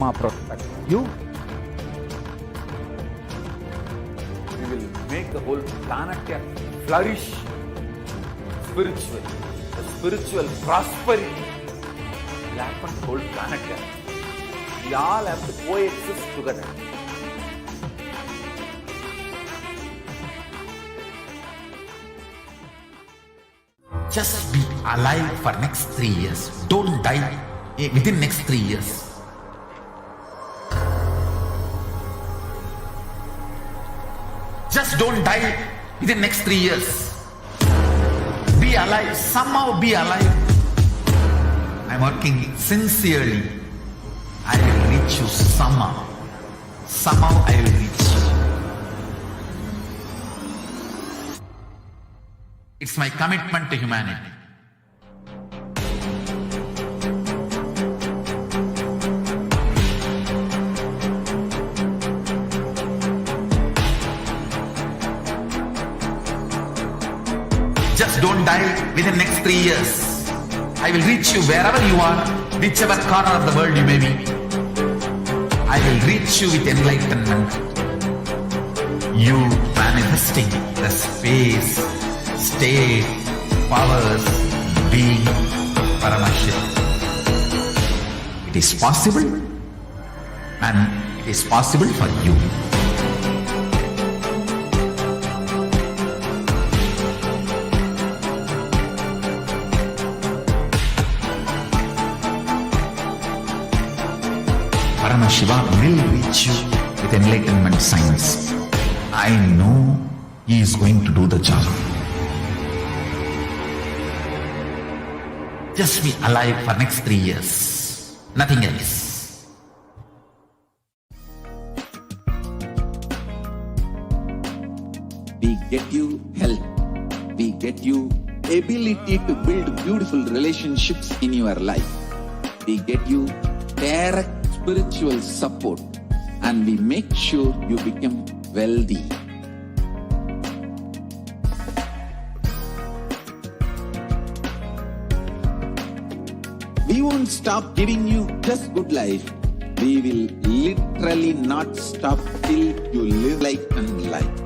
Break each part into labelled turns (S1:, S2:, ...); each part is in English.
S1: protect you.
S2: We will make the whole planet flourish spiritually. The spiritual prosperity will happen the whole planet. We all have to coexist together.
S3: Just be alive for next 3 years. Don't die within next 3 years. Just don't die within next 3 years. Be alive. Somehow be alive. I'm working sincerely. I will reach you somehow. Somehow I will reach you. It's my commitment to humanity. Just don't die within next 3 years. I will reach you wherever you are, whichever corner of the world you may be. I will reach you with enlightenment. You manifesting the space, state, powers, being Paramashivoham. It is possible, and it is possible for you. Paramashivoham will reach you with enlightenment science. I know he is going to do the job. Just be alive for next 3 years. Nothing else.
S4: We get you health. We get you ability to build beautiful relationships in your life. We get you direct spiritual support, and we make sure you become wealthy. We won't stop giving you just good life. We will literally not stop till you live like and life.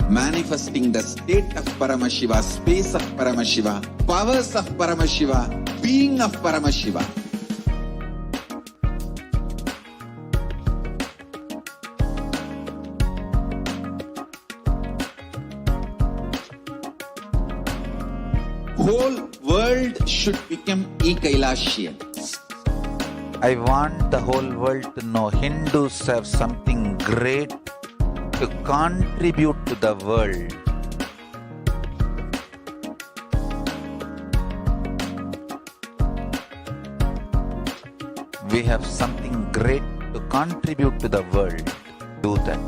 S4: Manifesting the state of Paramashiva, space of Paramashiva, powers of Paramashiva, being of Paramashiva. Whole world should become Kailashians.
S1: I want the whole world to know Hindus have something great to contribute to the world. We have something great to contribute to the world. Do that.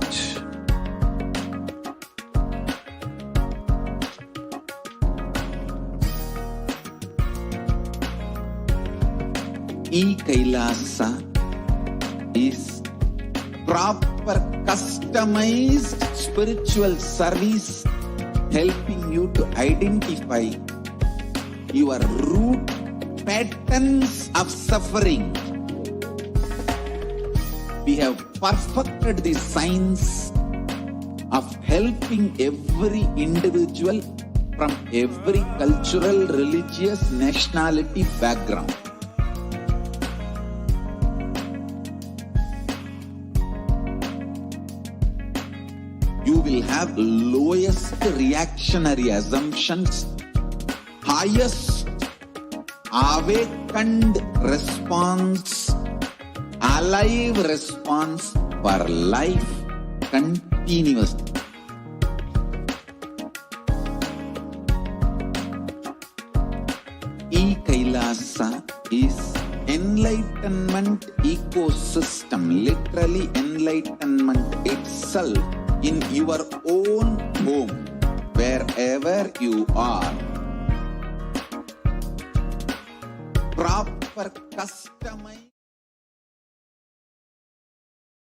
S4: Kailasa is proper customized spiritual service helping you to identify your root patterns of suffering. We have perfected the science of helping every individual from every cultural, religious, nationality background. You will have lowest reactionary assumptions, highest awakened response, alive response for life continuously. Kailasa is enlightenment ecosystem, literally enlightenment itself in your own home, wherever you are. Proper customized.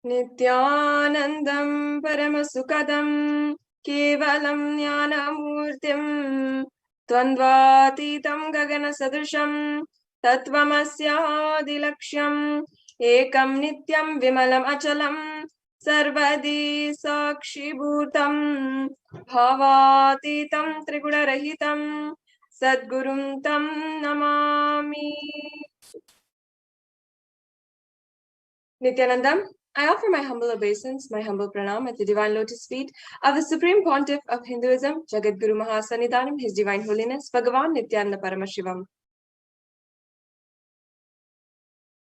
S5: Nithyanandam Paramasukadam Kevalam Jnanamurtim Tvandvatitam Gagana Sadrisham Tatvamasya Dilaksham ekam nityam vimalam achalam sarvadi sakshibhutam bhavatitam triguna-rahitam sadgurum tam namami. Nithyanandam, I offer my humble obeisance, my humble pranam at the divine lotus feet of the Supreme Pontiff of Hinduism, Jagadguru Mahasannidhanam, His Divine Holiness, Bhagavan Nithyananda Paramashivam.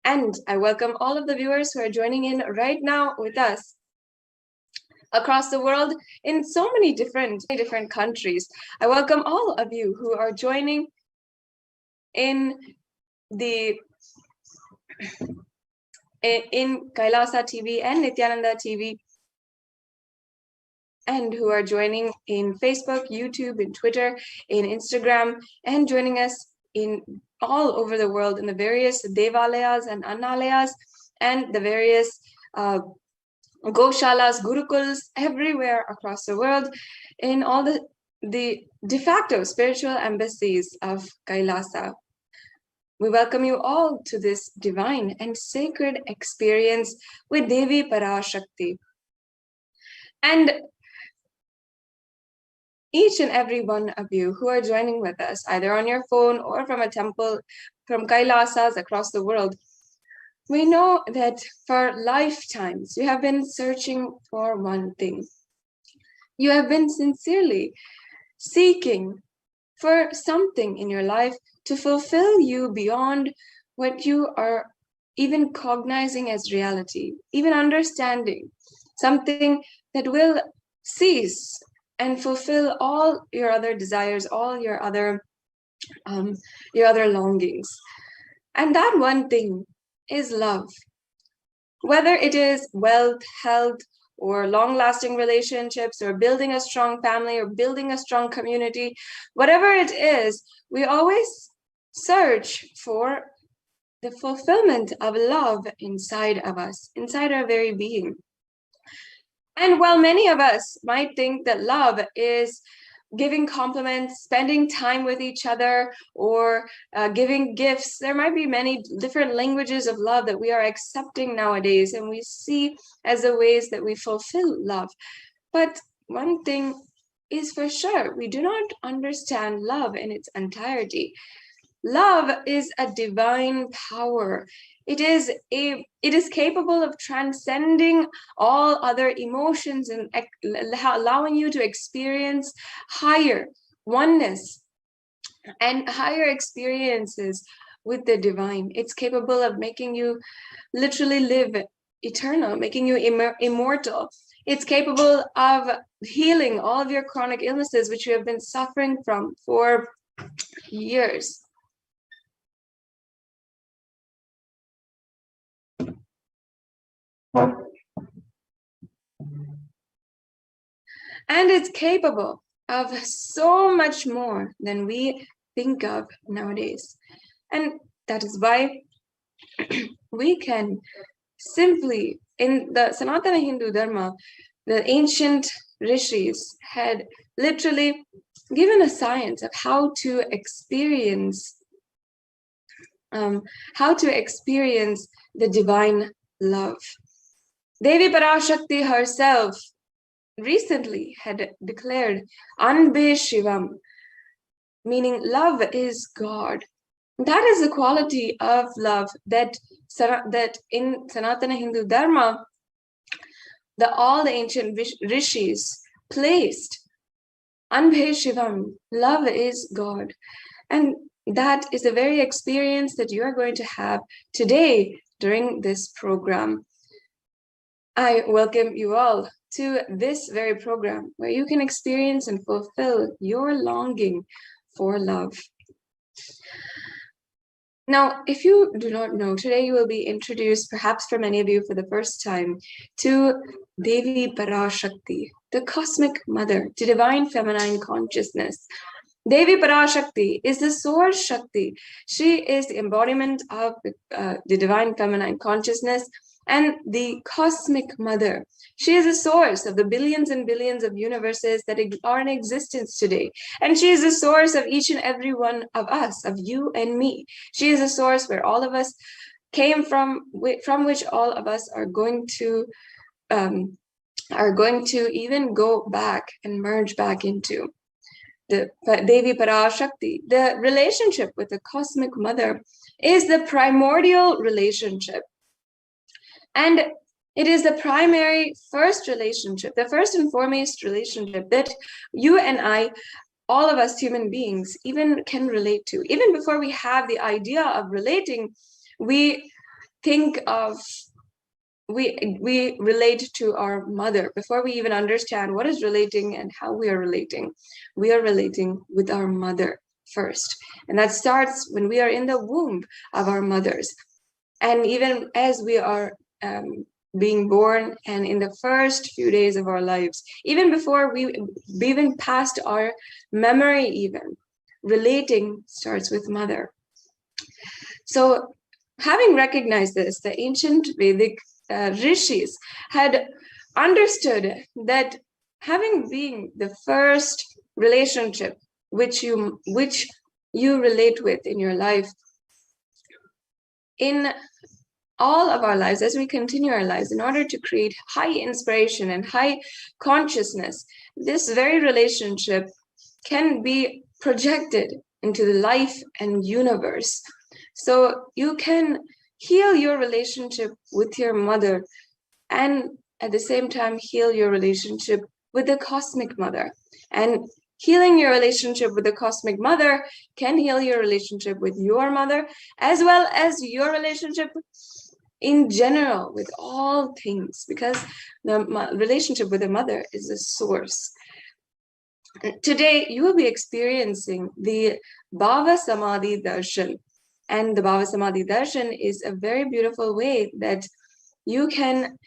S5: And I welcome all of the viewers who are joining in right now with us across the world in so many different countries. I welcome all of you who are joining in Kailasa TV and Nithyananda TV, and who are joining in Facebook, YouTube, and Twitter, in Instagram, and joining us in all over the world in the various devalayas and annalayas and the various goshalas, gurukuls, everywhere across the world, in all the de facto spiritual embassies of Kailasa. We welcome you all to this divine and sacred experience with Devi Parashakti. And each and every one of you who are joining with us, either on your phone or from a temple, from Kailasas across the world, we know that for lifetimes you have been searching for one thing. You have been sincerely seeking for something in your life to fulfill you beyond what you are even cognizing as reality, even understanding, something that will cease and fulfill all your other desires, all your other longings. And that one thing is love. Whether it is wealth, health, or long-lasting relationships, or building a strong family, or building a strong community, whatever it is, we always search for the fulfillment of love inside of us, inside our very being. And while many of us might think that love is giving compliments, spending time with each other, or giving gifts, there might be many different languages of love that we are accepting nowadays, and we see as the ways that we fulfill love. But one thing is for sure, we do not understand love in its entirety. Love is a divine power. It is capable of transcending all other emotions and allowing you to experience higher oneness and higher experiences with the divine. It's capable of making you literally live eternal, making you immortal. It's capable of healing all of your chronic illnesses, which you have been suffering from for years. And it's capable of so much more than we think of nowadays. And that is why we can simply, in the Sanatana Hindu Dharma, the ancient rishis had literally given a science of how to experience the divine love. Devi Parashakti herself recently had declared Anbe-Shivam, meaning love is God. That is the quality of love that in Sanatana Hindu Dharma, all the ancient rishis placed. Anbe-Shivam, love is God. And that is the very experience that you are going to have today during this program. I welcome you all to this very program where you can experience and fulfill your longing for love. Now, if you do not know, today you will be introduced, perhaps for many of you for the first time, to Devi Parashakti, the cosmic mother, to divine feminine consciousness. Devi Parashakti is the source Shakti. She is the embodiment of the divine feminine consciousness and the cosmic mother. She is the source of the billions and billions of universes that are in existence today. And she is the source of each and every one of us, of you and me. She is the source where all of us came from which all of us are going to even go back and merge back into. The Devi Parashakti, the relationship with the cosmic mother, is the primordial relationship. And it is the primary first relationship, the first and foremost relationship that you and I, all of us human beings, even can relate to. Even before we have the idea of relating, we think of, we relate to our mother. Before we even understand what is relating and how we are relating with our mother first. And that starts when we are in the womb of our mothers. And even as we are being born and in the first few days of our lives, even before we even past our memory, even relating starts with mother. So having recognized this, the ancient Vedic rishis had understood that having been the first relationship which you relate with in your life, in all of our lives, as we continue our lives, in order to create high inspiration and high consciousness, this very relationship can be projected into the life and universe. So you can heal your relationship with your mother and at the same time heal your relationship with the cosmic mother. And healing your relationship with the cosmic mother can heal your relationship with your mother, as well as your relationship in general with all things, because the relationship with the mother is the source. Today, you will be experiencing the Bhava Samadhi Darshan. And the Bhava Samadhi Darshan is a very beautiful way that you can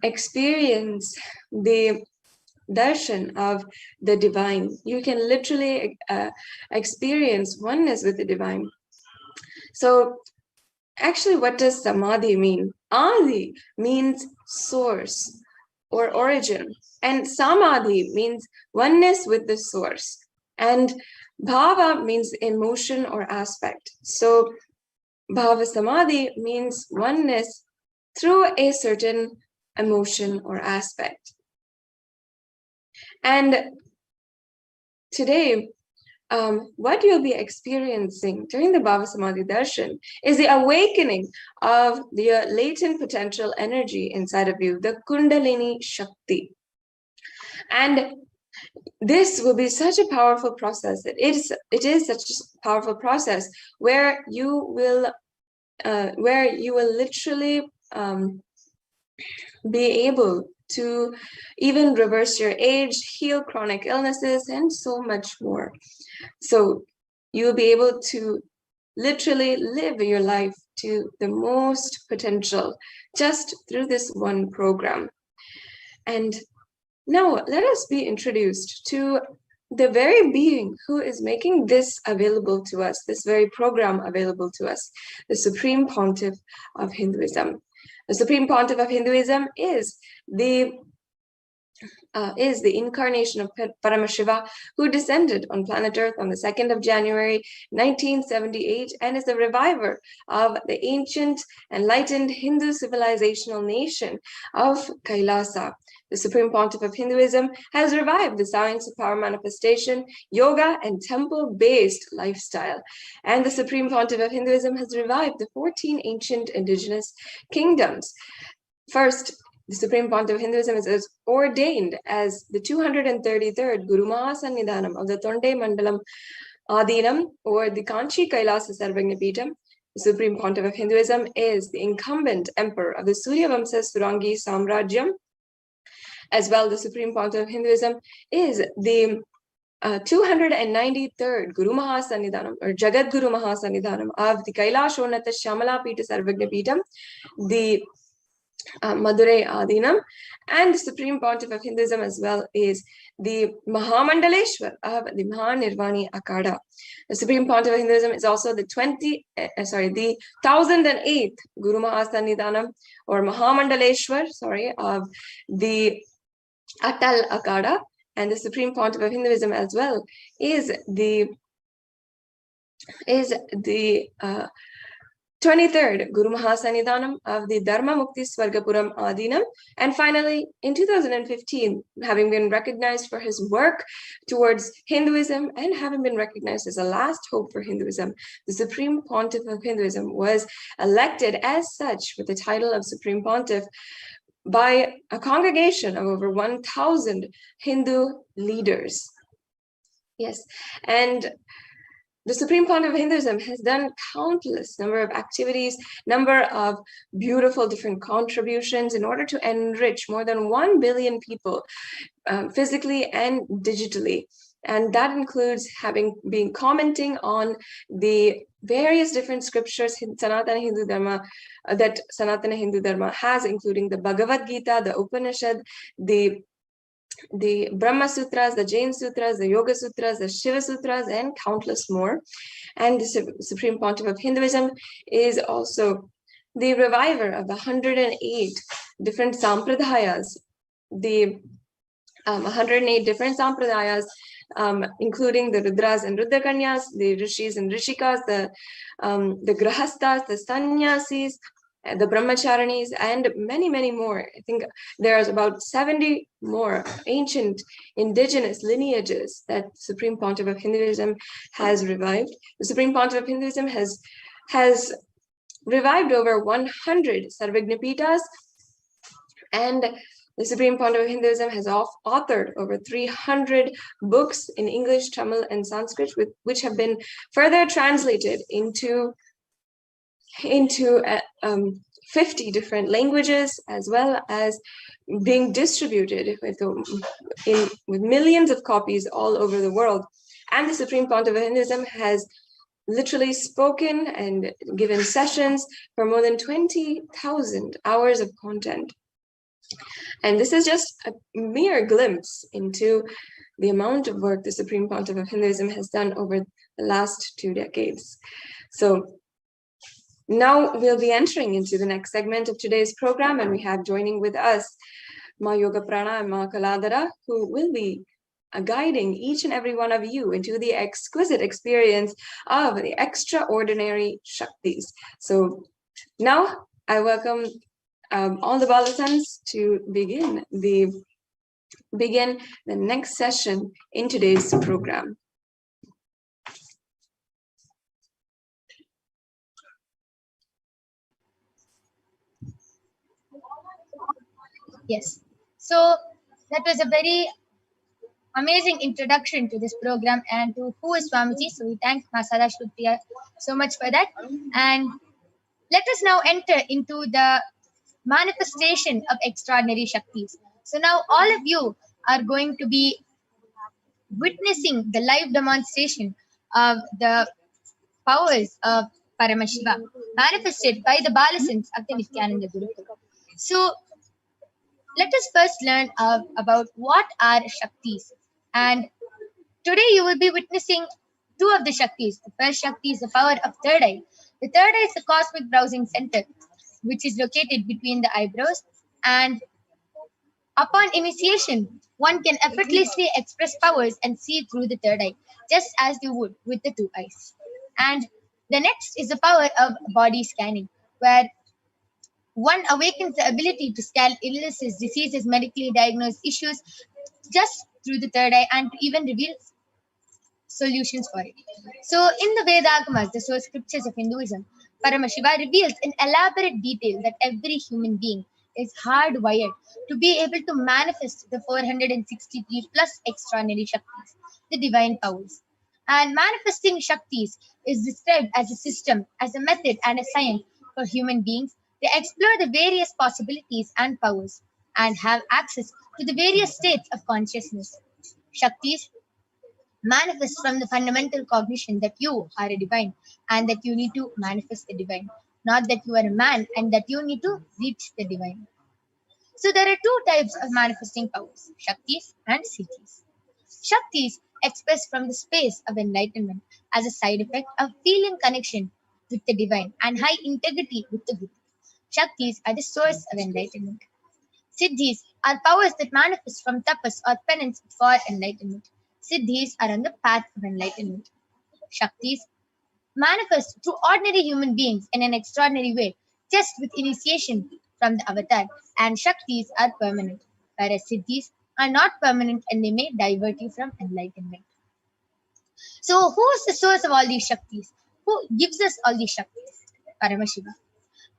S5: experience the darshan of the divine. You can literally experience oneness with the divine. So actually, what does Samadhi mean? Adi means source or origin, and Samadhi means oneness with the source, and Bhava means emotion or aspect. So Bhava Samadhi means oneness through a certain emotion or aspect. And today, what you'll be experiencing during the Bhava Samadhi Darshan is the awakening of the latent potential energy inside of you, the Kundalini Shakti. And this will be such a powerful process. It is such a powerful process where you will literally be able to even reverse your age, heal chronic illnesses, and so much more. So you'll be able to literally live your life to the most potential just through this one program. And now let us be introduced to the very being who is making this available to us, this very program available to us, the Supreme Pontiff of Hinduism. The Supreme Pontiff of Hinduism is the incarnation of Paramashiva, who descended on planet Earth on the 2nd of January, 1978, and is the reviver of the ancient, enlightened Hindu civilizational nation of Kailasa. The Supreme Pontiff of Hinduism has revived the science of power manifestation, yoga, and temple-based lifestyle. And the Supreme Pontiff of Hinduism has revived the 14 ancient indigenous kingdoms. First, the Supreme Pontiff of Hinduism is ordained as the 233rd Guru Mahasannidhanam of the Tonde Mandalam Adinam, or the Kanchi Kailasa Sarvagna Peetham. The Supreme Pontiff of Hinduism is the incumbent emperor of the Surya Vamsa Surangi Samrajyam. As well, the Supreme Pontiff of Hinduism is the 293rd Guru Mahasannidhanam, or Jagat Guru Mahasannidhanam of the Kailashonata Shamala Peeta Sarvagna Peetham, the Madurai Adinam. And the Supreme Pontiff of Hinduism as well is the Mahamandaleshwar of the Mahanirvani Akada. The Supreme Pontiff of Hinduism is also the 1008th Guru Mahasannidhanam, or Mahamandaleshwar, of the Atal Akada. And the Supreme Pontiff of Hinduism as well is the 23rd Guru Mahasannidhanam of the Dharma Mukti Swargapuram Adinam, and finally in 2015, having been recognized for his work towards Hinduism and having been recognized as a last hope for Hinduism, the Supreme Pontiff of Hinduism was elected as such with the title of Supreme Pontiff by a congregation of over 1,000 Hindu leaders. Yes, and the Supreme Pontiff of Hinduism has done countless number of activities, number of beautiful different contributions in order to enrich more than 1 billion people physically and digitally. And that includes been commenting on the various different scriptures Sanatana Hindu Dharma that Sanatana Hindu Dharma has, including the Bhagavad Gita, the Upanishad, the Brahma Sutras, the Jain Sutras, the Yoga Sutras, the Shiva Sutras, and countless more. And the Supreme Pontiff of Hinduism is also the reviver of the 108 different sampradayas, the 108 different sampradayas, including the Rudras and Rudrakanyas, the Rishis and Rishikas, the Grahastas, the Sannyasis, the Brahmacharinis, and many, many more. I think there's about 70 more ancient indigenous lineages that Supreme Pontiff of Hinduism has revived. The Supreme Pontiff of Hinduism has revived over 100 Sarvagnapitas, and the Supreme Pontiff of Hinduism has authored over 300 books in English, Tamil, and Sanskrit, which have been further translated into 50 different languages, as well as being distributed with millions of copies all over the world. And the Supreme Pontiff of Hinduism has literally spoken and given sessions for more than 20,000 hours of content. And this is just a mere glimpse into the amount of work the Supreme Pontiff of Hinduism has done over the last 2 decades. So now we'll be entering into the next segment of today's program, and we have joining with us Ma Yoga Prana and Ma Kaladara, who will be guiding each and every one of you into the exquisite experience of the extraordinary Shaktis. So now I welcome all the Balasans to begin the next session in today's program.
S6: Yes. So that was a very amazing introduction to this program and to who is Swamiji. So we thank Masada Shrutriya so much for that. And let us now enter into the manifestation of extraordinary Shaktis. So now all of you are going to be witnessing the live demonstration of the powers of Paramashiva manifested by the Balasans of the Nithyananda Gurukul. So let us first learn about what are Shaktis. And today you will be witnessing 2 of the Shaktis. The first Shakti is the power of third eye. The third eye is the cosmic browsing center, which is located between the eyebrows. And upon initiation, one can effortlessly express powers and see through the third eye, just as you would with the 2 eyes. And the next is the power of body scanning, where one awakens the ability to scan illnesses, diseases, medically diagnosed issues just through the third eye, and to even reveal solutions for it. So in the Vedagamas, the source scriptures of Hinduism, Paramashiva reveals in elaborate detail that every human being is hardwired to be able to manifest the 463 plus extraordinary Shaktis, the divine powers. And manifesting Shaktis is described as a system, as a method, and a science for human beings. They explore the various possibilities and powers and have access to the various states of consciousness. Shaktis manifest from the fundamental cognition that you are a divine and that you need to manifest the divine, not that you are a man and that you need to reach the divine. So there are 2 types of manifesting powers, Shaktis and Siddhis. Shaktis express from the space of enlightenment as a side effect of feeling connection with the divine and high integrity with the good. Shaktis are the source of enlightenment. Siddhis are powers that manifest from tapas or penance for enlightenment. Siddhis are on the path of enlightenment. Shaktis manifest through ordinary human beings in an extraordinary way, just with initiation from the avatar, and Shaktis are permanent, whereas Siddhis are not permanent and they may divert you from enlightenment. So, who is the source of all these Shaktis? Who gives us all these Shaktis? Paramashiva.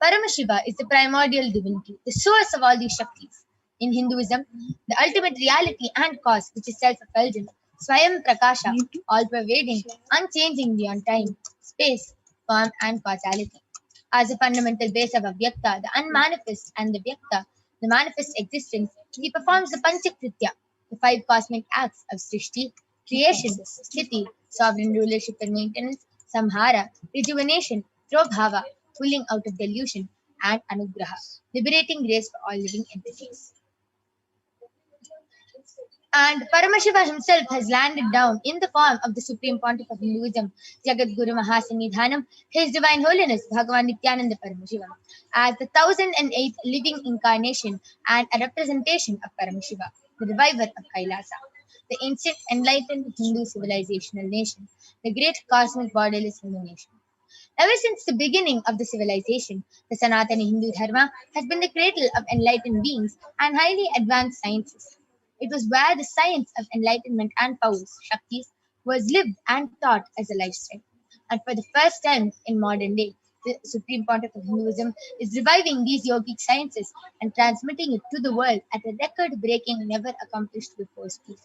S6: Paramashiva is the primordial divinity, the source of all these Shaktis. In Hinduism, the ultimate reality and cause, which is self-effulgent, Swayam Prakasha, all-pervading, unchanging beyond time, space, form, and causality. As a fundamental base of Avyakta, the unmanifest, and the Vyakta, the manifest existence, he performs the Panchakritya, the 5 cosmic acts of Srishti, creation, Sthiti, sovereign rulership and maintenance, Samhara, rejuvenation, Prabhava, pulling out of delusion, and Anugraha, liberating grace for all living entities. And Paramashiva himself has landed down in the form of the Supreme Pontiff of Hinduism, Jagat Guru Mahasanidhanam, His Divine Holiness Bhagavan Nithyananda Paramashivam, as the 1008th living incarnation and a representation of Paramashiva, the reviver of Kailasa, the ancient enlightened Hindu civilizational nation, the great cosmic borderless Hindu nation. Ever since the beginning of the civilization, the Sanatana Hindu Dharma has been the cradle of enlightened beings and highly advanced sciences. It was where the science of enlightenment and powers, Shaktis, was lived and taught as a lifestyle. And for the first time in modern day, the Supreme Pontiff of Hinduism is reviving these yogic sciences and transmitting it to the world at a record-breaking, never accomplished before speed.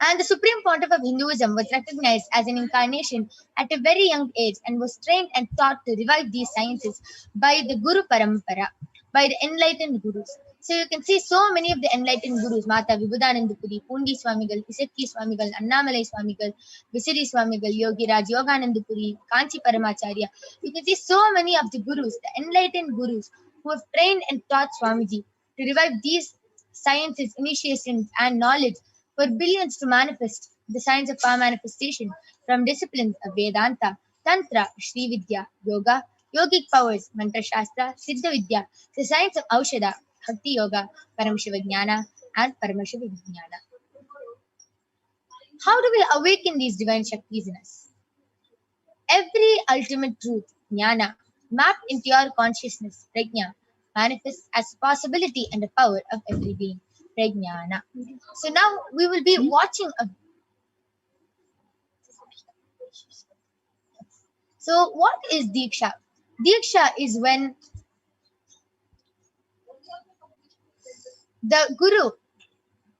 S6: And the Supreme Pontiff of Hinduism was recognized as an incarnation at a very young age and was trained and taught to revive these sciences by the Guru Parampara, by the enlightened gurus. So you can see so many of the enlightened gurus, Mata Vibhudanandapuri, Pundi Swamigal, Isakki Swamigal, Annamalai Swamigal, Visiri Swamigal, Yogi Raj Yoganandapuri, Kanchi Paramacharya. You can see so many of the gurus, the enlightened gurus, who have trained and taught Swamiji to revive these sciences, initiations, and knowledge for billions to manifest the science of power manifestation from disciplines of Vedanta, Tantra, Shri Vidya, Yoga, yogic powers, Mantra Shastra, Siddha Vidya, the science of Aushadha, Bhakti Yoga, Paramashivoham, and Paramashivoham. How do we awaken these divine Shaktis in us? Every ultimate truth, Jnana, mapped into your consciousness, Prajna, manifests as possibility and the power of every being, Prajnana. So now we will be watching a... So what is Diksha? Diksha is when the Guru,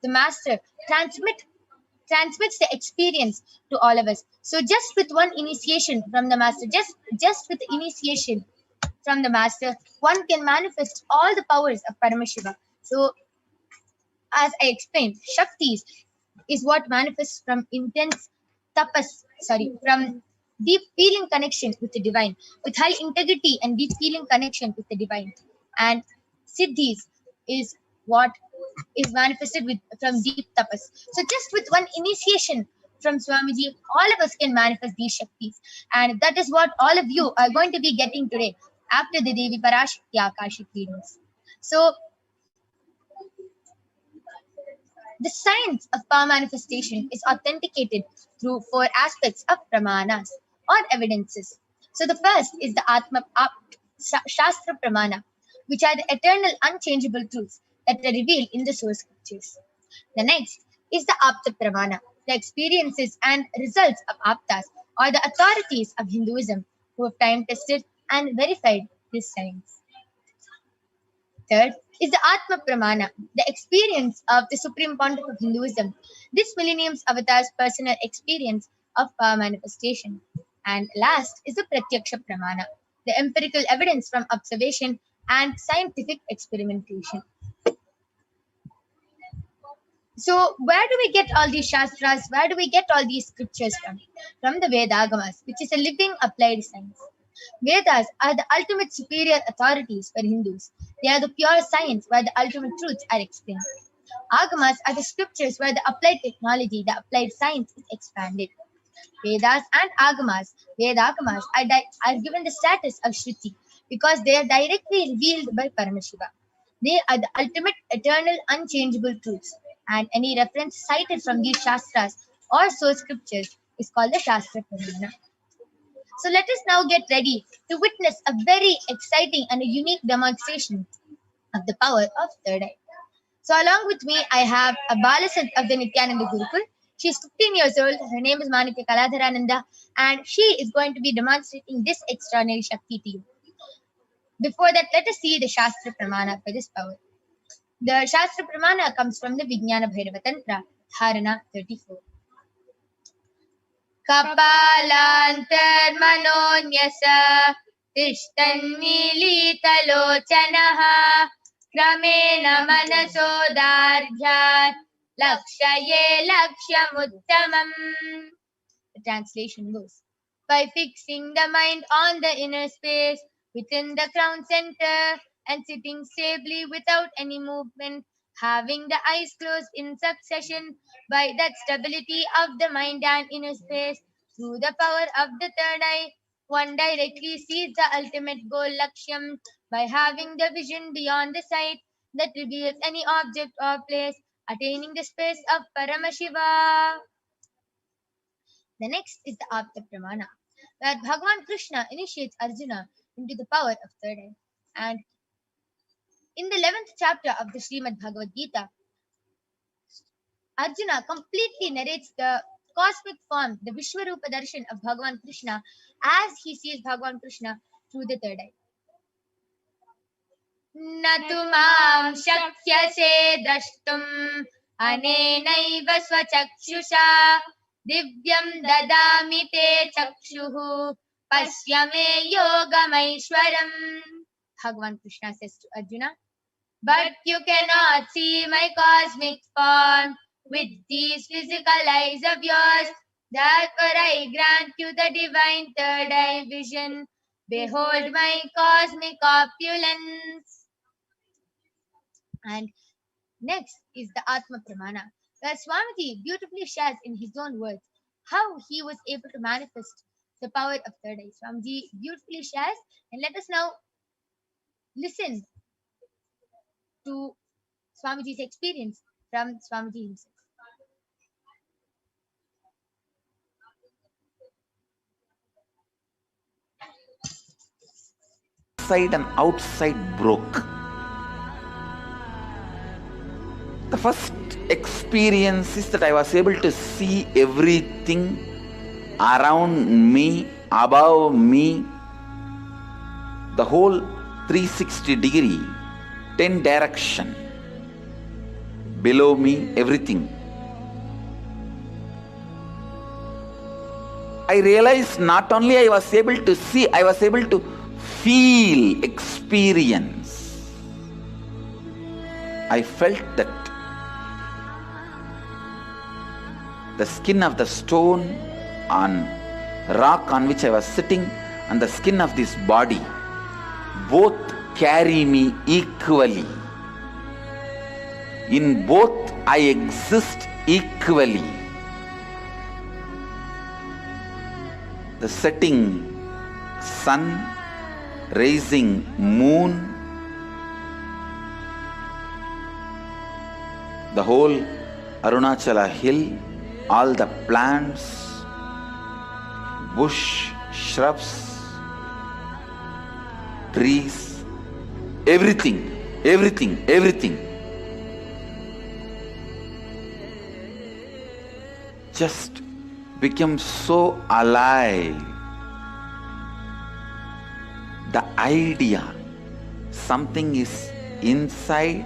S6: the Master, transmits the experience to all of us. So just with one initiation from the Master, just with initiation from the Master, one can manifest all the powers of Paramashiva. So as I explained, Shaktis is what manifests from intense from deep feeling connection with the divine, with high integrity and deep feeling connection with the divine. And Siddhis is what is manifested from deep tapas. So just with one initiation from Swamiji, all of us can manifest these Shaktis. And that is what all of you are going to be getting today after the Devi Parashakti Akashic readings. So the science of power manifestation is authenticated through 4 aspects of pramanas or evidences. So the first is the Atma Shastra Pramana, which are the eternal unchangeable truths that are revealed in the source scriptures. The next is the Apta Pramana, the experiences and results of Aptas or the authorities of Hinduism who have time tested and verified this science. Third is the Atma Pramana, the experience of the Supreme Pontiff of Hinduism, this millennium's avatar's personal experience of power manifestation. And last is the Pratyaksha Pramana, the empirical evidence from observation and scientific experimentation. So where do we get all these Shastras? Where do we get all these scriptures from? From the Vedagamas, which is a living applied science. Vedas are the ultimate superior authorities for Hindus. They are the pure science where the ultimate truths are explained. Agamas are the scriptures where the applied technology, the applied science is expanded. Vedas and Vedagamas are given the status of Shruti because they are directly revealed by Paramashiva. They are the ultimate, eternal, unchangeable truths. And any reference cited from these Shastras or source scriptures is called the Shastra Pramana. So let us now get ready to witness a very exciting and a unique demonstration of the power of third eye. So along with me, I have a Balasant of the Nithyananda Gurukul. She's 15 years old. Her name is Manitya Kaladharananda, and she is going to be demonstrating this extraordinary Shakti to you. Before that, let us see the Shastra Pramana for this power. The Shastra Pramana comes from the Vijnana Bhairava Tantra, Dharana 34. Kapalantarmanonyasa tishtannilitalochanaha kramena manasodardhyat lakshaye lakshamuttamam. The translation goes, by fixing the mind on the inner space within the crown center and sitting stably without any movement, having the eyes closed in succession, by that stability of the mind and inner space, through the power of the third eye, one directly sees the ultimate goal Lakshyam by having the vision beyond the sight that reveals any object or place, attaining the space of Paramashiva. The next is the Apta Pramana, where Bhagavan Krishna initiates Arjuna into the power of third eye. And in the 11th chapter of the Srimad Bhagavad Gita, Arjuna completely narrates the cosmic form, the Vishwarupa Darshan of Bhagavan Krishna as he sees Bhagavan Krishna through the third eye. Natu mam shakyase drashtum anenaiva swachakshusha divyam dadami te chakshuhu pasyame yogamaishwaram. Bhagavan Krishna says to Arjuna, but you cannot see my cosmic form with these physical eyes of yours. Therefore I grant you the divine third eye vision. Behold my cosmic opulence. And next is the Atma Pramana, where Swamiji beautifully shares in his own words how he was able to manifest the power of third eye. Swamiji beautifully shares, and let us now listen to Swamiji's experience from Swamiji himself.
S1: Inside and outside broke. The first experience is that I was able to see everything around me, above me, the whole 360 degree, 10 direction, below me, everything. I realized not only I was able to see, I was able to feel, experience. I felt that the skin of the stone on rock on which I was sitting and the skin of this body both carry me equally. In both I exist equally. The setting sun, rising moon, the whole Arunachala hill, all the plants, bush, shrubs, trees, everything just became so alive. The idea, something is inside.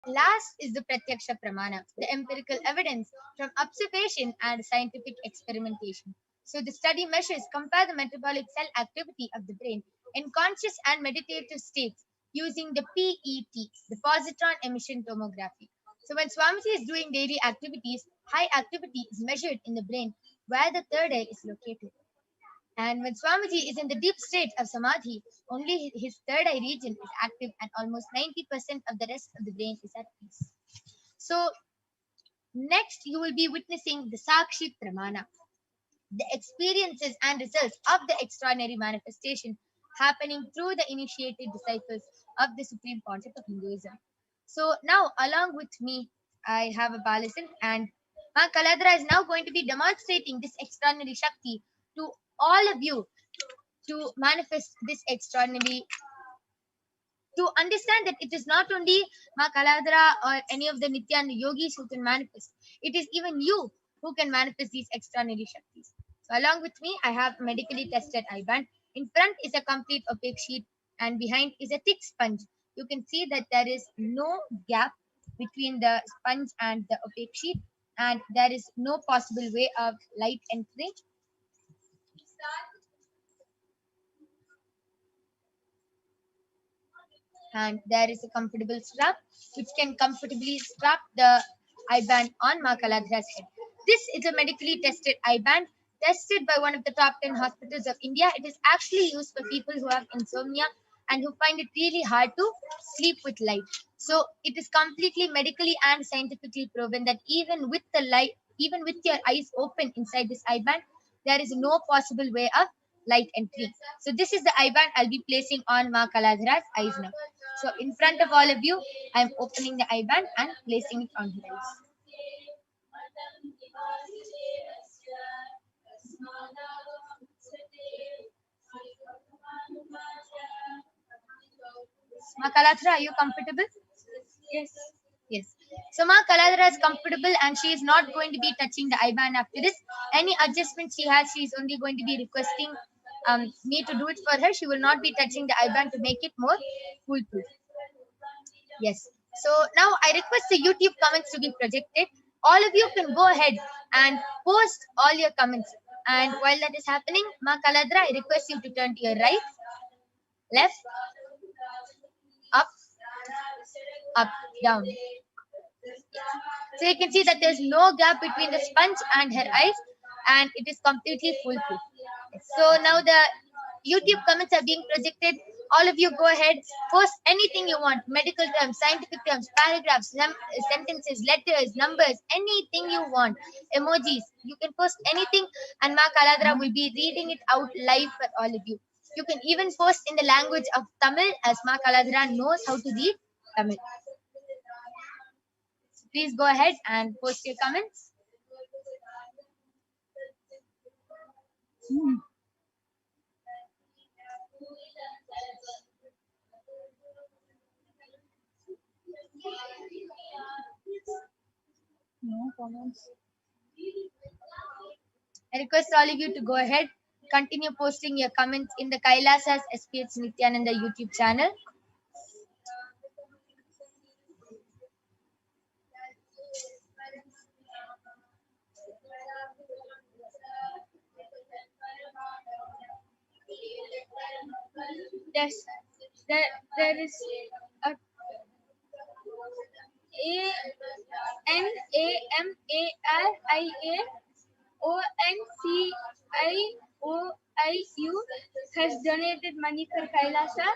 S6: Last is the Pratyaksha Pramana, the empirical evidence from observation and scientific experimentation. So the study measures compare the metabolic cell activity of the brain in conscious and meditative states using the PET, the positron emission tomography. So when Swamiji is doing daily activities, high activity is measured in the brain where the third eye is located. And when Swamiji is in the deep state of Samadhi, only his third eye region is active and almost 90% of the rest of the brain is at peace. So next you will be witnessing the Sakshi Pramana, the experiences and results of the extraordinary manifestation happening through the initiated disciples of the supreme concept of Hinduism. So now, along with me, I have a Balison, and Ma Kaladra is now going to be demonstrating this extraordinary Shakti to all of you to manifest this extraordinary, to understand that it is not only Ma Kaladra or any of the Nityananda yogis who can manifest, it is even you who can manifest these extraordinary Shaktis. So, along with me, I have medically tested eye band. In front is a complete opaque sheet, and behind is a thick sponge. You can see that there is no gap between the sponge and the opaque sheet, and there is no possible way of light entering. And there is a comfortable strap which can comfortably strap the eye band on Ma Kaladra's head. This is a medically tested eye band tested by one of the top 10 hospitals of India. It is actually used for people who have insomnia and who find it really hard to sleep with light. So it is completely medically and scientifically proven that even with the light, even with your eyes open inside this eye band, there is no possible way of light entry. So this is the eye band I'll be placing on Ma Kaladra's eyes now. So in front of all of you, I'm opening the eye band and placing it on her eyes. Ma Kaladra, are you comfortable? Yes. Yes. So Ma Kaladra is comfortable and she is not going to be touching the eye band after this. Any adjustment she has, she is only going to be requesting me to do it for her. She will not be touching the eye band to make it more foolproof. Yes. So now I request the YouTube comments to be projected. All of you can go ahead and post all your comments. And while that is happening, Ma Kaladra, I request you to turn to your right, left, up, up, down. So you can see that there's no gap between the sponge and her eyes, and it is completely foolproof. So now the YouTube comments are being projected. All of you go ahead, post anything you want, medical terms, scientific terms, paragraphs, sentences, letters, numbers, anything you want, emojis. You can post anything and Ma Kaladra will be reading it out live for all of you. You can even post in the language of Tamil as Ma Kaladra knows how to read Tamil. So please go ahead and post your comments. No comments. I request all of you to go ahead, continue posting your comments in the Kailasa's HDH Nithyananda YouTube channel. Yes, there is a NAMARIAONCIOIU has donated money for Kailasa.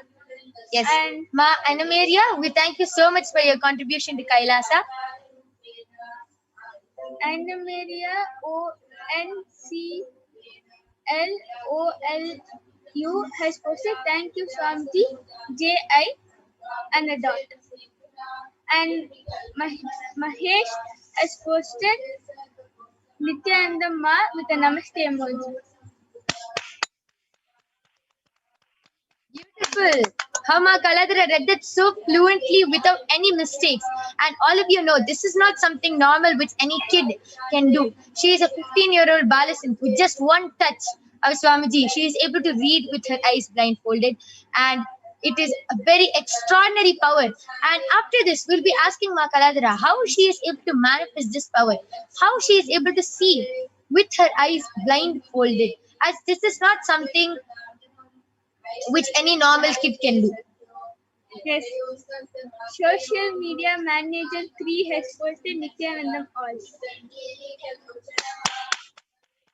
S6: Yes, and Ma Anamaria, we thank you so much for your contribution to Kailasa. Anamaria ONCLOLU has posted thank you Swamiji JI and a dot. And Mahesh has posted Nityananda Ma with a namaste emoji. Beautiful. How Ma Kaladra read that so fluently without any mistakes. And all of you know this is not something normal which any kid can do. She is a 15-year-old Balasan with just one touch of Swamiji. She is able to read with her eyes blindfolded. And it is a very extraordinary power. And after this, we'll be asking Ma Kaladra how she is able to manifest this power. How she is able to see with her eyes blindfolded. As this is not something which any normal kid can do. Yes. Social media manager 3 has posted Nityanandam all.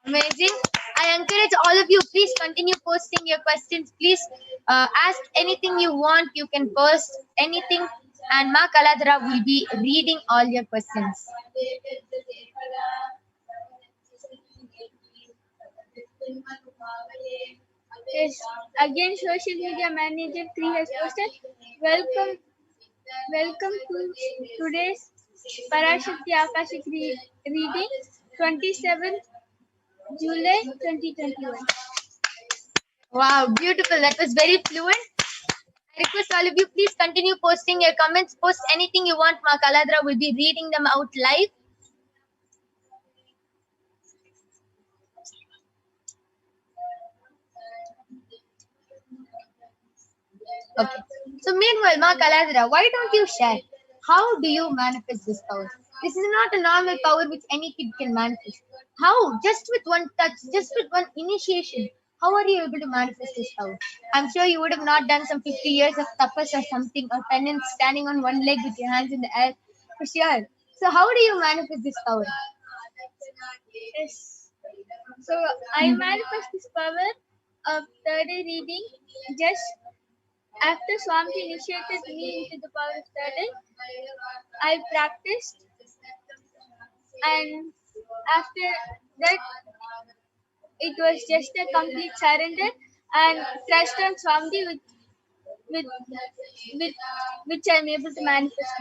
S6: Amazing. I encourage all of you, please continue posting your questions. Please ask anything you want. You can post anything and Ma Kaladra will be reading all your questions. Yes, again, social media manager 3 has posted. Welcome, welcome to today's Parashakti Akashic reading, 27th July 2021. Wow, beautiful. That was very fluent. I request all of you, please continue posting your comments. Post anything you want. Ma Kaladra will be reading them out live. Okay. So meanwhile, Ma Kaladra, why don't you share? How do you manifest this power? This is not a normal power which any kid can manifest. How? Just with one touch, just with one initiation. How are you able to manifest this power? I'm sure you would have not done some 50 years of tapas or something, or penance, standing on one leg with your hands in the air. For sure. So how do you manifest this power? Yes. So I manifest this power of third eye reading just after Swami initiated me into the power of third eye. I practiced, and after that, it was just a complete surrender and trust on Swami, with, with which I'm able to manifest.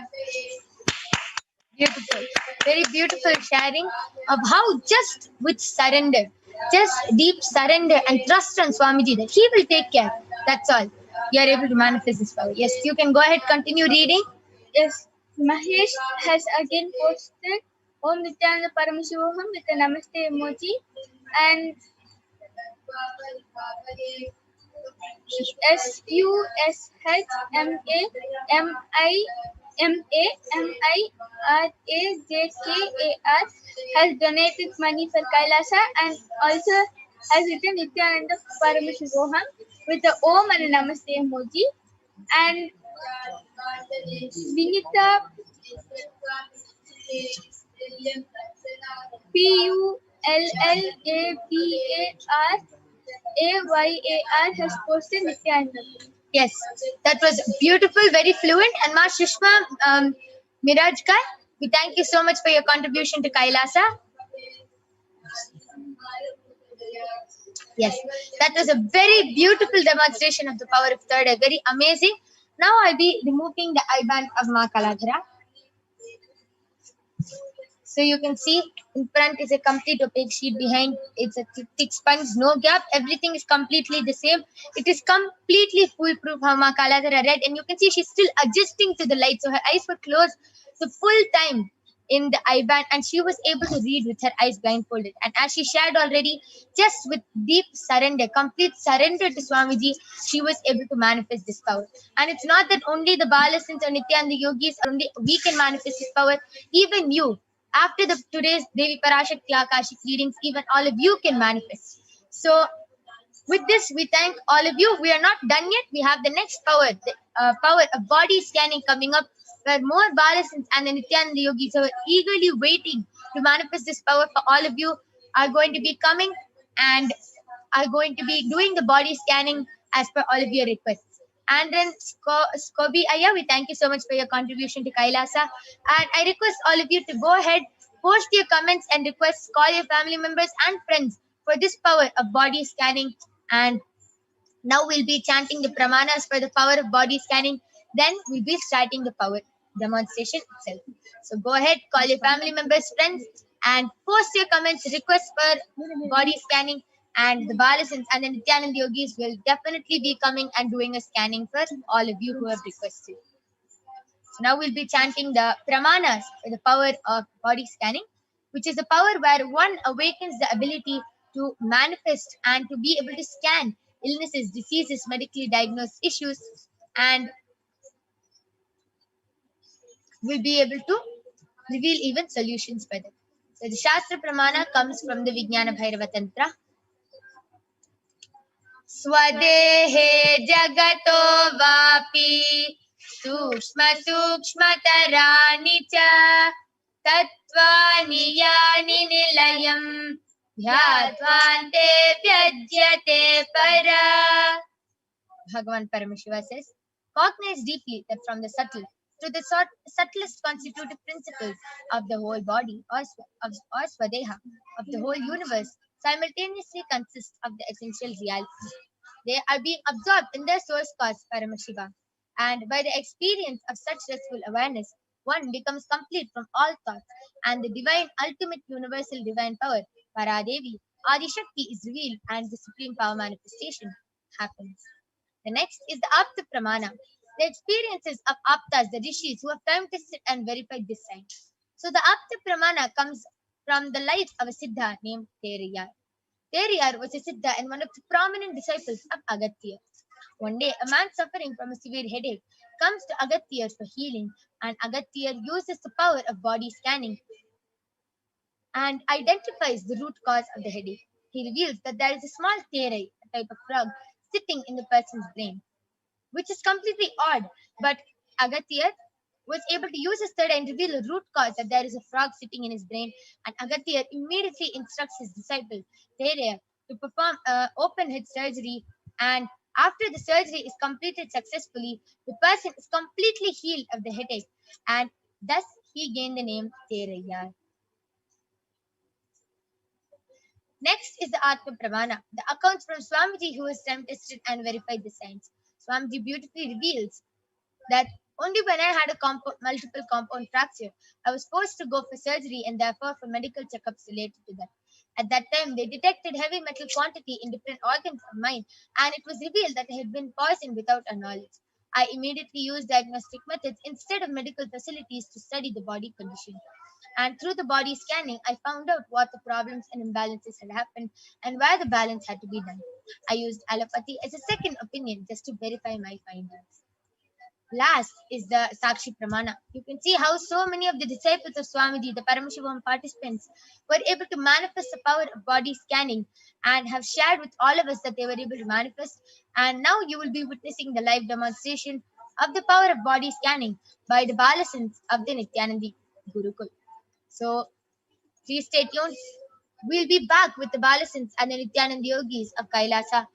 S6: Beautiful. Very beautiful sharing of how just with surrender, just deep surrender and trust on Swamiji that he will take care. That's all. You are able to manifest this power. Yes, you can go ahead, continue reading. Yes, Mahesh has again posted Om Nithyananda Paramashivoham with a Namaste emoji, and SUSHMAMAMIRAJKAR has donated money for Kailasa, and also has written Nithyananda Paramashivoham with the Om and a Namaste emoji. And Vinita PULLAPARAYAR has posted Nithyananda. Yes, that was beautiful, very fluent. And Ma Shishma Mirajkar, we thank you so much for your contribution to Kailasa. Yes, that was a very beautiful demonstration of the power of third eye. Very amazing. Now I'll be removing the eye band of Ma Kaladhara. So you can see in front is a complete opaque sheet, behind it's a thick sponge, no gap, everything is completely the same. It is completely foolproof how Ma Kaladhara read, and you can see she's still adjusting to the light. So her eyes were closed the full time in the eye band, and she was able to read with her eyes blindfolded. And as she shared already, just with deep surrender, complete surrender to Swamiji, she was able to manifest this power. And it's not that only the Balasins or Nithyananda yogis, only we can manifest this power. Even you, after today's Devi Parashakti Akashic readings, even all of you can manifest. So with this, we thank all of you. We are not done yet. We have the next power, the power of body scanning coming up, where more Balasins and the Nithyananda yogis who are eagerly waiting to manifest this power for all of you are going to be coming and are going to be doing the body scanning as per all of your requests. And then Skobi Aya, we thank you so much for your contribution to Kailasa. And I request all of you to go ahead, post your comments and requests, call your family members and friends for this power of body scanning. And now we'll be chanting the pramanas for the power of body scanning. Then we'll be starting the power demonstration itself. So go ahead, call your family members, friends, and post your comments, requests for body scanning. And the Balasins and the Nithyananda yogis will definitely be coming and doing a scanning for all of you who have requested. So now we'll be chanting the pramanas for the power of body scanning, which is a power where one awakens the ability to manifest and to be able to scan illnesses, diseases, medically diagnosed issues, and will be able to reveal even solutions for them. So the Shastra Pramana comes from the Vijnana Bhairava Tantra. Swadehe jagato vapi sukshma sukshmatarani cha tattvani yani nilayam dhyatvante vyajyate para. Bhagavan Paramashiva says, cognize deeply that from the subtle to the subtlest constitutive principles of the whole body or Swadeha, of the whole universe, simultaneously consist of the essential reality. They are being absorbed in their source cause, Paramashiva. And by the experience of such restful awareness, one becomes complete from all thoughts, and the divine, ultimate, universal divine power, Paradevi, Adishakti, is revealed, and the supreme power manifestation happens. The next is the Apta Pramana, the experiences of Aptas, the rishis who have time tested and verified this science. So the Apta Pramana comes from the life of a Siddha named Teriyar. Teriyar was a Siddha and one of the prominent disciples of Agatya. One day, a man suffering from a severe headache comes to Agatya for healing, and Agatya uses the power of body scanning and identifies the root cause of the headache. He reveals that there is a small terai, a type of frog, sitting in the person's brain, which is completely odd. But Agatya was able to use his third and reveal the root cause that there is a frog sitting in his brain. And Agatya immediately instructs his disciple, Thereya, to perform open head surgery. And after the surgery is completed successfully, the person is completely healed of the headache. And thus he gained the name Thereya. Next is the Atma Pramana, the accounts from Swamiji who has time tested and verified the science. Swamiji beautifully reveals that only when I had a multiple compound fracture, I was forced to go for surgery and therefore for medical checkups related to that. At that time, they detected heavy metal quantity in different organs of mine, and it was revealed that I had been poisoned without our knowledge. I immediately used diagnostic methods instead of medical facilities to study the body condition. And through the body scanning, I found out what the problems and imbalances had happened and where the balance had to be done. I used allopathy as a second opinion just to verify my findings. Last is the Sakshi Pramana. You can see how so many of the disciples of Swamiji, the Paramashivoham participants, were able to manifest the power of body scanning and have shared with all of us that they were able to manifest. And now you will be witnessing the live demonstration of the power of body scanning by the Balasans of the Nithyanandi Gurukul. So please stay tuned. We'll be back with the Balasans and the Nithyananda Yogis of Kailasa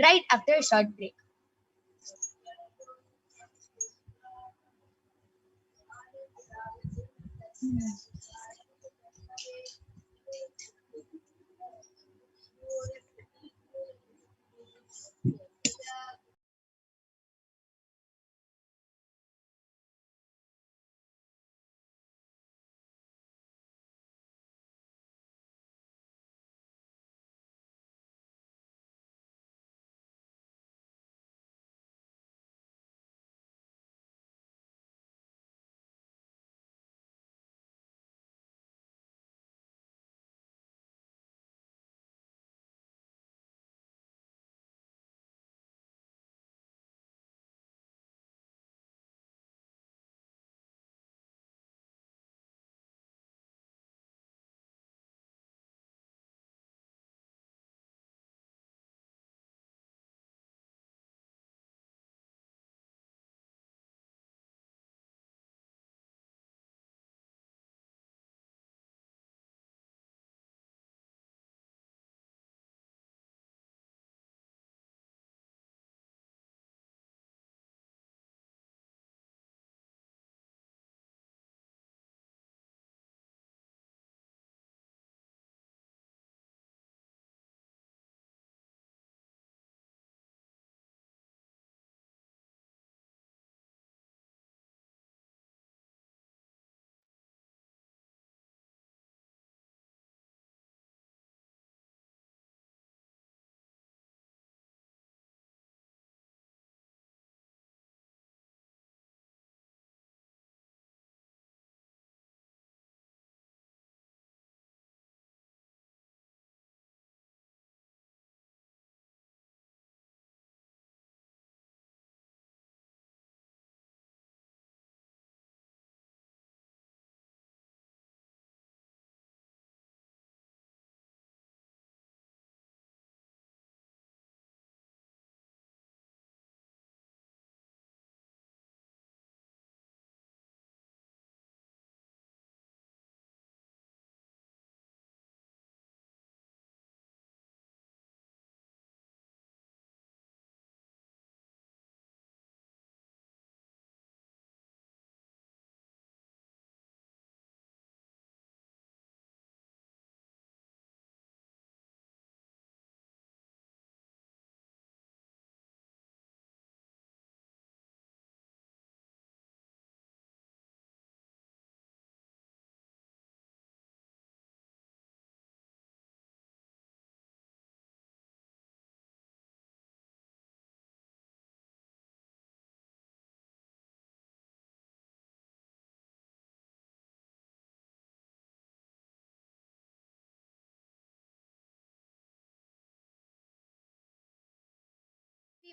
S6: right after a short break.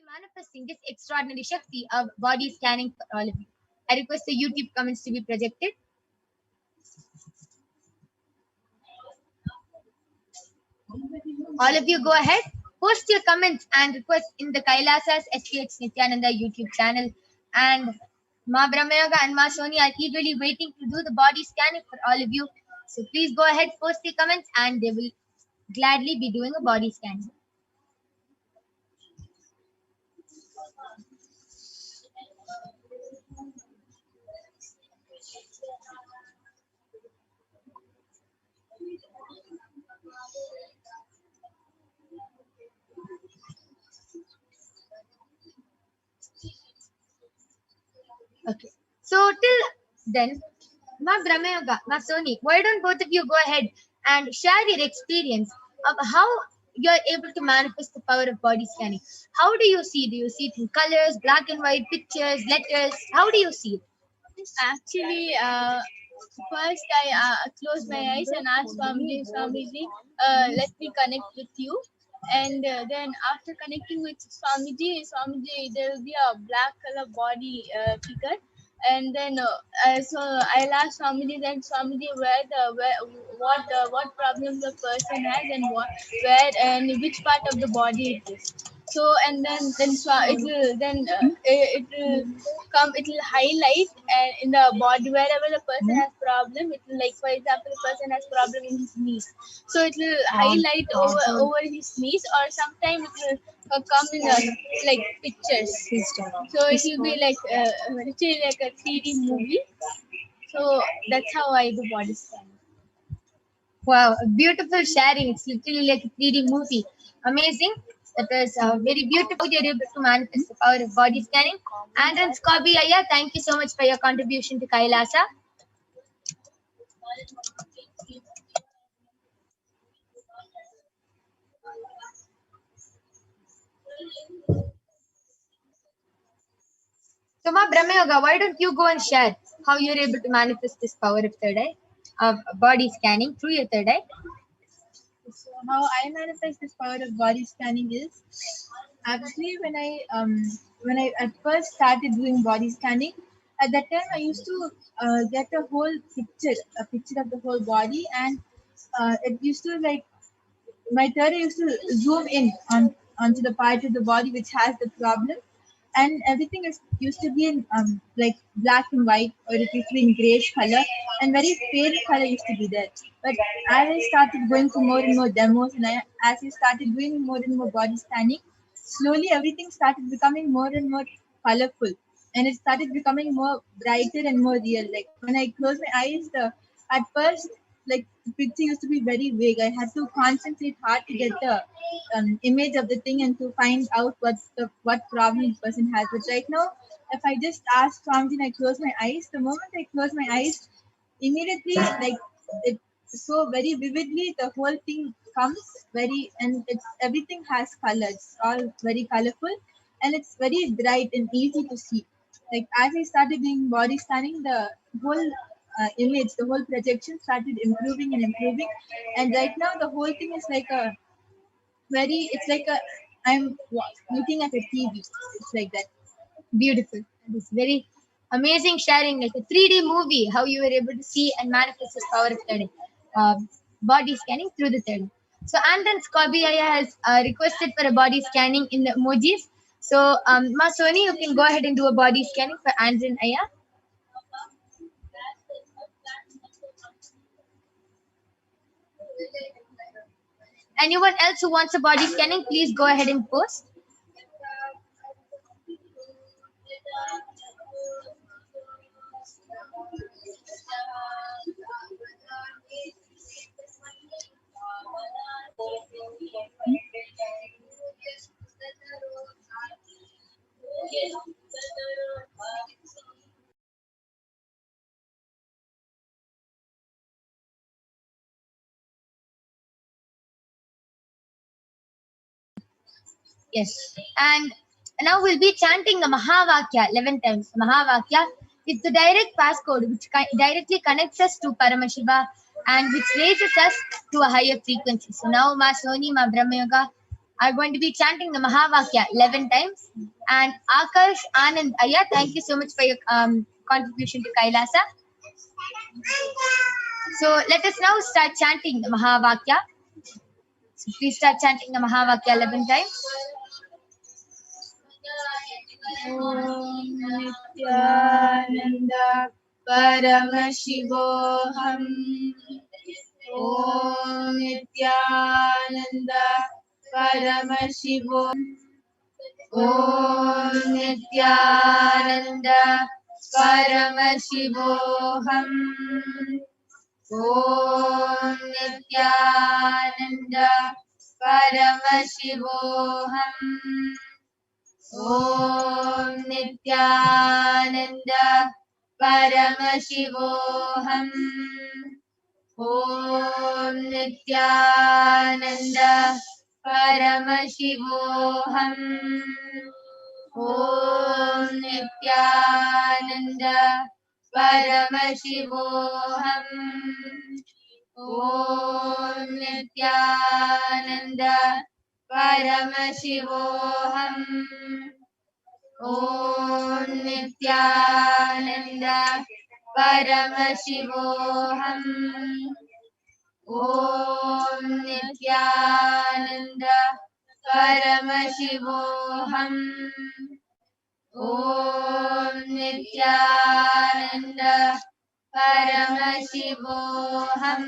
S6: be manifesting this extraordinary Shakti of body scanning for all of you. I request the YouTube comments to be projected. All of you go ahead, post your comments and requests in the Kailasa's HDH Nithyananda YouTube channel. And Ma Brahmayoga and Ma Soni are eagerly waiting to do the body scanning for all of you. So please go ahead, post your comments, and they will gladly be doing a body scan. Okay. So till then, Ma Brahmayoga, Ma Soni, why don't both of you go ahead and share your experience of how you're able to manifest the power of body scanning? How do you see? Do you see it in colors, black and white, pictures, letters? How do you see it?
S7: Actually, first I closed my eyes and asked Swamiji, let me connect with you. And then after connecting with Swamiji, there will be a black color body figure. And then so I'll ask Swamiji, then Swamiji, what problem the person has, and where and which part of the body it is. So and then it will come. It will highlight in the body wherever the person has problem. It will, like for example, the person has problem in his knees, so it will highlight over his knees, or sometimes it will come in like pictures. So it will be like literally like a 3D movie. So that's how I do body scanning.
S6: Wow, beautiful sharing. It's literally like a 3D movie. Amazing. That is very beautiful. You're able to manifest the power of body scanning. And then Skobi Aya, thank you so much for your contribution to Kailasa. So, Ma Brahmayoga, why don't you go and share how you're able to manifest this power of third eye, of body scanning through your third eye?
S7: So how I manifest this power of body scanning is actually when I at first started doing body scanning. At that time, I used to get a picture of the whole body, and it used to like my third eye used to zoom in onto the part of the body which has the problem, and everything used to be in like black and white, or it used to be in grayish color, and very pale color used to be there. But as I started going for more and more demos, and as I started doing more and more body scanning, slowly everything started becoming more and more colorful, and it started becoming more brighter and more real. Like when I closed my eyes, at first, like the picture used to be very vague. I had to concentrate hard to get the image of the thing and to find out what problem the person has. But right now, if I just ask something, I close my eyes. The moment I close my eyes, immediately like it so very vividly, the whole thing comes and it's everything has colors, all very colorful, and it's very bright and easy to see. Like as I started doing body scanning, the whole image, the whole projection started improving and improving, and right now the whole thing is like it's like I'm looking at a TV. It's like that.
S6: Beautiful. It's very amazing sharing, like a 3D movie, how you were able to see and manifest the power of third eye, body scanning through the third eye. So, and then Skobi Aya has requested for a body scanning in the emojis. So, Ma Soni, you can go ahead and do a body scanning for Anjan Aya. Anyone else who wants a body scanning, please go ahead and post. Yes. And now we'll be chanting the Mahavakya 11 times. Mahavakya is the direct passcode which directly connects us to Paramashiva and which raises us to a higher frequency. So now, Ma Soni, Ma Brahmayoga, are going to be chanting the Mahavakya 11 times. And Akash Anand Aya, thank you so much for your contribution to Kailasa. So let us now start chanting the Mahavakya. So please start chanting the Mahavakya 11 times.
S7: Om Nithyananda Paramashivoham. Om Nithyananda Paramashivoham. Om Nithyananda Paramashivoham. Om Nithyananda Paramashivoham. Om Nithyananda Paramashivoham. Om Nithyananda Paramashivoham. Om Nithyananda Paramashivoham. Om Nithyananda Paramashivoham. Om Nithyananda Paramashivoham. Om Nithyananda Paramashivoham. Om Nithyananda Paramashivoham.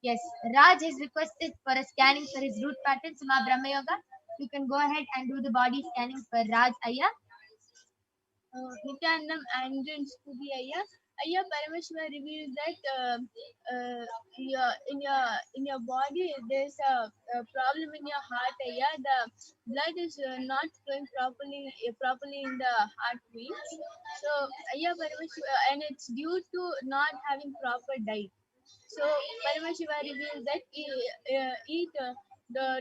S7: Yes, Raj has requested for a scanning for his root pattern, Suma Brahma Yoga. You can go ahead and do the body scanning for Raj Aya. Nityanandam and Scooby Aya. Aya Paramashiva reveals that in your body there's a problem in your heart. Aya, the blood is not flowing properly in the heart veins. So Aya Paramashiva, and it's due to not having proper diet. So Paramashiva reveals that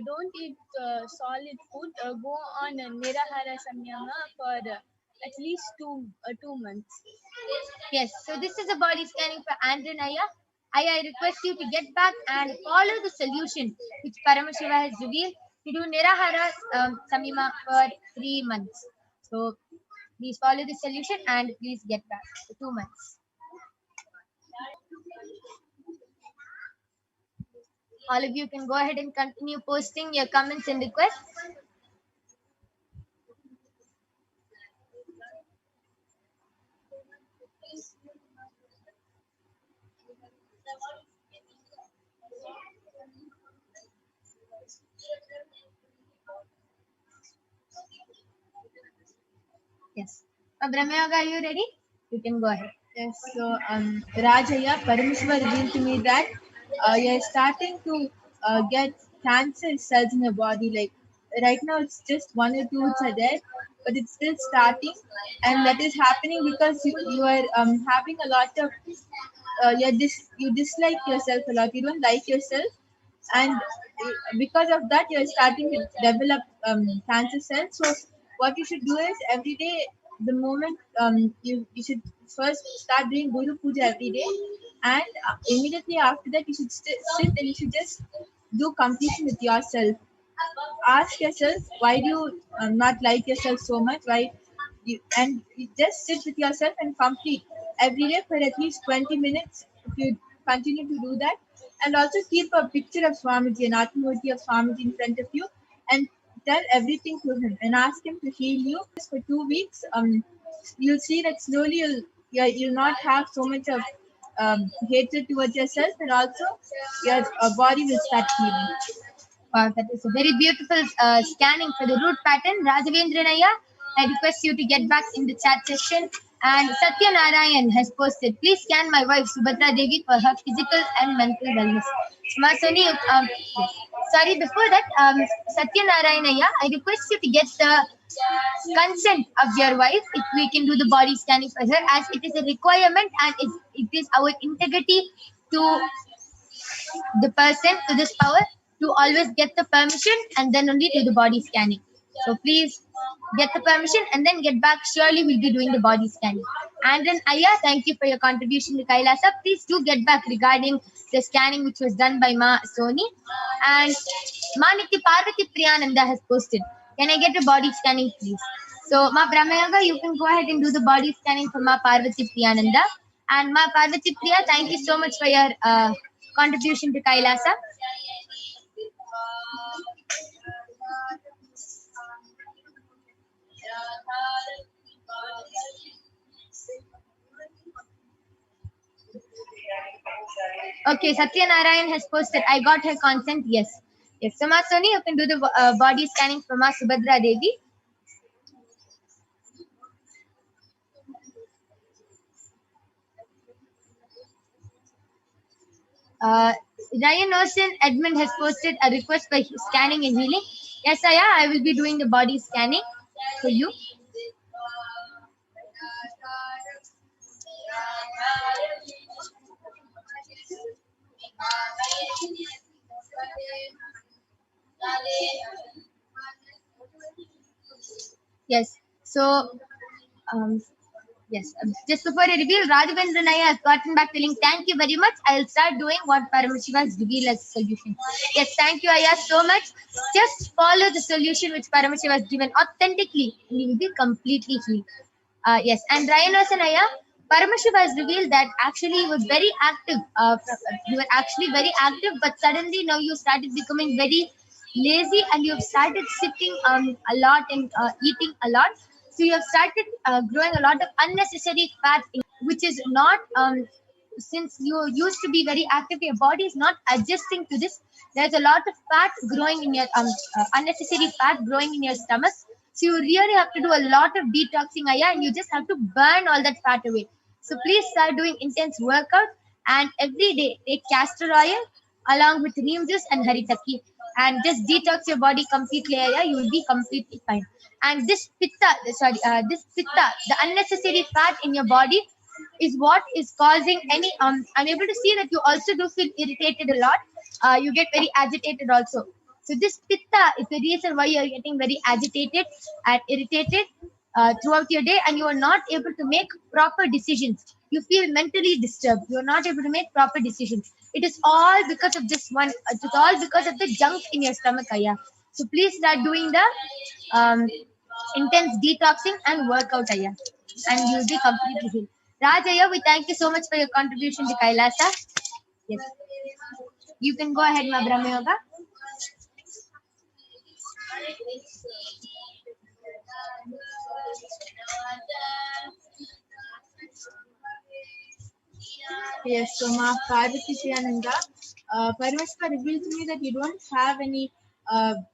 S7: don't eat solid food. Go on a Nirahara Samyama for at least two months. Yes, so this is a body scanning for Andrew Aya. I request you to get back and follow the solution which Paramashiva has revealed to do Nirahara Samyama for 3 months. So please follow the solution and please get back for 2 months. All of you can go ahead and continue posting your comments and requests. Yes. Brahmayoga, are you ready? You can go ahead. Yes. So, Rajaya, Paramashiva revealed to me that you're starting to get cancer cells in your body. Like right now, it's just 1 or 2 which are there, but it's still starting, and that is happening because you are having a lot of you dislike yourself a lot. You don't like yourself, and because of that, you're starting to develop cancer cells. So what you should do is every day, the moment you should first start doing Guru Puja every day, and immediately after that you should sit and you should just do completion with yourself. Ask yourself, why do you not like yourself so much? You just sit with yourself and complete every day for at least 20 minutes. If you continue to do that, and also keep a picture of Swamiji, an Atmamurti of Swamiji in front of you, and tell everything to him and ask him to heal you for 2 weeks. You'll see that slowly you'll not have so much of hatred towards yourself, and also your body will start healing. Wow, that is a very beautiful scanning for the root pattern. Rajavendranaya, I request you to get back in the chat session. And Satya Narayan has posted, please scan my wife Subhadra Devi for her physical and mental wellness. Soni, sorry, before that, Satya Narayanaya, I request you to get the consent of your wife if we can do the body scanning for her, as it is a requirement and it is our integrity to the person, to this power, to always get the permission and then only do the body scanning. So please get the permission and then get back. Surely we'll be doing the body scanning. And then Aya, thank you for your contribution to Kailasa. Please do get back regarding the scanning which was done by Ma Soni. And
S6: Maniti Parvati Priyananda has posted, can I get a body scanning, please? So, Ma Brahmayoga, you can go ahead and do the body scanning for Ma Parvati Priyananda. And Ma Parvati Priya, thank you so much for your contribution to Kailasa. Okay, Satya Narayan has posted, I got her consent. Yes. Yes. So, Ma Soni, you can do the body scanning for Ma Subhadra Devi. Ryan Ocean Edmund has posted a request for scanning and healing. Yes, Aya, I will be doing the body scanning for you. Yes. So, yes. Just before I reveal, Raghavendra Naya has gotten back telling, thank you very much. I'll start doing what Paramashiva has revealed as a solution. Yes, thank you, Aya, so much. Just follow the solution which Paramashiva has given authentically, and you will be completely healed. Yes, and Ryan and Aya, Paramashiva has revealed that actually you were very active. You were actually very active, but suddenly now you started becoming very lazy and you have started sitting a lot and eating a lot. So you have started growing a lot of unnecessary fat, which is not, since you used to be very active, your body is not adjusting to this. There's a lot of fat growing in your, unnecessary fat growing in your stomach. So you really have to do a lot of detoxing, Aya, and you just have to burn all that fat away. So please start doing intense workout, and every day take castor oil along with neem juice and haritaki, and just detox your body completely, Aya. You will be completely fine. And this pitta, the unnecessary fat in your body is what is causing any. I'm able to see that you also do feel irritated a lot. You get very agitated also. So this pitta is the reason why you are getting very agitated and irritated throughout your day, and you are not able to make proper decisions. You feel mentally disturbed. You are not able to make proper decisions. It is all because of this one. It is all because of the junk in your stomach, Aya. So please start doing the intense detoxing and workout, Aya, and you'll be completely healed. Raj, Aya, we thank you so much for your contribution to Kailasa. Yes. You can go ahead, Ma Brahma Yoga.
S7: Yes, so Ma Parvati Priyananda, Paramashiva revealed to me that you don't have any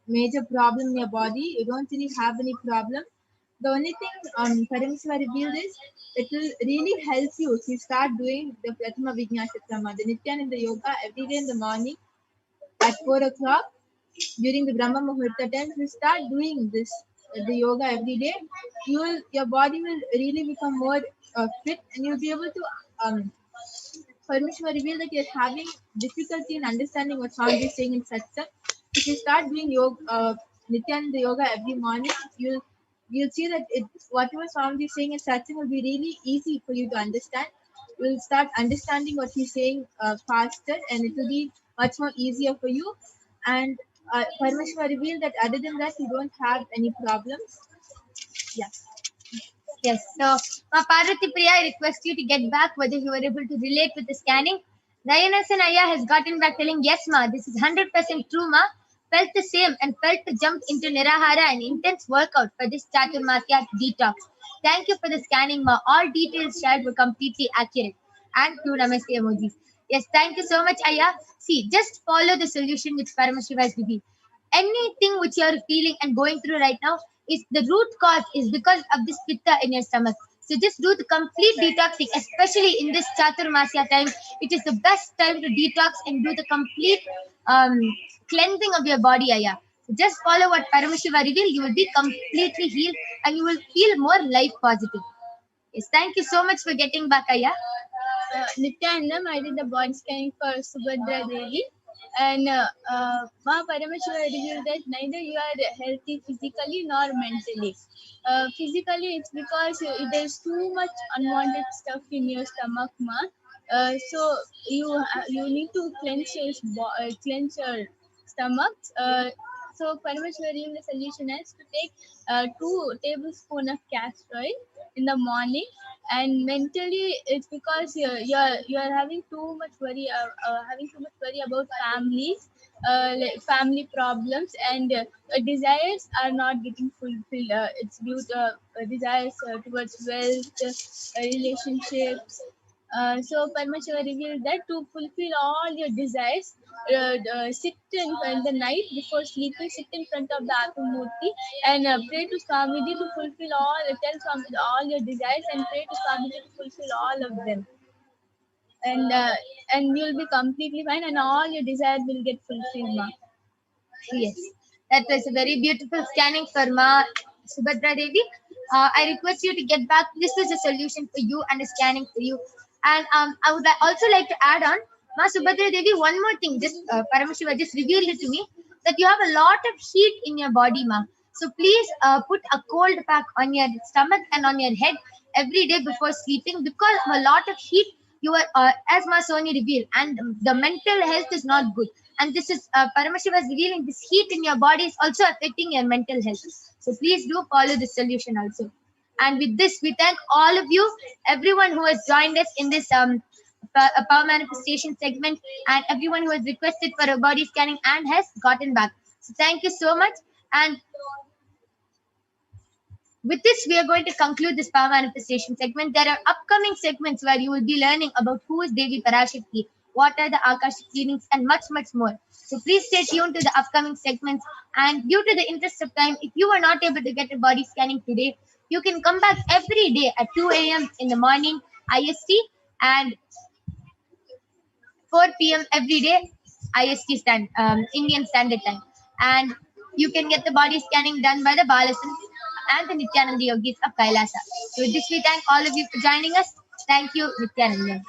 S7: major problem in your body. You don't really have any problem. The only thing Paramashiva revealed is it will really help you if you start doing the Prathama Vijnashakrama, the Nithyananda Yoga every day in the morning at 4 o'clock during the Brahma Muhurta time. If you start doing this, the yoga every day, your body will really become more fit, and you'll be able to Parashakti revealed that you're having difficulty in understanding what Swami is saying in satsang. If you start doing yoga, Nityananda yoga every morning, you'll see that whatever Swami is saying in satsang will be really easy for you to understand. You'll start understanding what he's saying faster, and it will be much more easier for you. And Parashakti revealed that other than that, you don't have any problems. Yeah.
S6: Yes. So, Parvati Priya, I request you to get back whether you were able to relate with the scanning. Rayanasan Aya has gotten back telling, yes, Ma, this is 100% true, Ma. Felt the same and felt to jump into Nirahara and intense workout for this Chaturmasya detox. Thank you for the scanning, Ma. All details shared were completely accurate. And two namaste emojis. Yes, thank you so much, Aya. See, just follow the solution which Paramashiva has revealed. Anything which you are feeling and going through right now, is the root cause is because of this pitta in your stomach. So just do the complete detoxing, especially in this Chaturmasya time. It is the best time to detox and do the complete cleansing of your body, Aya. So just follow what Paramashiva revealed. You will be completely healed and you will feel more life positive. Yes, thank you so much for getting back, Aya.
S7: Nityanandam, I did the body scanning for Subhadra Devi, and Ma Paramashiva revealed that neither you are healthy physically nor mentally. Physically, it's because there's too much unwanted stuff in your stomach, So you need to cleanse your stomachs. So Paramashiva revealed the solution is to take 2 tablespoons of castor oil in the morning, and mentally it's because you're having too much worry, about families, like family problems, and desires are not getting fulfilled. It's due to desires towards wealth, relationships. So Parmashiva revealed that to fulfill all your desires, sit in the night before sleeping, sit in front of the Atmamurti and pray to Swamiji to fulfill tell Swamiji all your desires and pray to Swamiji to fulfill all of them. And you'll be completely fine and all your desires will get fulfilled, ma.
S6: Yes, that was a very beautiful scanning for Ma Subhadra Devi. I request you to get back. This is a solution for you and a scanning for you. And I would also like to add on, Ma Subhadra Devi, one more thing. Just Paramashiva just revealed it to me that you have a lot of heat in your body, Ma. So please put a cold pack on your stomach and on your head every day before sleeping, because of a lot of heat you are, as Ma Soni revealed, and the mental health is not good. And this is Paramashiva is revealing this heat in your body is also affecting your mental health. So please do follow this solution also. And with this, we thank all of you, everyone who has joined us in this power manifestation segment, and everyone who has requested for a body scanning and has gotten back. So thank you so much. And with this, we are going to conclude this power manifestation segment. There are upcoming segments where you will be learning about who is Devi Parashakti, what are the Akashic readings, and much, much more. So please stay tuned to the upcoming segments. And due to the interest of time, if you are not able to get a body scanning today, you can come back every day at 2 a.m. in the morning IST and 4 p.m. every day Indian Standard Time. And you can get the body scanning done by the Balasan and the Nithyananda Yogis of Kailasa. So with this, we thank all of you for joining us. Thank you, Nithyananda.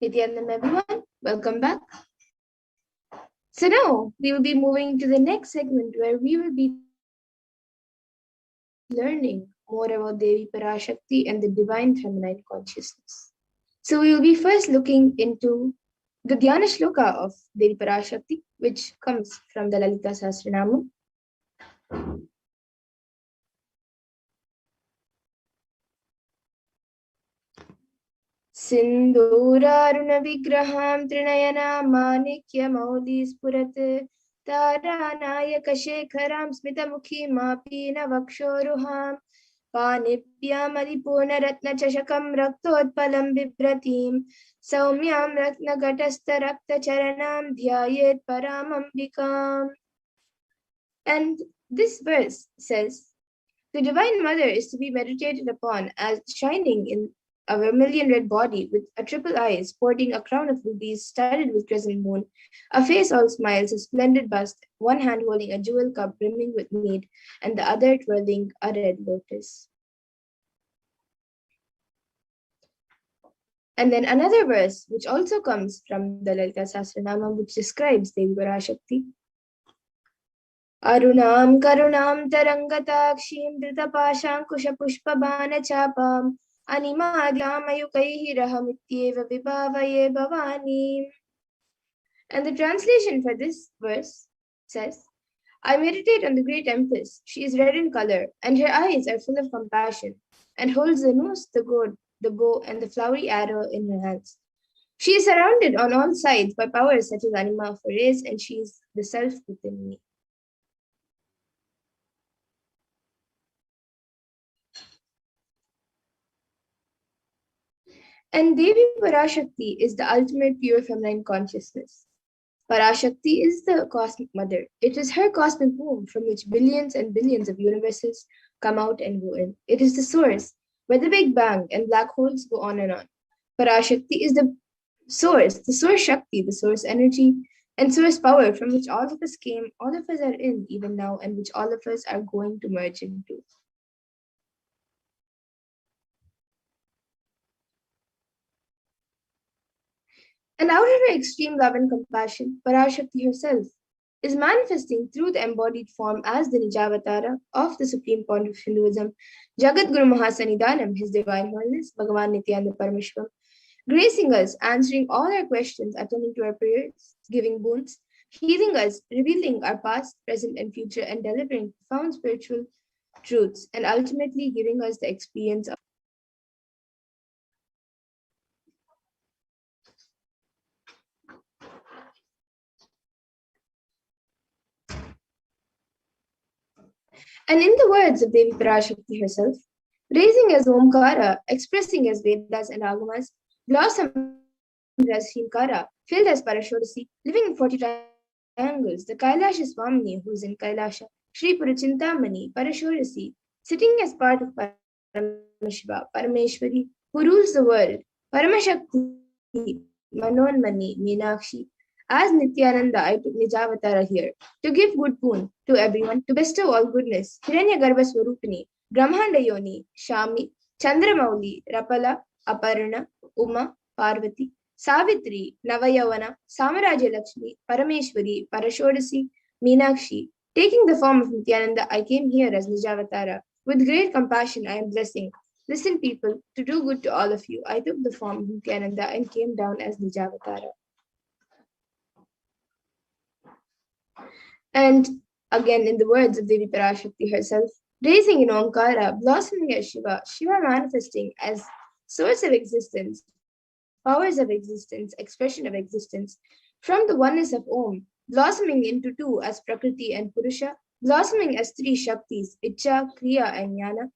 S8: Nithyananda, everyone. Welcome back. So now we will be moving to the next segment where we will be learning more about Devi Parashakti and the divine feminine consciousness. So we will be first looking into the Dhyana Shloka of Devi Parashakti, which comes from the Lalita Sahasranamam. सिन्दूरारुणविग्रहां त्रिनयनां माणिक्यमौलिस्फुरत् तारानायकशेखरां स्मितमुखीमापि न वक्षोरुहां पाणिभ्यामलिपूर्णरत्नचषकं रक्तोत्पलं बिभ्रतीं सौम्यां रत्नघटस्थरक्तचरणां ध्यायेत् परामम्बिकाम्. And this verse says, the Divine Mother is to be meditated upon as shining in a vermilion red body with a triple eye, sporting a crown of rubies studded with crescent moon, a face all smiles, a splendid bust, one hand holding a jewel cup brimming with mead, and the other twirling a red lotus. And then another verse, which also comes from the Lalita Sahasranamam, which describes Devi Parashakti. Arunam karunam tarangatakshim dritapashankushpushpabanachapam animadyamayukaihi rahamityeva vibhavaye bhavani. And the translation for this verse says, I meditate on the great empress. She is red in color, and her eyes are full of compassion, and holds the noose, the gourd, the bow, and the flowery arrow in her hands. She is surrounded on all sides by powers such as anima for race, and she is the self within me. And Devi Parashakti is the ultimate pure feminine consciousness. Parashakti is the cosmic mother. It is her cosmic womb from which billions and billions of universes come out and go in. It is the source where the Big Bang and black holes go on and on. Parashakti is the source Shakti, the source energy and source power from which all of us came, all of us are in even now, and which all of us are going to merge into. And out of her extreme love and compassion, Parashakti herself is manifesting through the embodied form as the Nijavatara of the Supreme Point of Hinduism, Jagat Guru Mahasanidanam, His Divine Holiness, Bhagavan Nithyananda Paramashivam, gracing us, answering all our questions, attending to our prayers, giving boons, healing us, revealing our past, present, and future, and delivering profound spiritual truths, and ultimately giving us the experience of And in the words of Devi Parashakti herself, raising as Omkara, expressing as Vedas and Agamas, blossomed as Himkara, filled as Parashorasi, living in 40 triangles, the Kailasha Swamini, who is in Kailasha, Sri Purachintamani, Parashorasi, sitting as part of Paramashiva, Parameshwari, who rules the world, Paramashakti, Manonmani, Meenakshi. As Nithyananda, I took Nijavatara here to give good boon to everyone, to bestow all goodness. Hiranyagarbha Swarupini, Brahmanda Yoni, Shami, Chandramauli, Rapala, Aparna, Uma, Parvati, Savitri, Navayavana, Samaraja Lakshmi, Parameshwari, Parashodasi, Meenakshi. Taking the form of Nithyananda, I came here as Nijavatara. With great compassion, I am blessing. Listen, people, to do good to all of you. I took the form of Nithyananda and came down as Nijavatara. And again, in the words of Devi Parashakti herself, raising in Omkara, blossoming as Shiva, Shiva manifesting as source of existence, powers of existence, expression of existence, from the oneness of Om, blossoming into two as Prakriti and Purusha, blossoming as three Shaktis, Icha, Kriya, and Jnana,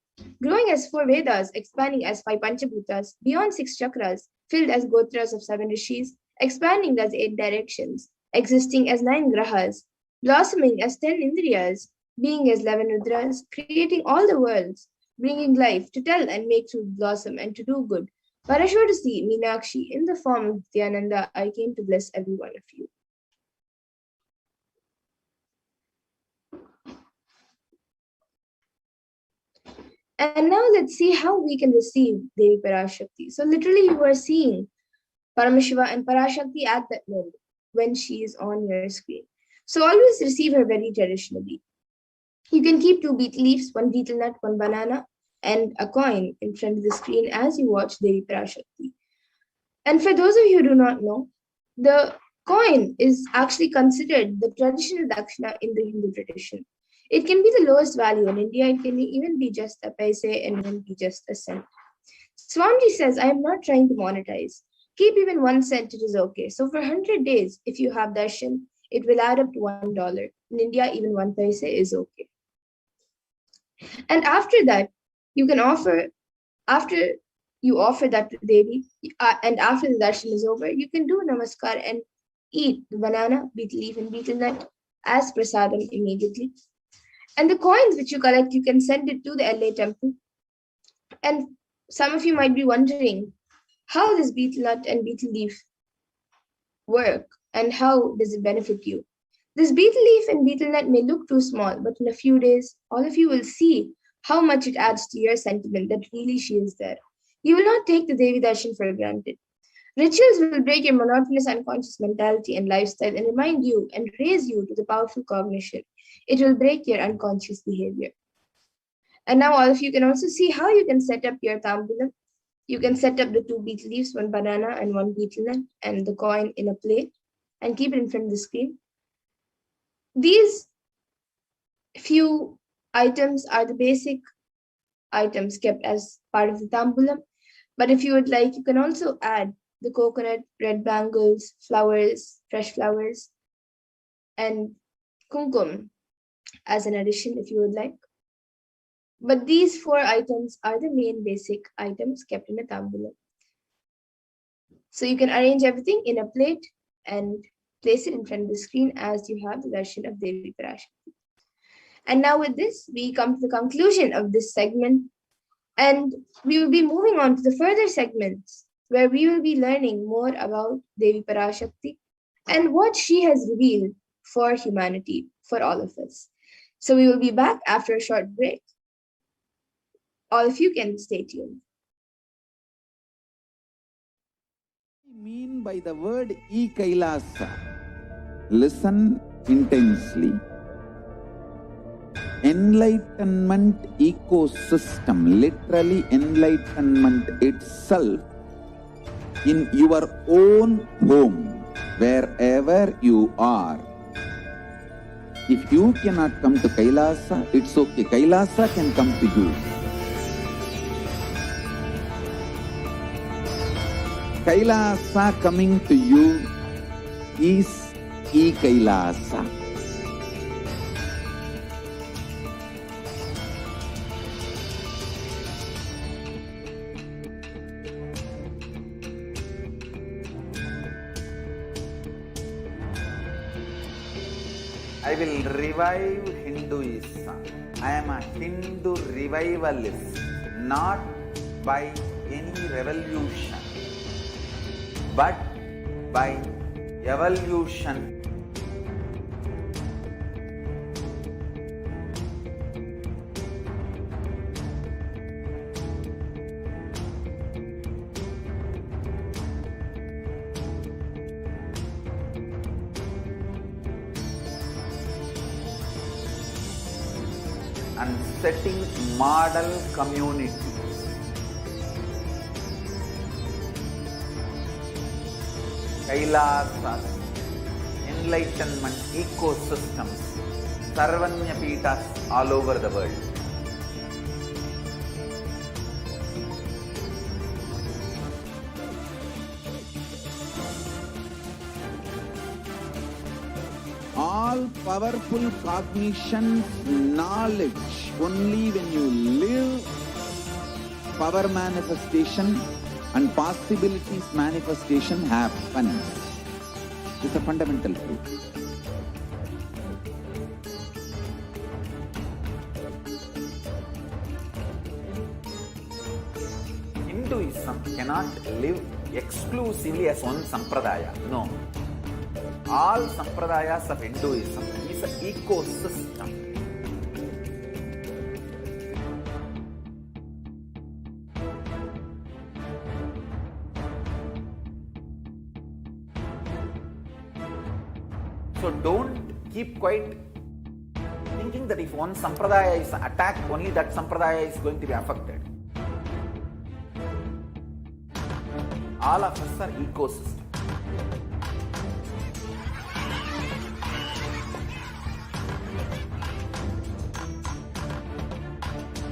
S8: growing as four Vedas, expanding as five Panchabhutas, beyond six chakras, filled as Gotras of seven Rishis, expanding as 8 directions, existing as 9 Grahas, blossoming as 10 Indriyas, being as 11 Rudras, creating all the worlds, bringing life to tell and make truth blossom and to do good. Parashodasi, Meenakshi, in the form of Nithyananda, I came to bless every one of you. And now let's see how we can receive Devi Parashakti. So literally you are seeing Paramashiva and Parashakti at that moment when she is on your screen. So always receive her very traditionally. You can keep 2 betel leaves, 1 betel nut, 1 banana, and a coin in front of the screen as you watch Devi Parashakti. And for those of you who do not know, the coin is actually considered the traditional dakshina in the Hindu tradition. It can be the lowest value in India. It can even be just a paise and even be just a cent. Swamiji says, I am not trying to monetize. Keep even 1 cent, it is okay. So for 100 days, if you have darshan, it will add up to $1. In India, even 1 paise is okay. And after that, you can offer, after you offer that to Devi, and after the darshan is over, you can do namaskar and eat the banana, betel leaf, and betel nut as prasadam immediately. And the coins which you collect, you can send it to the LA temple. And some of you might be wondering how this betel nut and betel leaf work and how does it benefit you. This betel leaf and betel nut may look too small, but in a few days, all of you will see how much it adds to your sentiment that really she is there. You will not take the Devi Darshan for granted. Rituals will break your monotonous unconscious mentality and lifestyle and remind you and raise you to the powerful cognition. It will break your unconscious behavior. And now all of you can also see how you can set up your tambulam. You can set up the 2 betel leaves, 1 banana and 1 betel nut and the coin in a plate and keep it in front of the screen. These few items are the basic items kept as part of the tambulam. But if you would like, you can also add the coconut, red bangles, flowers, fresh flowers, and kumkum as an addition if you would like. But these 4 items are the main basic items kept in a tambulam. So you can arrange everything in a plate and place it in front of the screen as you have the darshan of Devi Parashakti. And now with this, we come to the conclusion of this segment. And we will be moving on to the further segments where we will be learning more about Devi Parashakti and what she has revealed for humanity, for all of us. So we will be back after a short break. All of you can stay tuned.
S4: I mean by the word e-Kailasa. Listen intensely. Enlightenment ecosystem, literally enlightenment itself, in your own home, wherever you are. If you cannot come to Kailasa, it's okay. Kailasa can come to you. Kailasa coming to you is e-Kailasa.
S2: I will revive Hinduism. I am a Hindu revivalist, not by any revolution, but by evolution. And setting model communities. Kailasas, enlightenment ecosystems, Sarvanya Pitas all over the world.
S4: All powerful cognition, knowledge, only when you live, power manifestation and possibilities manifestation happens. It's a fundamental truth.
S2: Hinduism cannot live exclusively as one sampradaya. No. All sampradayas of Hinduism is an ecosystem. So don't keep quiet thinking that if one sampradaya is attacked, only that sampradaya is going to be affected. All of us are ecosystem.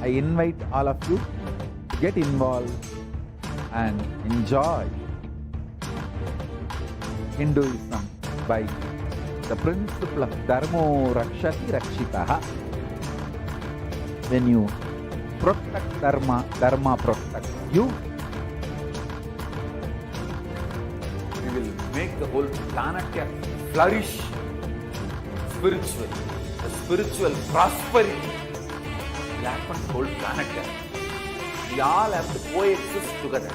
S9: I invite all of you to get involved and enjoy Hinduism by the principle of Dharmo Rakshati Rakshitaha. When you protect Dharma, Dharma protects you.
S2: We will make the whole planet flourish spiritually. The spiritual prosperity will happen to the whole planet. We all have to coexist together.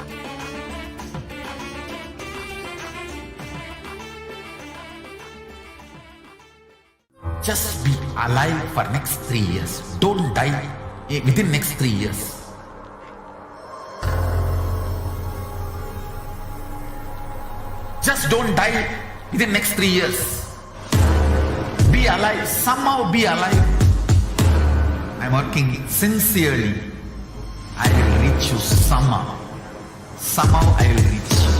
S3: Just be alive for next 3 years. Don't die within next 3 years. Just don't die within next 3 years. Be alive. Somehow be alive. I'm working sincerely. I will reach you somehow. Somehow I will reach you.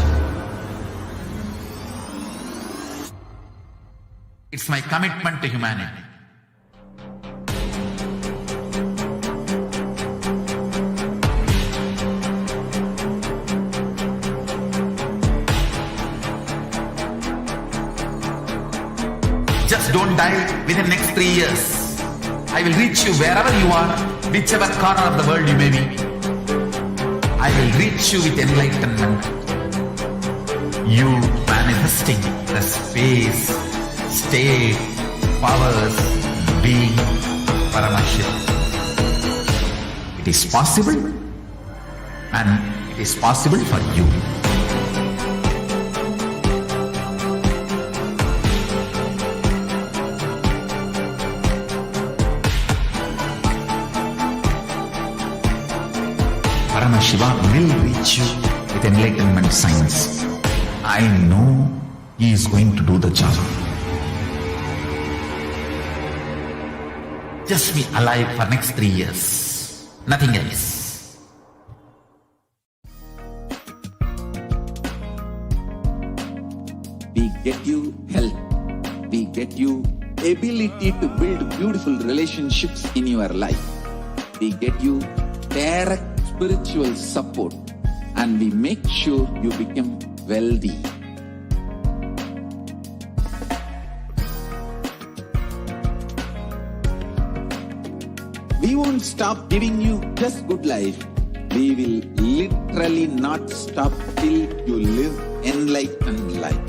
S3: It's my commitment to humanity. Just don't die within next 3 years. I will reach you wherever you are, whichever corner of the world you may be. I will reach you with enlightenment. You manifesting the space, state, powers, being Paramashivoham. It is possible, and it is possible for you. Paramashivoham will reach you with enlightenment science. I know he is going to do the job. Just be alive for next 3 years. Nothing else.
S4: We get you health. We get you ability to build beautiful relationships in your life. We get you direct spiritual support, and we make sure you become wealthy. We won't stop giving you just good life. We will literally not stop till you live enlightened life.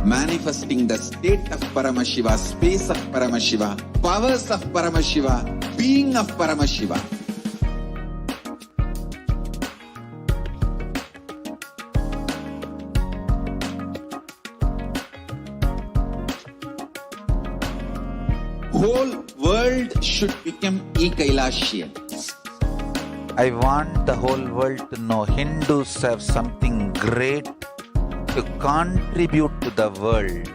S4: Manifesting the state of Paramashiva, space of Paramashiva, powers of Paramashiva, being of Paramashiva. Whole world should become Ekailashians.
S1: I want the whole world to know Hindus have something great to contribute to the world.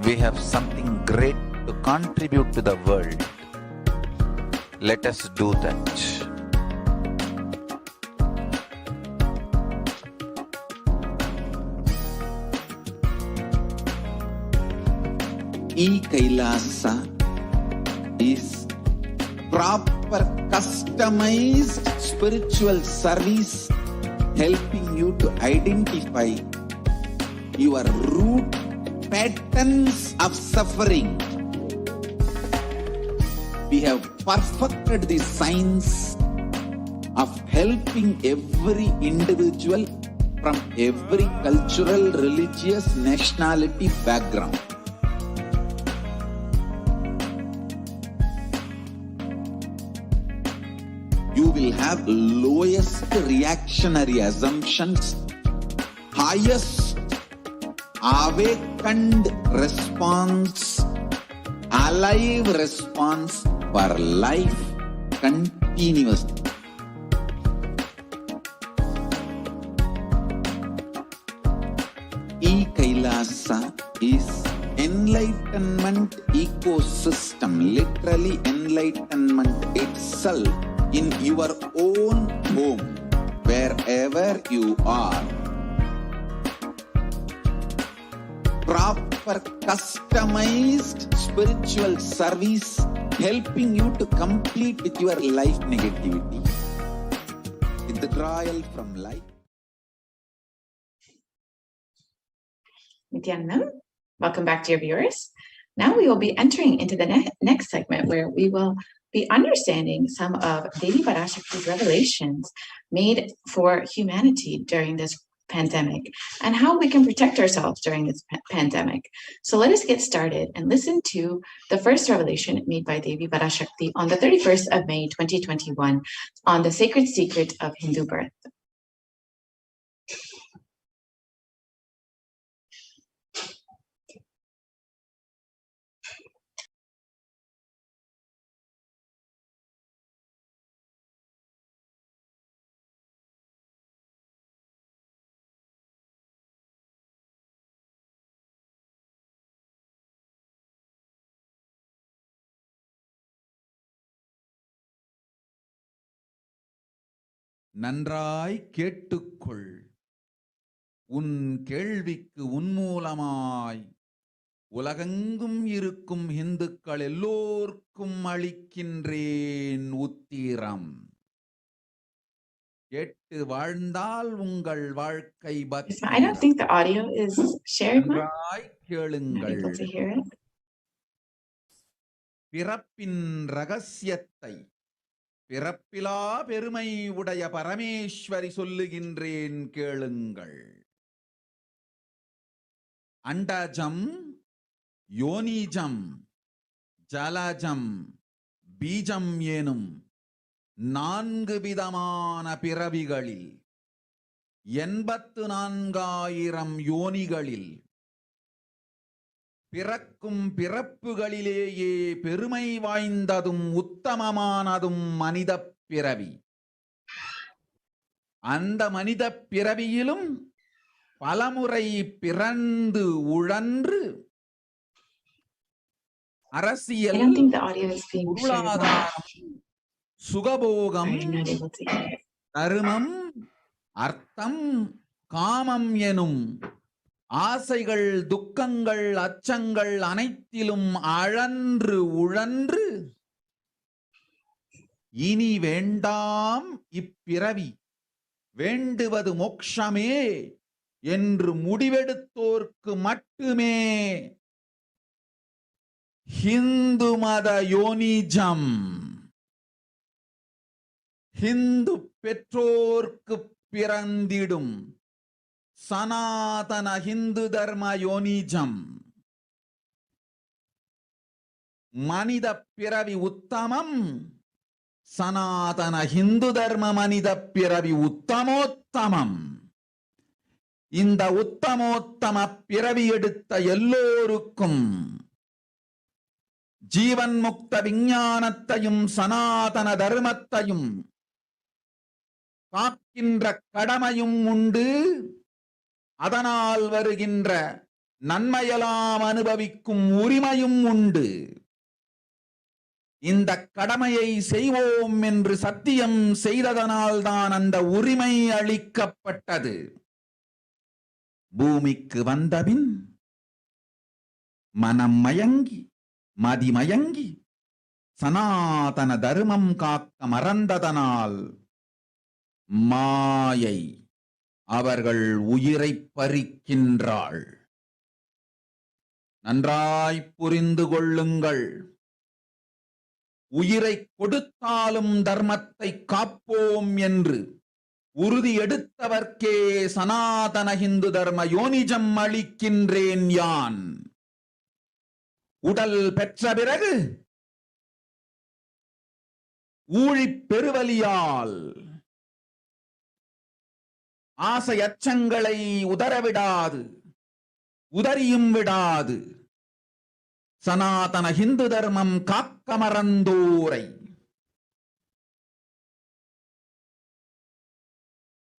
S1: We have something great to contribute to the world. Let us do that.
S4: E-Kailasa is proper customized spiritual service helping you to identify your root patterns of suffering. We have perfected the science of helping every individual from every cultural, religious, nationality background. You will have lowest reactionary assumptions, highest awakened response, alive response for life continuously. enlightenment ecosystem, literally enlightenment itself in your own home, wherever you are. Proper customized spiritual service helping you to complete with your life negativity. Withdrawal from life.
S10: Nithyanandam, welcome back to your viewers. Now we will be entering into the next segment where we will be understanding some of Devi Parashakti's revelations made for humanity during this pandemic and how we can protect ourselves during this pandemic. So let us get started and listen to the first revelation made by Devi Parashakti on the 31st of May 2021 on the sacred secret of Hindu birth.
S3: நன்றாய் கேட்டுக்கொள், உன் கேள்விக்கு உன்மூலமாய் உலகெங்கும் இருக்கும் இந்துக்கள் எல்லோர்க்கும் அளிக்கின்றேன் உத்திரம். கேட்டு வாழ்ந்தால் உங்கள் வாழ்க்கை
S10: I don't think the audio is shared.
S3: நன்றாய் கேளுங்கள்.
S10: I'm able to hear it.
S3: பிறப்பின் ரகசியத்தை பிறப்பிலா பெருமை உடைய பரமேஸ்வரி சொல்லுகின்றேன் கேளுங்கள். அண்டஜம், யோனிஜம், ஜலஜம், பீஜம் எனும் 4 விதமான பிறவிகளில் 84,000 யோனிகளில் பிறக்கும் பிறப்புகளிலேயே பெருமை வாய்ந்ததும் உத்தமமானதும் மனித பிறவி. அந்த மனித பிறவியிலும் பலமுறை பிறந்து உழன்று அரசியல், பொருளாதாரம், சுகபோகம், தர்மம், அர்த்தம், காமம் எனும் ஆசைகள், துக்கங்கள், அச்சங்கள் அனைத்திலும் அழன்று உழன்று இனி வேண்டாம் இப்பிறவி, வேண்டுவது மோட்சமே என்று முடிவெடுத்தோர்க்கு மட்டுமே ஹிந்து மத யோனிஜம், ஹிந்து பெற்றோர்க்கு பிறந்திடும் சனாதன ஹிந்து தர்ம யோனிஜம், மனித பிறவி உத்தமம், சனாதன ஹிந்து தர்ம மனித பிறவி உத்தமோத்தமம். இந்த உத்தமோத்தம பிறவி எடுத்த எல்லோருக்கும் ஜீவன் முக்த விஞ்ஞானத்தையும் சனாதன தர்மத்தையும் காக்கின்ற கடமையும் உண்டு. அதனால் வருகின்ற நன்மையெல்லாம் அனுபவிக்கும் உரிமையும் உண்டு. இந்த கடமையை செய்வோம் என்று சத்தியம் செய்ததனால்தான் அந்த உரிமை அளிக்கப்பட்டது. பூமிக்கு வந்தபின் மனம் மயங்கி மதிமயங்கி சனாதன தர்மம் காக்க மறந்ததனால் மாயை அவர்கள் உயிரை பறிக்கின்றாள். நன்றாய் புரிந்து கொள்ளுங்கள். உயிரை கொடுத்தாலும் தர்மத்தை காப்போம் என்று உறுதி எடுத்தவர்க்கே சனாதன ஹிந்து தர்ம யோனிஜம் அளிக்கின்றேன் யான். உடல் பெற்ற பிறகு ஊழிப் பெருவலியால் ஆசை அச்சங்களை உதறவிடாது, உதறியும் விடாது சனாதன ஹிந்து தர்மம் காக்க மறந்தோரை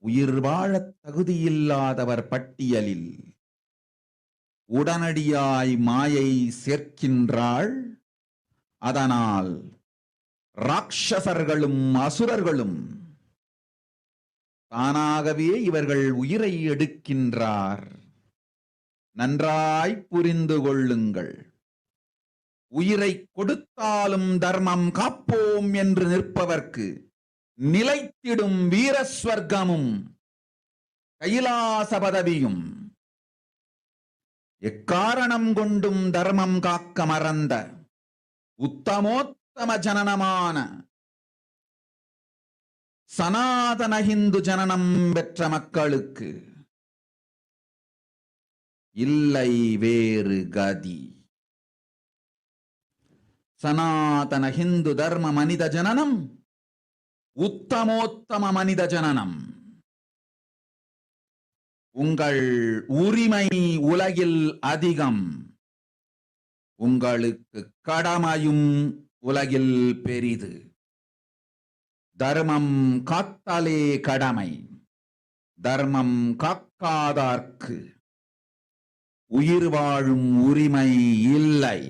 S3: உயிர் வாழத் தகுதியில்லாதவர் பட்டியலில் உடனடியாய் மாயை சேர்க்கின்றாள். அதனால் ராட்சசர்களும் அசுரர்களும் தானாகவே இவர்கள் உயிரை எடுக்கின்றார். நன்றாய் புரிந்து கொள்ளுங்கள். உயிரை கொடுத்தாலும் தர்மம் காப்போம் என்று நிற்பவர்க்கு நிலைத்திடும் வீரஸ்வர்க்கமும் கைலாச பதவியும், எக்காரணம் கொண்டும் தர்மம் காக்க மறந்த உத்தமோத்தம ஜனனமான சனாதன ஹிந்து ஜனனம் பெற்ற மக்களுக்கு இல்லை வேறு கதி. சனாதன ஹிந்து தர்ம மனித ஜனனம் உத்தமோத்தம மனித ஜனனம். உங்கள் உரிமை உலகில் அதிகம், உங்களுக்கு கடமையும் உலகில் பெரிது. தர்மம் காத்தாலே கடமை, தர்மம் காக்காதார்க்கு உயிர் வாழும் உரிமை இல்லை.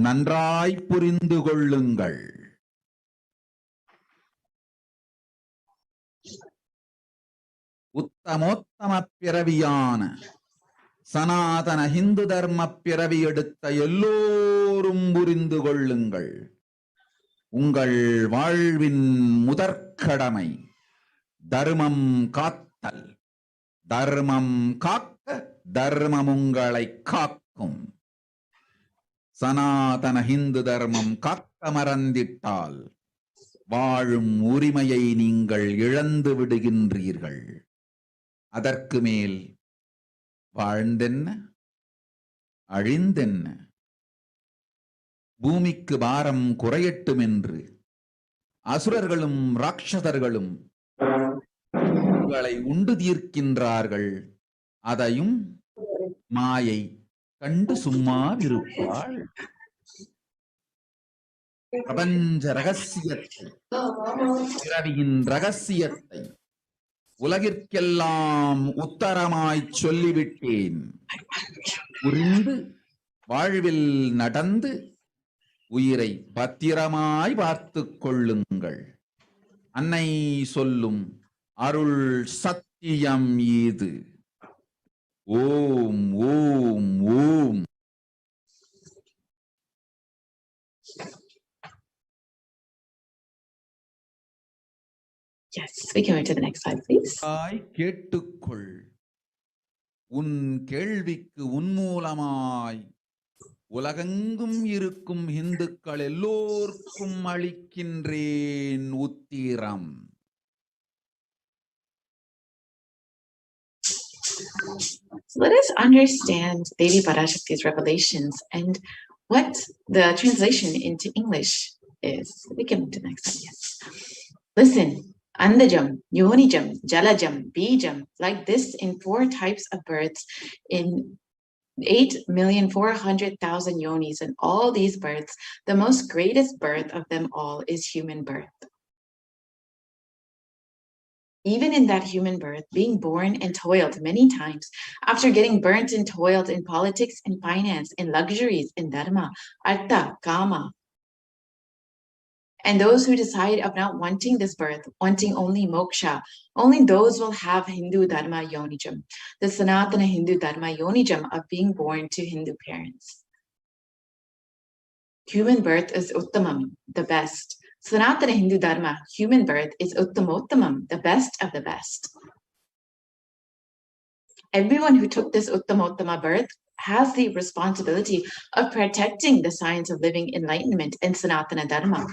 S3: நன்றாய் புரிந்து கொள்ளுங்கள். உத்தமோத்தம பிறவியான சனாதன ஹிந்து தர்ம பிறவி எடுத்த எல்லோரும் புரிந்து கொள்ளுங்கள். உங்கள் வாழ்வின் முதற்கடமை தர்மம் காத்தல். தர்மம் காக்க தர்மம் உங்களை காக்கும். சனாதன ஹிந்து தர்மம் காக்க மறந்திட்டால் வாழும் உரிமையை நீங்கள் இழந்து விடுகின்றீர்கள். அதற்கு மேல் வாழ்ந்தென்ன அழிந்தென்ன? பூமிக்கு பாரம் குறையட்டும் என்று அசுரர்களும் ராட்சதர்களும் உங்களை உண்டு தீர்க்கின்றார்கள். அதையும் மாயை கண்டு சும்மாவிருப்பாள். பிரபஞ்ச ரகசியத்தை, பிறவியின் ரகசியத்தை உலகிற்கெல்லாம் உத்தரமாய் சொல்லிவிட்டேன். புரிந்து வாழ்வில் நடந்து உயிரை பத்திரமாய் பார்த்துக் கொள்ளுங்கள். அன்னை சொல்லும் அருள் சத்தியம் இது. ஓம் ஓம் ஓம்.
S10: Yes, we can move to the next slide, please.
S3: கேட்டுக்கொள். உன் கேள்விக்கு உன்மூலமாய் உலகெங்கும் இருக்கும் இந்துக்கள் எல்லோருக்கும் அளிக்கின்றேன் உத்திரம்.
S10: So let us understand Devi Parashakti's revelations and what the translation into English is. We can move to the next slide. Yes. Listen. Andajam, Yonijam, Jalajam, Bijam, like this in 4 types of births in 8,400,000 yonis, and all these births, the most greatest birth of them all is human birth. Even in that human birth, being born and toiled many times, after getting burnt and toiled in politics and finance, in luxuries, in dharma, artha, kama, and those who decide of not wanting this birth, wanting only moksha, only those will have Hindu dharma yonijam, the Sanatana Hindu dharma yonijam of being born to Hindu parents. Human birth is uttamam, the best. Sanatana Hindu dharma, human birth, is uttamottamam, the best of the best. Everyone who took this uttamottama birth has the responsibility of protecting the science of living enlightenment in Sanatana dharma.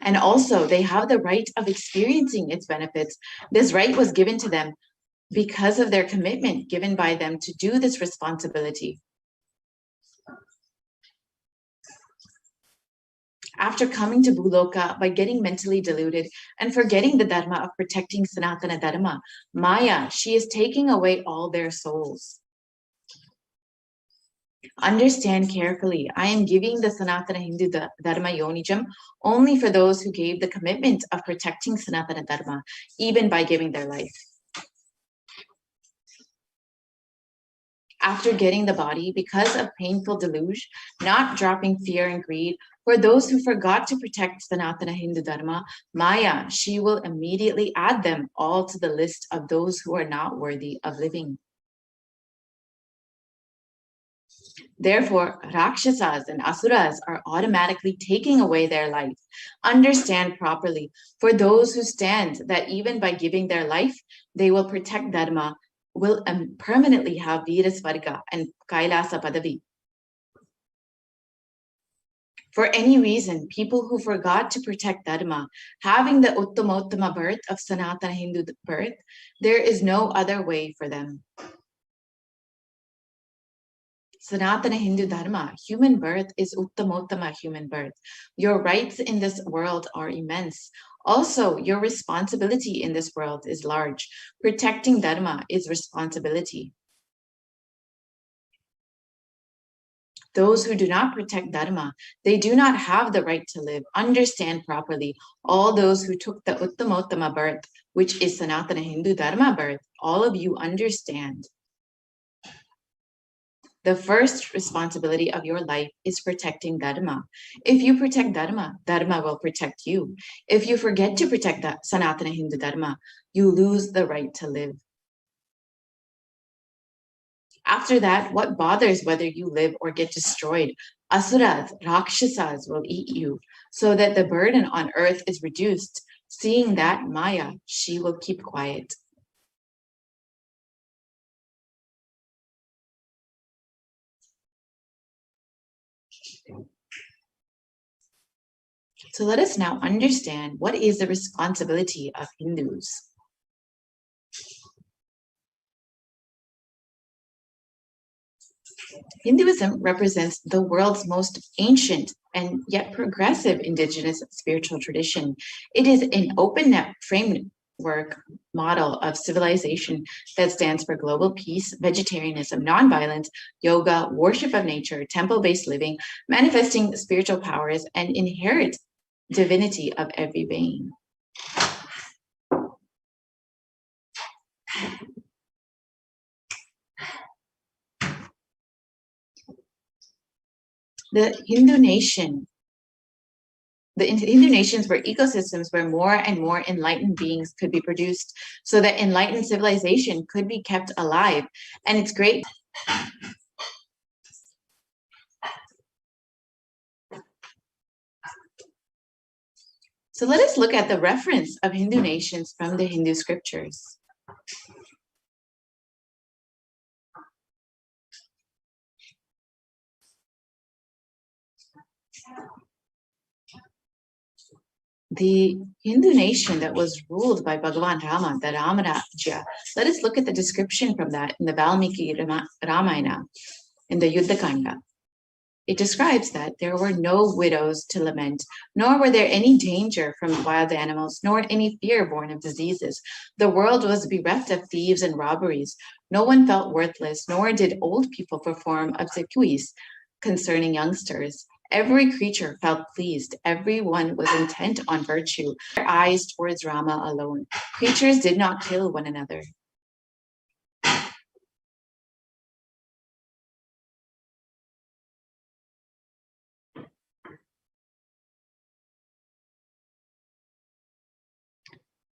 S10: And also they have the right of experiencing its benefits. This right was given to them because of their commitment given by them to do this responsibility. After coming to Bhuloka by getting mentally deluded and forgetting the dharma of protecting Sanatana dharma, Maya, she is taking away all their souls. Understand carefully. I am giving the Sanatana Hindu Dharma Yonijam only for those who gave the commitment of protecting Sanatana Dharma, even by giving their life. After getting the body, because of painful deluge, not dropping fear and greed, for those who forgot to protect Sanatana Hindu Dharma, Maya, she will immediately add them all to the list of those who are not worthy of living. Therefore, Rakshasas and Asuras are automatically taking away their life. Understand properly, for those who stand that even by giving their life, they will protect Dharma, will permanently have Virasvarga and Kailasa Padavi. For any reason, people who forgot to protect Dharma, having the Uttamottama birth of Sanatana Hindu birth, there is no other way for them. Sanatana Hindu Dharma, human birth is Uttamottama human birth. Your rights in this world are immense. Also, your responsibility in this world is large. Protecting Dharma is responsibility. Those who do not protect Dharma, they do not have the right to live. Understand properly. All those who took the Uttamottama birth, which is Sanatana Hindu Dharma birth, all of you understand. The first responsibility of your life is protecting Dharma. If you protect Dharma, Dharma will protect you. If you forget to protect that Sanatana Hindu Dharma, you lose the right to live. After that, what bothers whether you live or get destroyed? Asuras, Rakshasas will eat you, so that the burden on earth is reduced. Seeing that, Maya, she will keep quiet. So let us now understand what is the responsibility of Hindus. Hinduism represents the world's most ancient and yet progressive indigenous spiritual tradition. It is an open framework model of civilization that stands for global peace, vegetarianism, nonviolence, yoga, worship of nature, temple-based living, manifesting spiritual powers, and inherent divinity of every being. The Hindu nations were ecosystems where more and more enlightened beings could be produced, so that enlightened civilization could be kept alive. And it's great. So let us look at the reference of Hindu nations from the Hindu scriptures. The Hindu nation that was ruled by Bhagavan Rama, the Ramarajya, let us look at the description from that in the Valmiki Ramayana, in the Yuddha Kanda. It describes that there were no widows to lament, nor were there any danger from wild animals, nor any fear born of diseases. The world was bereft of thieves and robberies. No one felt worthless, nor did old people perform obsequies concerning youngsters. Every creature felt pleased. Everyone was intent on virtue, their eyes towards Rama alone. Creatures did not kill one another.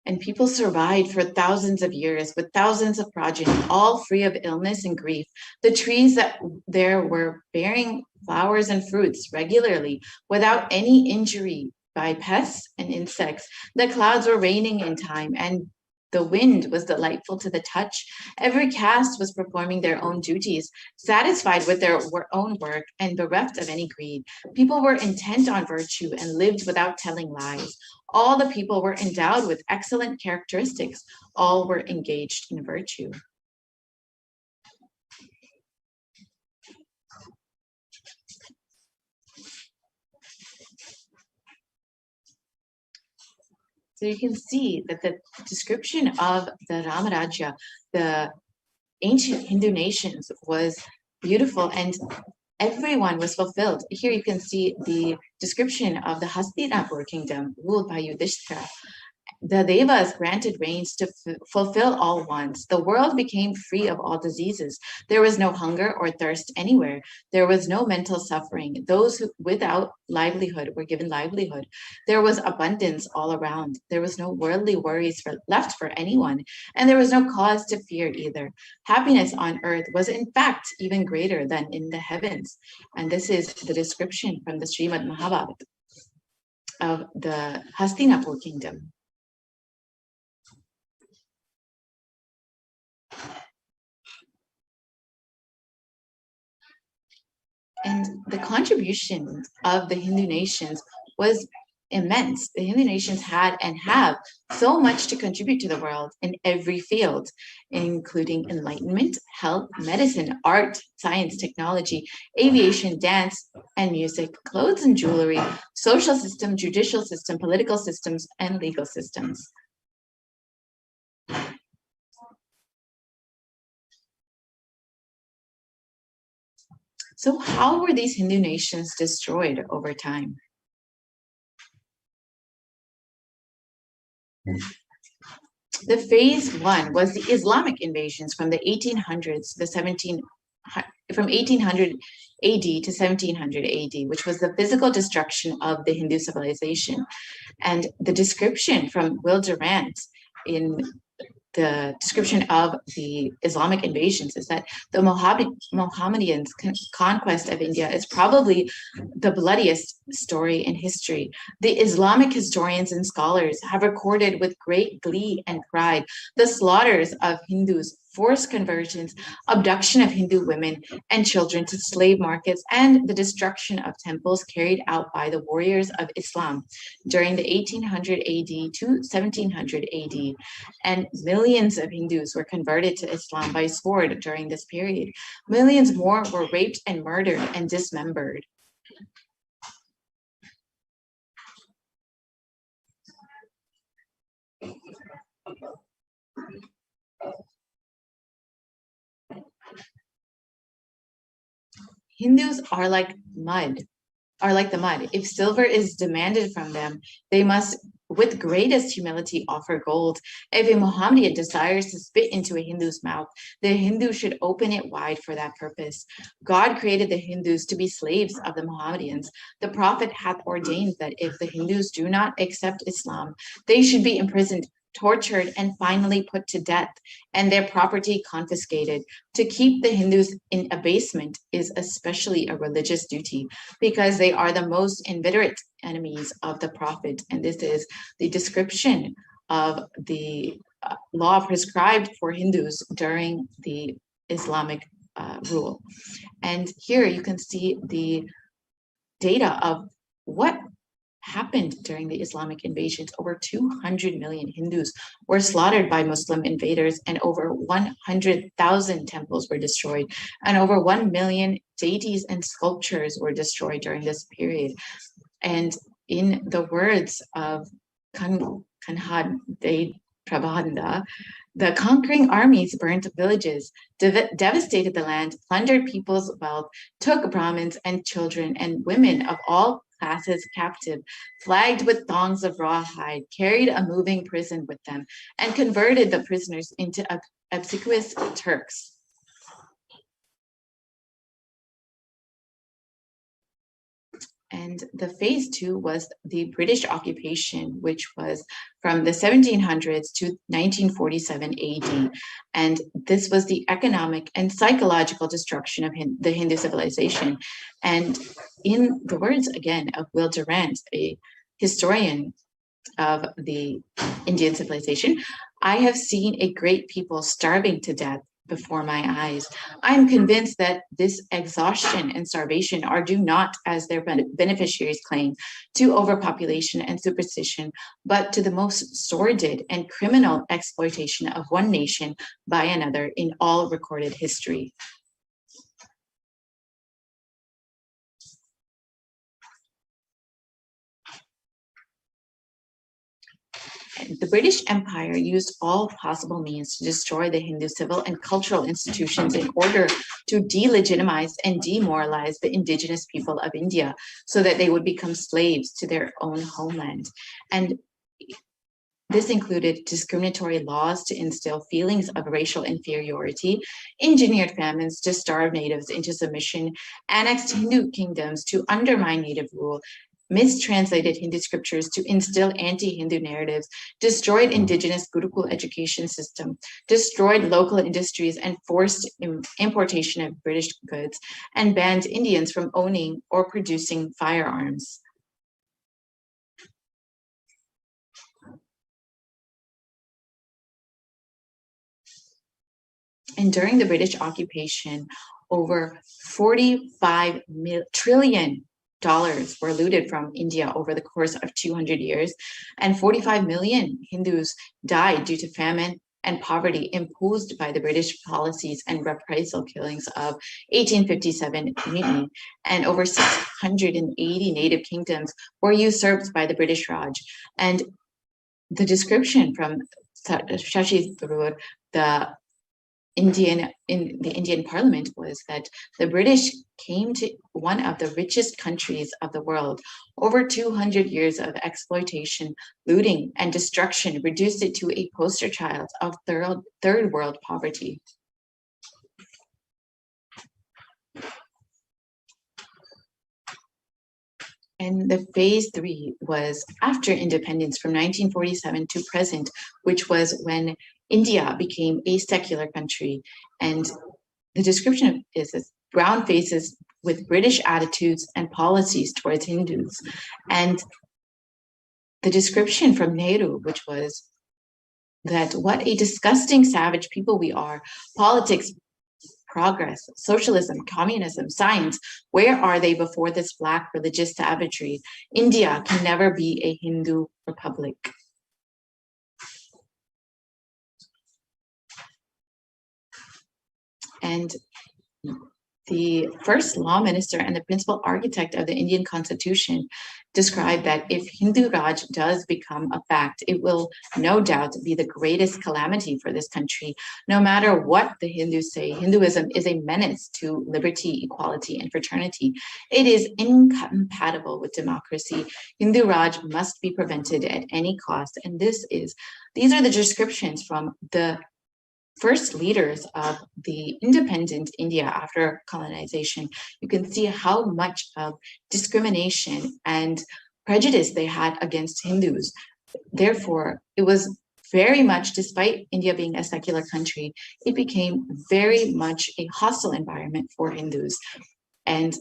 S10: And people survived for thousands of years with thousands of progeny, all free of illness and grief. The trees that there were bearing flowers and fruits regularly without any injury by pests and insects. The clouds were raining in time, and the wind was delightful to the touch. Every caste was performing their own duties, satisfied with their own work and bereft of any greed. People were intent on virtue and lived without telling lies. All the people were endowed with excellent characteristics. All were engaged in virtue. So you can see that the description of the Ramarajya, the ancient Hindu nations, was beautiful, and everyone was fulfilled. Here you can see the description of the Hastinapur kingdom ruled by Yudhishthira. The Devas granted rains to fulfill all wants. The world became free of all diseases. There was no hunger or thirst anywhere. There was no mental suffering. Those without livelihood were given livelihood. There was abundance all around. There was no worldly worries left for anyone, and there was no cause to fear either. Happiness on earth was in fact even greater than in the heavens. And this is the description from the Srimad Mahabharata of the Hastinapur kingdom. And the contribution of the Hindu nations was immense. The Hindu nations had and have so much to contribute to the world in every field, including enlightenment, health, medicine, art, science, technology, aviation, dance, and music, clothes and jewelry, social system, judicial system, political systems, and legal systems. So how were these Hindu nations destroyed over time? The phase one was the Islamic invasions from the 1800s to from 1800 AD to 1700 AD, which was the physical destruction of the Hindu civilization. And the description from Will Durant in the description of the Islamic invasions is that the Mohammedans' conquest of India is probably the bloodiest story in history. The Islamic historians and scholars have recorded with great glee and pride the slaughters of Hindus, forced conversions, abduction of Hindu women and children to slave markets, and the destruction of temples carried out by the warriors of Islam during the 1800 AD to 1700 AD. And millions of Hindus were converted to Islam by sword during this period. Millions more were raped and murdered and dismembered. Hindus are like the mud. If silver is demanded from them, they must, with greatest humility, offer gold. If a Mohammedan desires to spit into a Hindu's mouth, the Hindu should open it wide for that purpose. God created the Hindus to be slaves of the Mohammedans. The Prophet hath ordained that if the Hindus do not accept Islam, they should be imprisoned, tortured, and finally put to death, and their property confiscated. To keep the Hindus in abasement is especially a religious duty, because they are the most inveterate enemies of the Prophet. And this is the description of the law prescribed for Hindus during the Islamic rule. And here you can see the data of what happened during the Islamic invasions. Over 200 million Hindus were slaughtered by Muslim invaders, and over 100,000 temples were destroyed, and over 1 million deities and sculptures were destroyed during this period. And in the words of Kanhad De Prabhanda, the conquering armies burnt villages, devastated the land, plundered people's wealth, took Brahmins and children and women of all classes captive, flagged with thongs of rawhide, carried a moving prison with them, and converted the prisoners into obsequious Turks. And the phase two was the British occupation, which was from the 1700s to 1947 AD. And this was the economic and psychological destruction of the Hindu civilization. And in the words, again, of Will Durant, a historian of the Indian civilization, I have seen a great people starving to death before my eyes. I'm convinced that this exhaustion and starvation are due not, as their beneficiaries claim, to overpopulation and superstition, but to the most sordid and criminal exploitation of one nation by another in all recorded history. The British Empire used all possible means to destroy the Hindu civil and cultural institutions in order to delegitimize and demoralize the indigenous people of India so that they would become slaves to their own homeland. And this included discriminatory laws to instill feelings of racial inferiority, engineered famines to starve natives into submission, annexed Hindu kingdoms to undermine native rule, mistranslated Hindu scriptures to instill anti-Hindu narratives, destroyed indigenous Gurukul education system, destroyed local industries and forced importation of British goods, and banned Indians from owning or producing firearms. And during the British occupation, over $45 trillion were looted from India over the course of 200 years, and 45 million Hindus died due to famine and poverty imposed by the British policies and reprisal killings of 1857 mutiny, and over 680 native kingdoms were usurped by the British Raj. And the description from Shashi Tharoor, the Indian Parliament, was that the British came to one of the richest countries of the world. Over 200 years of exploitation, looting, and destruction reduced it to a poster child of third world poverty. And the phase 3 was after independence from 1947 to present, which was when India became a secular country. And the description is this: brown faces with British attitudes and policies towards Hindus. And the description from Nehru, which was that what a disgusting savage people we are, politics, progress, socialism, communism, science, where are they before this black religious savagery? India can never be a Hindu republic. And the first law minister and the principal architect of the Indian Constitution described that if Hindu Raj does become a fact, it will no doubt be the greatest calamity for this country. No matter what the Hindus say, Hinduism is a menace to liberty, equality, and fraternity. It is incompatible with democracy. Hindu Raj must be prevented at any cost. And these are the descriptions from the first leaders of the independent India after colonization. You can see how much of discrimination and prejudice they had against Hindus. Therefore, it was very much, despite India being a secular country, it became very much a hostile environment for Hindus. And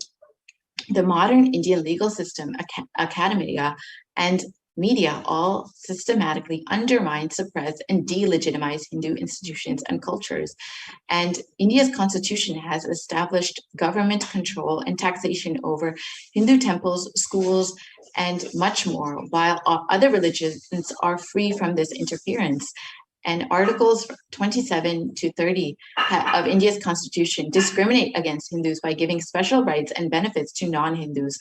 S10: the modern Indian legal system, academia, and media all systematically undermine, suppress, and delegitimize Hindu institutions and cultures. And India's constitution has established government control and taxation over Hindu temples, schools, and much more, while other religions are free from this interference. And Articles 27 to 30 of India's constitution discriminate against Hindus by giving special rights and benefits to non-Hindus.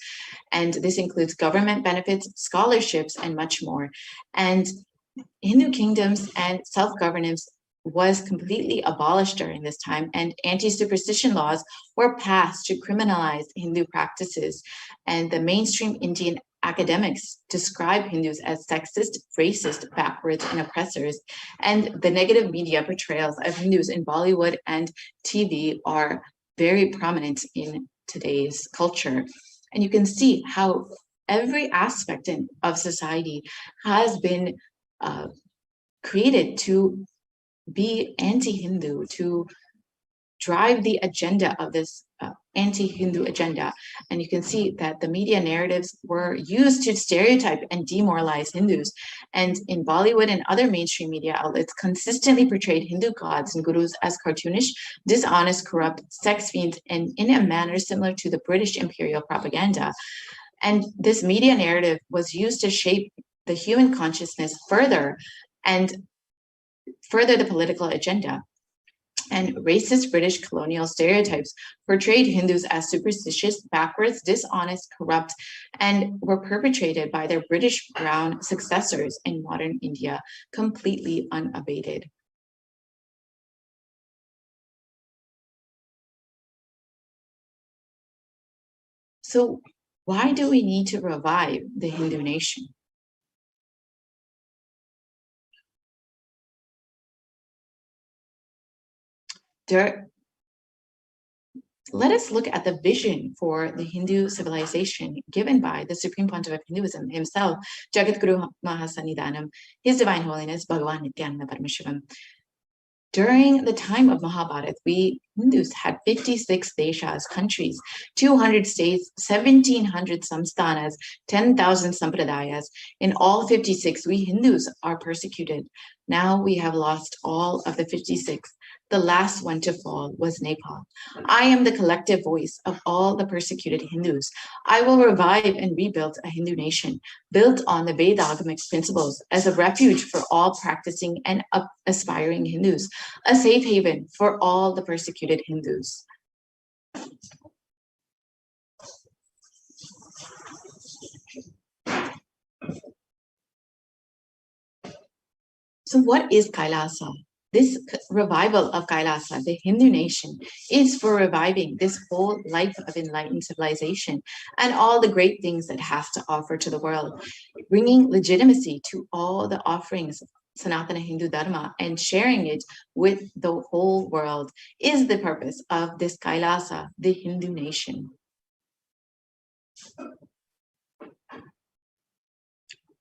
S10: And this includes government benefits, scholarships, and much more. And Hindu kingdoms and self-governance was completely abolished during this time, and anti-superstition laws were passed to criminalize Hindu practices. And the mainstream Indian academics describe Hindus as sexist, racist, backwards, and oppressors. And the negative media portrayals of Hindus in Bollywood and TV are very prominent in today's culture. And you can see how every aspect of society has been created to be anti-Hindu, to drive the agenda of this anti-Hindu agenda. And you can see that the media narratives were used to stereotype and demoralize Hindus. And in Bollywood and other mainstream media outlets consistently portrayed Hindu gods and gurus as cartoonish, dishonest, corrupt, sex fiends, and in a manner similar to the British imperial propaganda. And this media narrative was used to shape the human consciousness further and further the political agenda. and racist British colonial stereotypes portrayed Hindus as superstitious, backwards, dishonest, corrupt, and were perpetrated by their British brown successors in modern India, completely unabated. So why do we need to revive the Hindu nation? Let us look at the vision for the Hindu civilization given by the Supreme Pontiff of Hinduism himself, Jagadguru Mahasannidhanam, His Divine Holiness Bhagavan Nithyananda Paramashivam. During the time of Mahabharata, we Hindus had 56 deshas, countries, 200 states, 1,700 samsthanas, 10,000 sampradayas. In all 56, we Hindus are persecuted. Now we have lost all of the 56. The last one to fall was Nepal. I am the collective voice of all the persecuted Hindus. I will revive and rebuild a Hindu nation built on the Vedagamic principles as a refuge for all practicing and aspiring Hindus, a safe haven for all the persecuted Hindus. So what is Kailasa? This revival of Kailasa, the Hindu nation, is for reviving this whole life of enlightened civilization and all the great things it has to offer to the world, bringing legitimacy to all the offerings of Sanatana Hindu Dharma and sharing it with the whole world is the purpose of this Kailasa, the Hindu nation.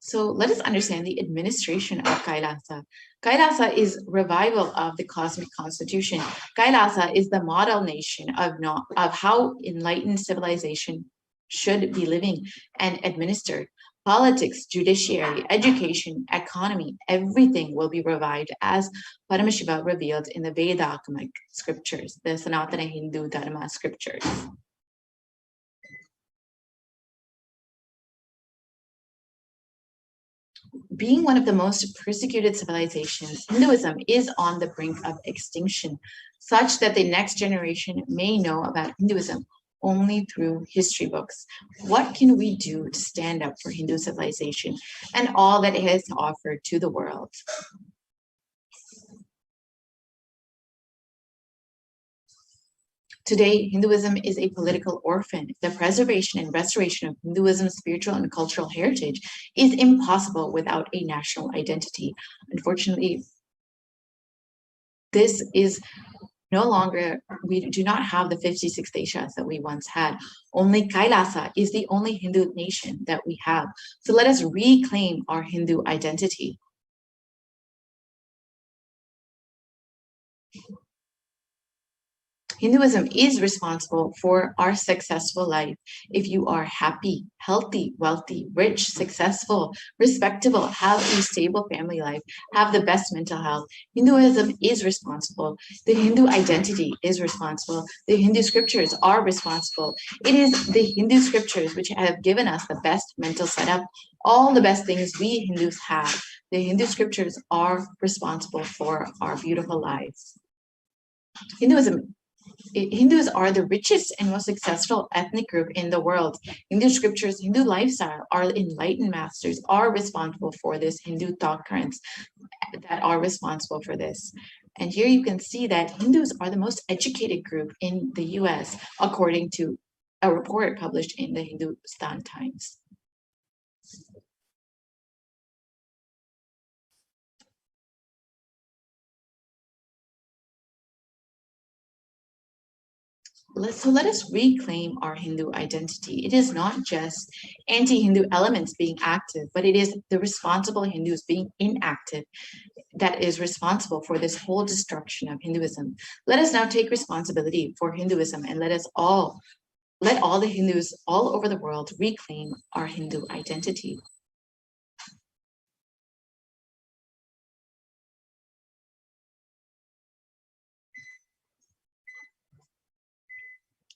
S10: So let us understand the administration of Kailasa. Kailasa is revival of the cosmic constitution. Kailasa is the model nation of how enlightened civilization should be living and administered. Politics, judiciary, education, economy, everything will be revived as Paramashiva revealed in the Vedagamic scriptures, the Sanatana Hindu Dharma scriptures. Being one of the most persecuted civilizations, Hinduism is on the brink of extinction, such that the next generation may know about Hinduism only through history books. What can we do to stand up for Hindu civilization and all that it has to offer to the world? Today, Hinduism is a political orphan. The preservation and restoration of Hinduism's spiritual and cultural heritage is impossible without a national identity. Unfortunately, this is no longer, we do not have the 56 deshas that we once had. Only Kailasa is the only Hindu nation that we have. So let us reclaim our Hindu identity. Hinduism is responsible for our successful life. If you are happy, healthy, wealthy, rich, successful, respectable, have a stable family life, have the best mental health, Hinduism is responsible. The Hindu identity is responsible. The Hindu scriptures are responsible. It is the Hindu scriptures which have given us the best mental setup, all the best things we Hindus have. The Hindu scriptures are responsible for our beautiful lives. Hindus are the richest and most successful ethnic group in the world. Hindu scriptures, Hindu lifestyle, our enlightened masters are responsible for this, Hindu thought currents that are responsible for this. And here you can see that Hindus are the most educated group in the US, according to a report published in the Hindustan Times. So let us reclaim our Hindu identity. It is not just anti-Hindu elements being active, but it is the responsible Hindus being inactive that is responsible for this whole destruction of Hinduism. Let us now take responsibility for Hinduism and let all the Hindus all over the world reclaim our Hindu identity.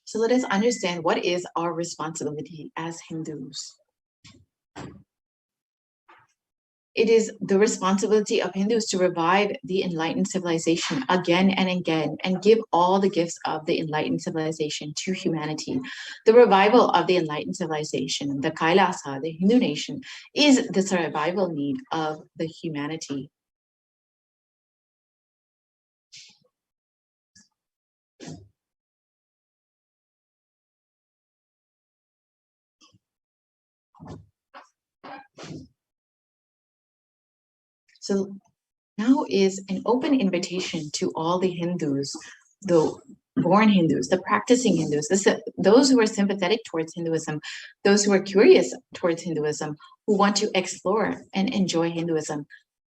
S10: So let us understand what is our responsibility as Hindus. It is the responsibility of Hindus to revive the enlightened civilization again and again and give all the gifts of the enlightened civilization to humanity. The revival of the enlightened civilization, the Kailasa, the Hindu nation, is the survival need of the humanity. So now is an open invitation to all the Hindus, the born Hindus, the practicing Hindus, those who are sympathetic towards Hinduism, those who are curious towards Hinduism, who want to explore and enjoy Hinduism.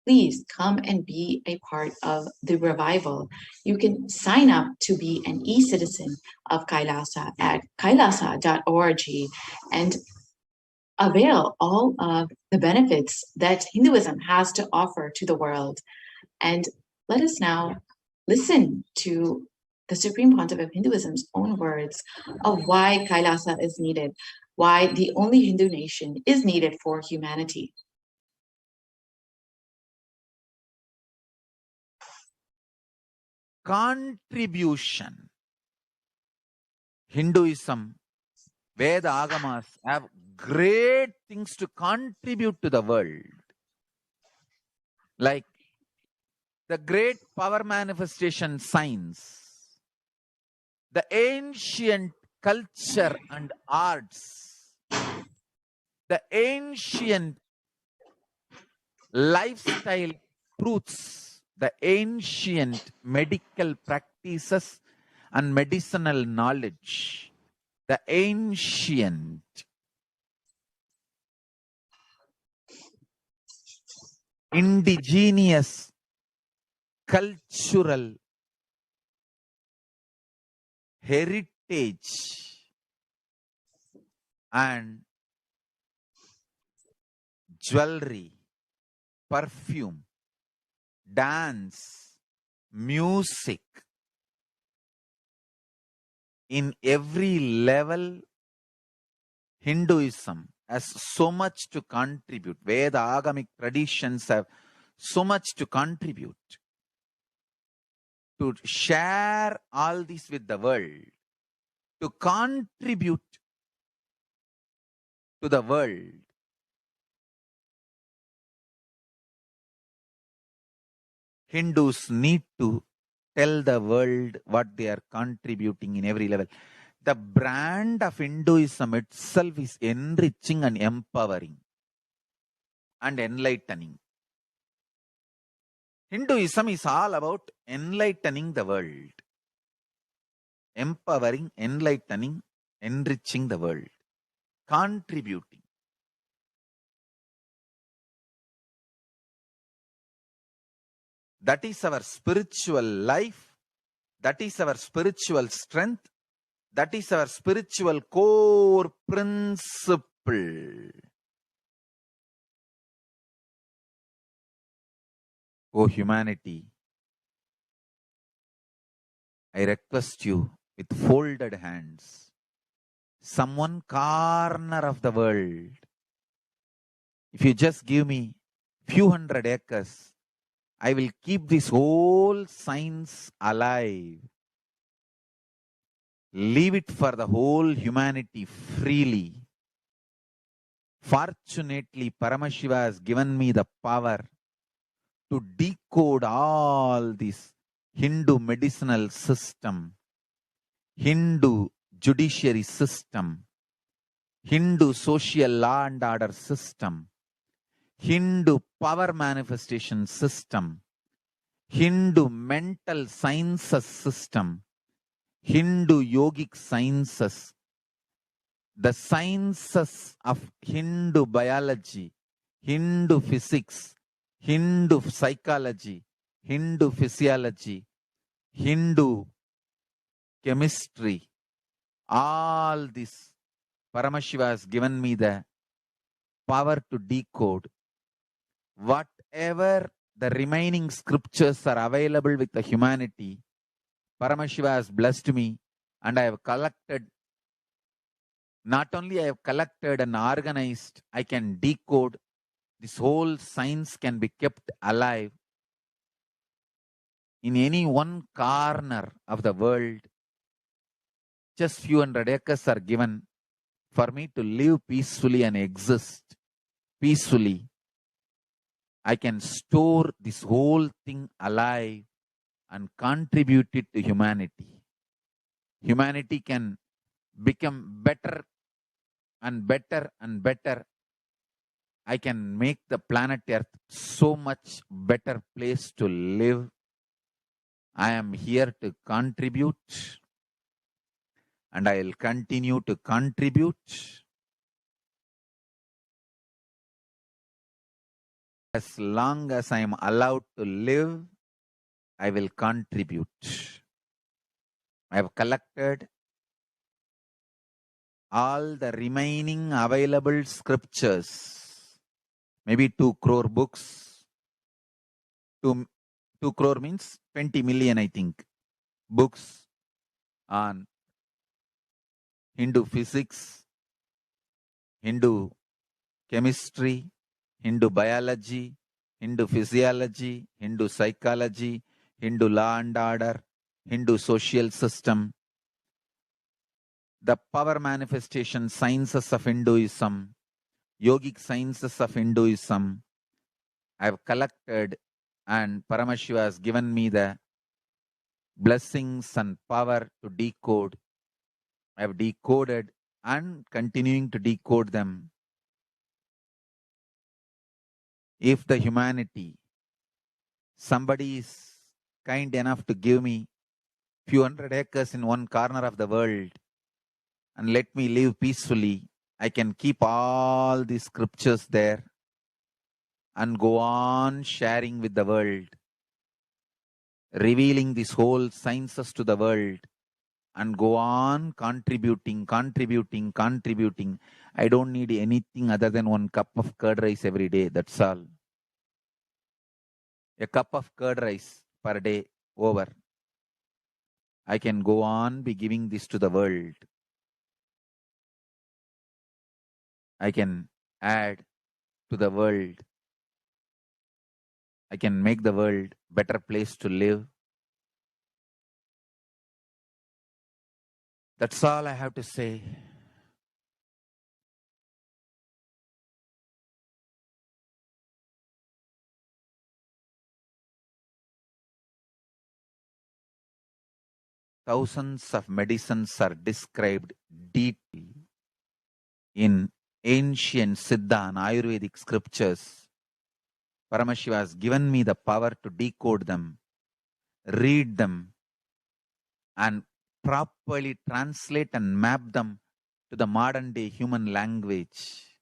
S10: Please come and be a part of the revival. You can sign up to be an e-citizen of Kailasa at kailasa.org and avail all of the benefits that Hinduism has to offer to the world. And let us now listen to the Supreme Pontiff of Hinduism's own words of why Kailasa is needed, why the only Hindu nation is needed for humanity.
S1: Contribution. Hinduism, Veda Agamas have great things to contribute to the world. Like the great power manifestation science, the ancient culture and arts, the ancient lifestyle truths, the ancient medical practices and medicinal knowledge, the ancient indigenous cultural heritage and jewelry, perfume, dance, music. In every level, Hinduism has so much to contribute. Veda Agamic traditions have so much to contribute. To share all this with the world, to contribute to the world. Hindus need to tell the world what they are contributing in every level. The brand of Hinduism itself is enriching and empowering and enlightening. Hinduism is all about enlightening the world. Empowering, enlightening, enriching the world. Contributing. That is our spiritual life. That is our spiritual strength. That is our spiritual core principle. O humanity, I request you with folded hands, some one corner of the world, if you just give me few hundred acres, I will keep this whole science alive. Leave it for the whole humanity freely. Fortunately, Paramashiva has given me the power to decode all this Hindu medicinal system, Hindu judiciary system, Hindu social law and order system, Hindu power manifestation system, Hindu mental sciences system, Hindu yogic sciences, the sciences of Hindu biology, Hindu physics, Hindu psychology, Hindu physiology, Hindu chemistry, all this Paramashiva has given me the power to decode. Whatever the remaining scriptures are available with the humanity, Paramashiva has blessed me, and I have collected, not only I have collected and organized, I can decode this whole science can be kept alive in any one corner of the world. Just few hundred acres are given for me to live peacefully and exist peacefully. I can store this whole thing alive and contribute it to humanity. Humanity can become better and better and better. I can make the planet Earth so much better place to live. I am here to contribute, and I will continue to contribute as long as I am allowed to live. I will contribute. I have collected all the remaining available scriptures, maybe 2 crore books. 2 crore means 20 million, I think, books on Hindu physics, Hindu chemistry, Hindu biology, Hindu physiology, Hindu psychology, Hindu law and order, Hindu social system, the power manifestation sciences of Hinduism, yogic sciences of Hinduism. I have collected, and Paramashiva has given me the blessings and power to decode. I have decoded and continuing to decode them. If the humanity, somebody is kind enough to give me few hundred acres in one corner of the world and let me live peacefully, I can keep all these scriptures there and go on sharing with the world, revealing these whole sciences to the world, and go on contributing. I don't need anything other than 1 cup of curd rice every day. That's all. A cup of curd rice per day over. I can go on be giving this to the world. I can add to the world. I can make the world better place to live. That's all I have to say. Thousands of medicines are described deeply in ancient Siddha and Ayurvedic scriptures. Paramashiva has given me the power to decode them, read them, and properly translate and map them to the modern day human language.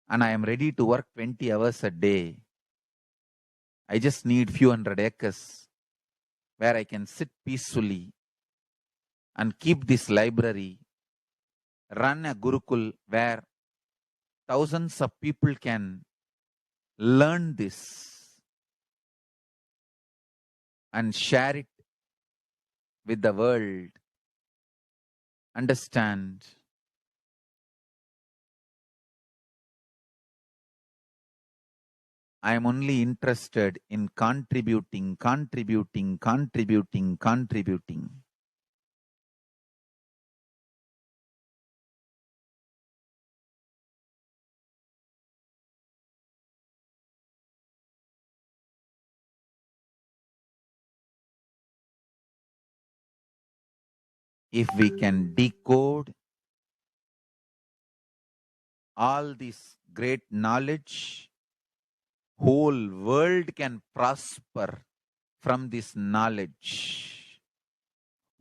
S1: And I am ready to work 20 hours a day. I just need few hundred acres where I can sit peacefully and keep this library, run a Gurukul where thousands of people can learn this and share it with the world. Understand? I am only interested in contributing. If we can decode all this great knowledge, whole world can prosper from this knowledge.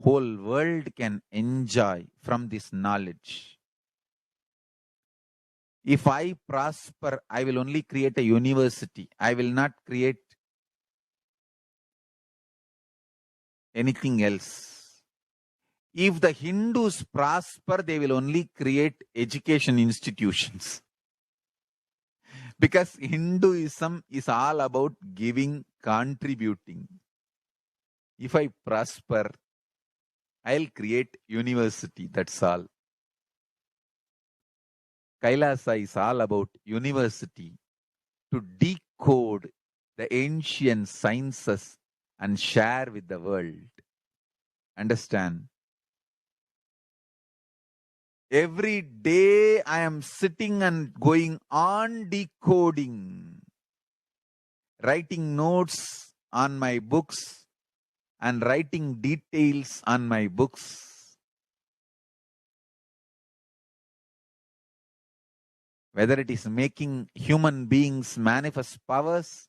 S1: Whole world can enjoy from this knowledge. If I prosper, I will only create a university. I will not create anything else. If the Hindus prosper, they will only create education institutions. Because Hinduism is all about giving, contributing. If I prosper, I'll create university, that's all.
S9: Kailasa is all about university to decode the ancient sciences and share with the world. Understand? Every day I am sitting and going on decoding, writing notes on my books and writing details on my books. Whether it is making human beings manifest powers,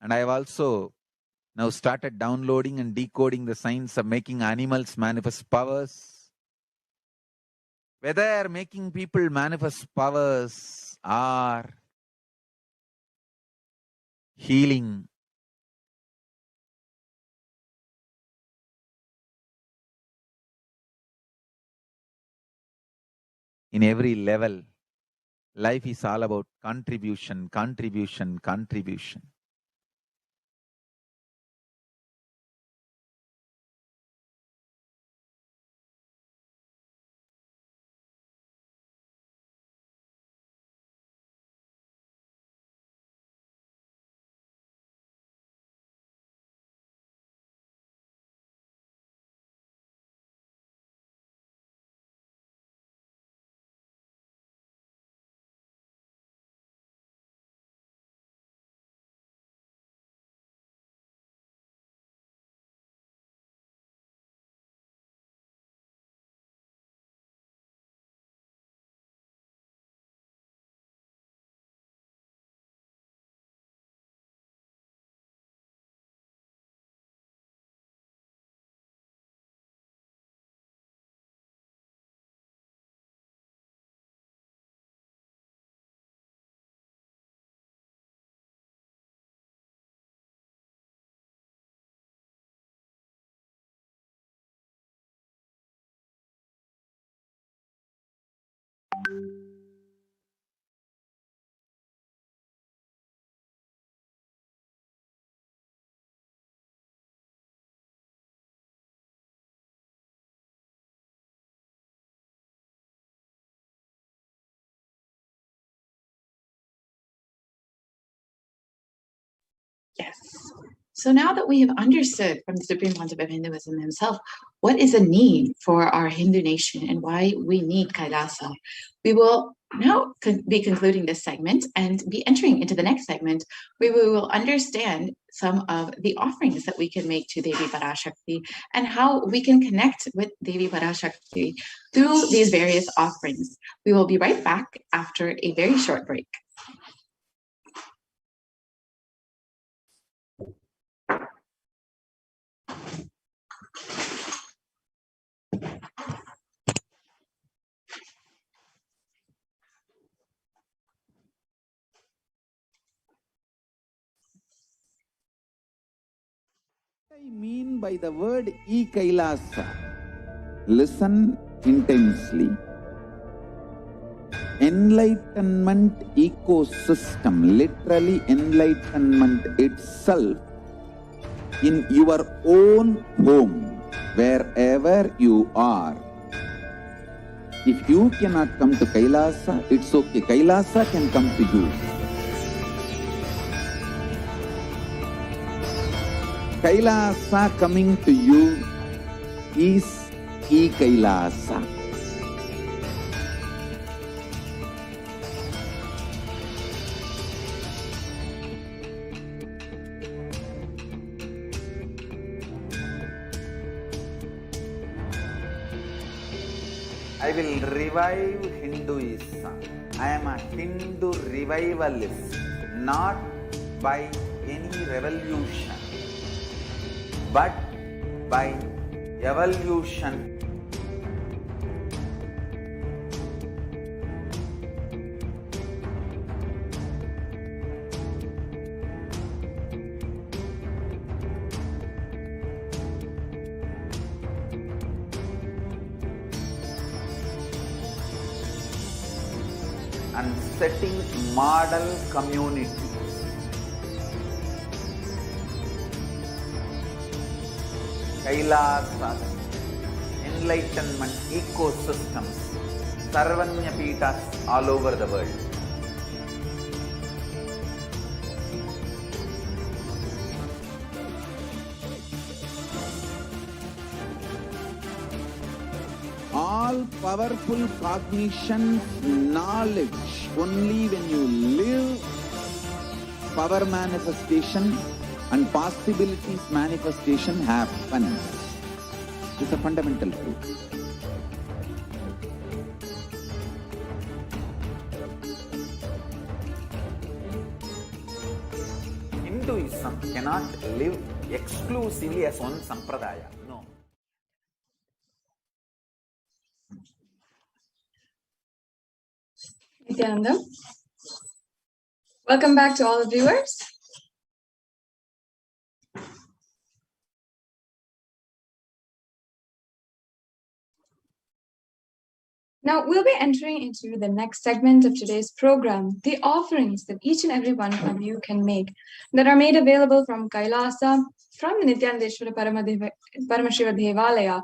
S9: and I have also now started downloading and decoding the science of making animals manifest powers. Whether making people manifest powers or healing, in every level, life is all about contribution, contribution, contribution.
S10: Yes. So now that we have understood from the Supreme Pontiff of Hinduism himself what is a need for our Hindu nation and why we need Kailasa, we will now be concluding this segment and be entering into the next segment where we will understand some of the offerings that we can make to Devi Parashakti and how we can connect with Devi Parashakti through these various offerings. We will be right back after a very short break.
S1: What I mean by the word e-Kailasa? Listen intensely. Enlightenment ecosystem, literally enlightenment itself, in your own home, wherever you are. If you cannot come to Kailasa, it's okay. Kailasa can come to you. Kailasa coming to you is e-Kailasa. I will revive Hinduism. I am a Hindu revivalist, not by any revolution, but by evolution. And setting model communities. Kailasas, enlightenment ecosystems
S2: Sarvanya Peethas all over the world.
S4: All powerful cognition, knowledge, only when you live, power manifestation and possibilities manifestation happens. It's a fundamental truth.
S2: Hinduism cannot live exclusively as one sampradaya. No.
S5: Nithyananda. Welcome back to all the viewers. Now we'll be entering into the next segment of today's program, the offerings that each and every one of you can make that are made available from Kailasa, from the Nithyanandeshwara Paramashiva Devalaya,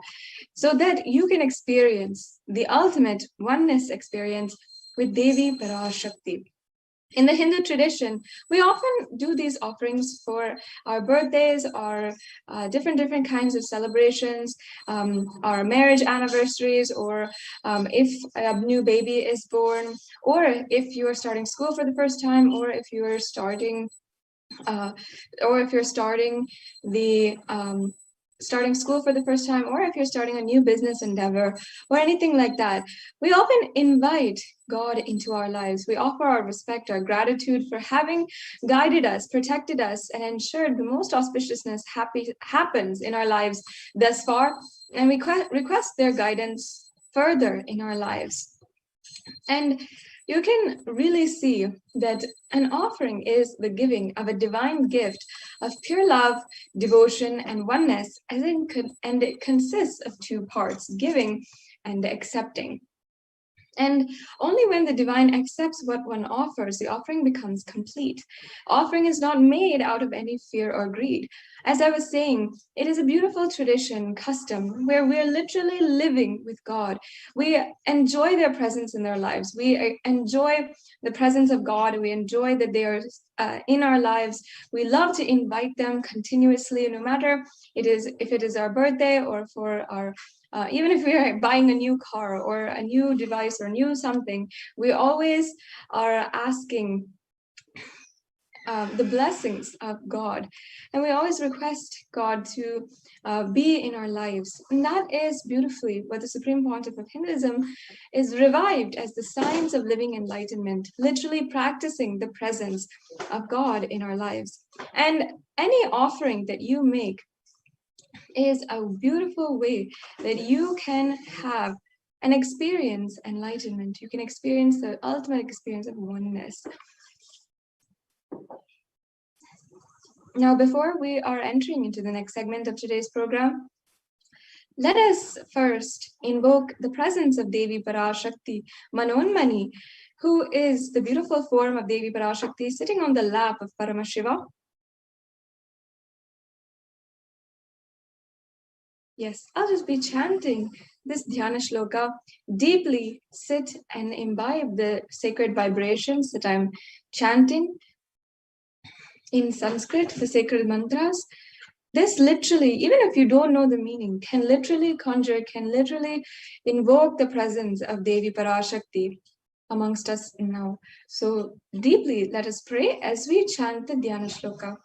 S5: so that you can experience the ultimate oneness experience with Devi Parashakti. In the Hindu tradition, we often do these offerings for our birthdays, or different kinds of celebrations, our marriage anniversaries, or if a new baby is born, or if you are starting school for the first time, or if you are starting starting school for the first time, or if you're starting a new business endeavor, or anything like that. We often invite God into our lives. We offer our respect, our gratitude for having guided us, protected us, and ensured the most auspiciousness happens in our lives thus far, and we request their guidance further in our lives. And you can really see that an offering is the giving of a divine gift of pure love, devotion, and oneness, and it consists of two parts, giving and accepting. And only when the divine accepts what one offers, the offering becomes complete. Offering is not made out of any fear or greed. As I was saying, it is a beautiful tradition, custom, where we're literally living with God. We enjoy their presence in their lives. We enjoy the presence of God. We enjoy that they are in our lives. We love to invite them continuously, no matter if it is our birthday, or for our even if we are buying a new car or a new device or new something, we always are asking the blessings of God, and we always request God to be in our lives. And that is beautifully what the Supreme Pontiff of Hinduism is revived as the science of living enlightenment, literally practicing the presence of God in our lives. And any offering that you make is a beautiful way that you can have and experience enlightenment. You can experience the ultimate experience of oneness. Now, before we are entering into the next segment of today's program, let us first invoke the presence of Devi Parashakti, Manonmani, who is the beautiful form of Devi Parashakti sitting on the lap of Paramashiva. Yes, I'll just be chanting this Dhyana Shloka. Deeply sit and imbibe the sacred vibrations that I'm chanting in Sanskrit, the sacred mantras. This literally, even if you don't know the meaning, can literally conjure, can literally invoke the presence of Devi Parashakti amongst us now. So deeply, let us pray as we chant the Dhyana Shloka.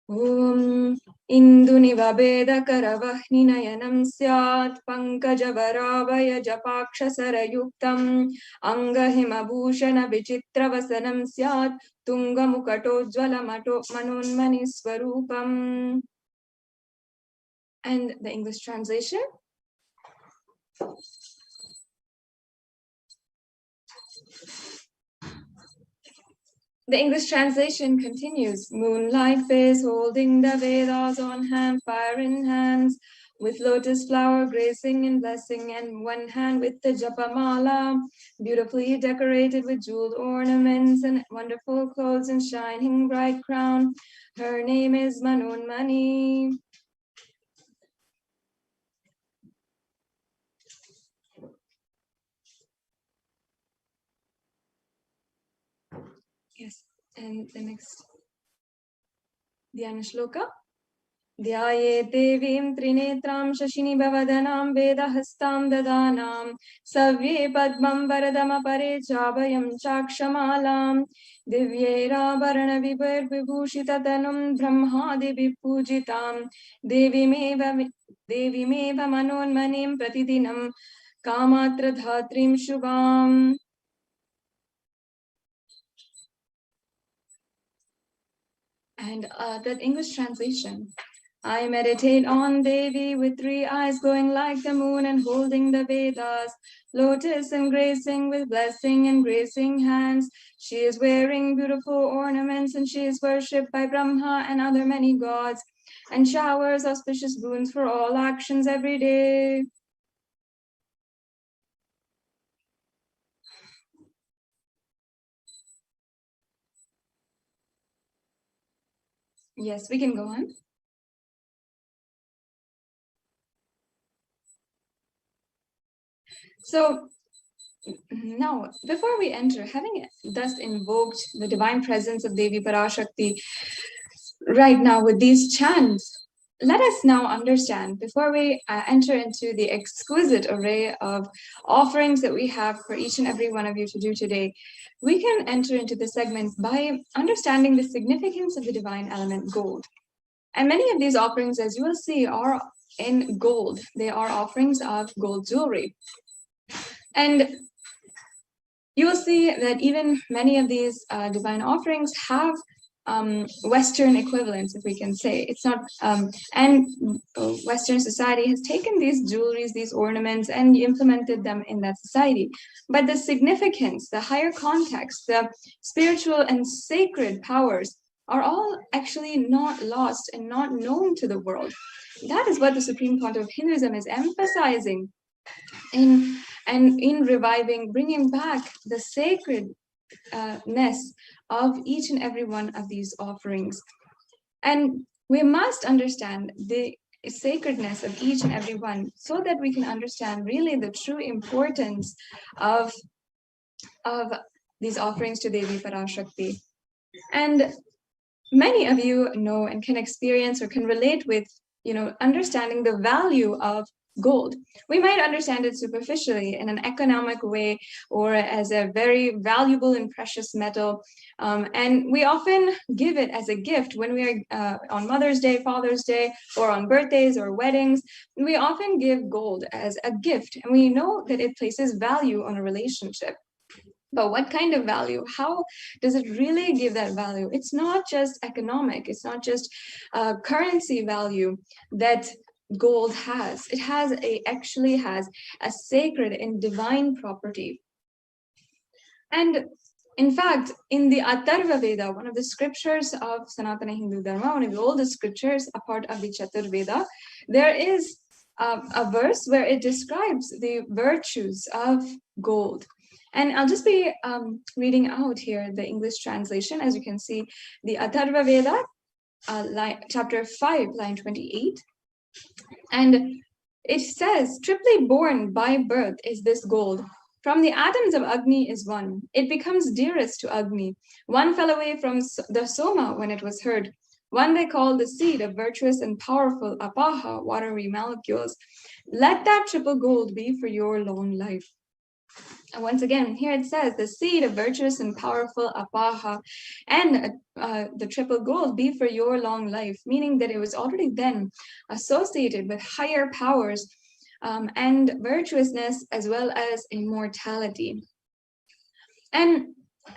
S5: Om Indunivabeda Karavahninayam Syat Pankajavaravaya Japakshasarayuktam Angahimabhushana Vichitravasanam Syat Tungamukato Jwalamato Manonmani Swarupam. And the English translation. The English translation continues. Moonlight face holding the Vedas on hand, fire in hands, with lotus flower gracing and blessing, and one hand with the Japamala, beautifully decorated with jeweled ornaments and wonderful clothes and shining bright crown. Her name is Manonmani. And the next Dhyana Shloka. Dhyaye devim trinetram shashini bhavadanam vedahastam dadanam savye padmam varadam apare chabhayam chakshamalam divyera varana vibhar vibhushita tanum brahmadi vipujitam devimeva manonmanim pratidinam kamatra dhatrim shubham. And that English translation. I meditate on Devi with 3 eyes glowing like the moon and holding the Vedas, lotus embracing with blessing and gracing hands. She is wearing beautiful ornaments and she is worshipped by Brahma and other many gods and showers auspicious boons for all actions every day. Yes, we can go on. So now, before we enter, having thus invoked the divine presence of Devi Parashakti right now with these chants, let us now understand, before we enter into the exquisite array of offerings that we have for each and every one of you to do today, we can enter into the segments by understanding the significance of the divine element gold. And many of these offerings, as you will see, are in gold. They are offerings of gold jewelry. And you will see that even many of these divine offerings have Western equivalents, if we can say. It's not, and Western society has taken these jewelries, these ornaments, and implemented them in that society. But the significance, the higher context, the spiritual and sacred powers are all actually not lost and not known to the world. That is what the Supreme Court of Hinduism is emphasizing in reviving, bringing back the sacredness of each and every one of these offerings. And we must understand the sacredness of each and every one so that we can understand really the true importance of these offerings to Devi Parashakti. And many of you know and can experience or can relate with, understanding the value of gold. We might understand it superficially in an economic way or as a very valuable and precious metal. And we often give it as a gift when we are on Mother's Day, Father's Day, or on birthdays or weddings. We often give gold as a gift, and we know that it places value on a relationship. But what kind of value? How does it really give that value? It's not just economic. It's not just currency value that gold has. It actually has a sacred and divine property. And in fact, in the Atharva Veda, one of the scriptures of Sanatana Hindu Dharma, one of the oldest scriptures, a part of the Chatur Veda, there is a verse where it describes the virtues of gold. And I'll just be reading out here the English translation. As you can see, the Atharva Veda, chapter 5, line 28. And it says, triply born by birth is this gold. From the atoms of Agni is one. It becomes dearest to Agni. One fell away from the Soma when it was heard. One they call the seed of virtuous and powerful Apaha, watery molecules. Let that triple gold be for your long life. And once again, here it says, the seed of virtuous and powerful Apaha and the triple gold be for your long life, meaning that it was already then associated with higher powers and virtuousness as well as immortality. And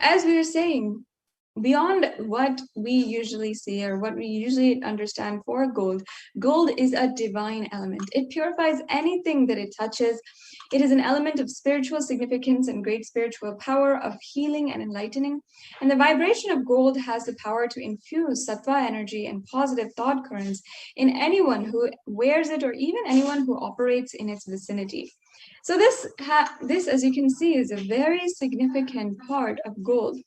S5: as we were saying, beyond what we usually see or what we usually understand for gold, gold is a divine element. It purifies anything that it touches. It is an element of spiritual significance and great spiritual power of healing and enlightening. And the vibration of gold has the power to infuse sattva energy and positive thought currents in anyone who wears it or even anyone who operates in its vicinity. So this, as you can see, is a very significant part of gold.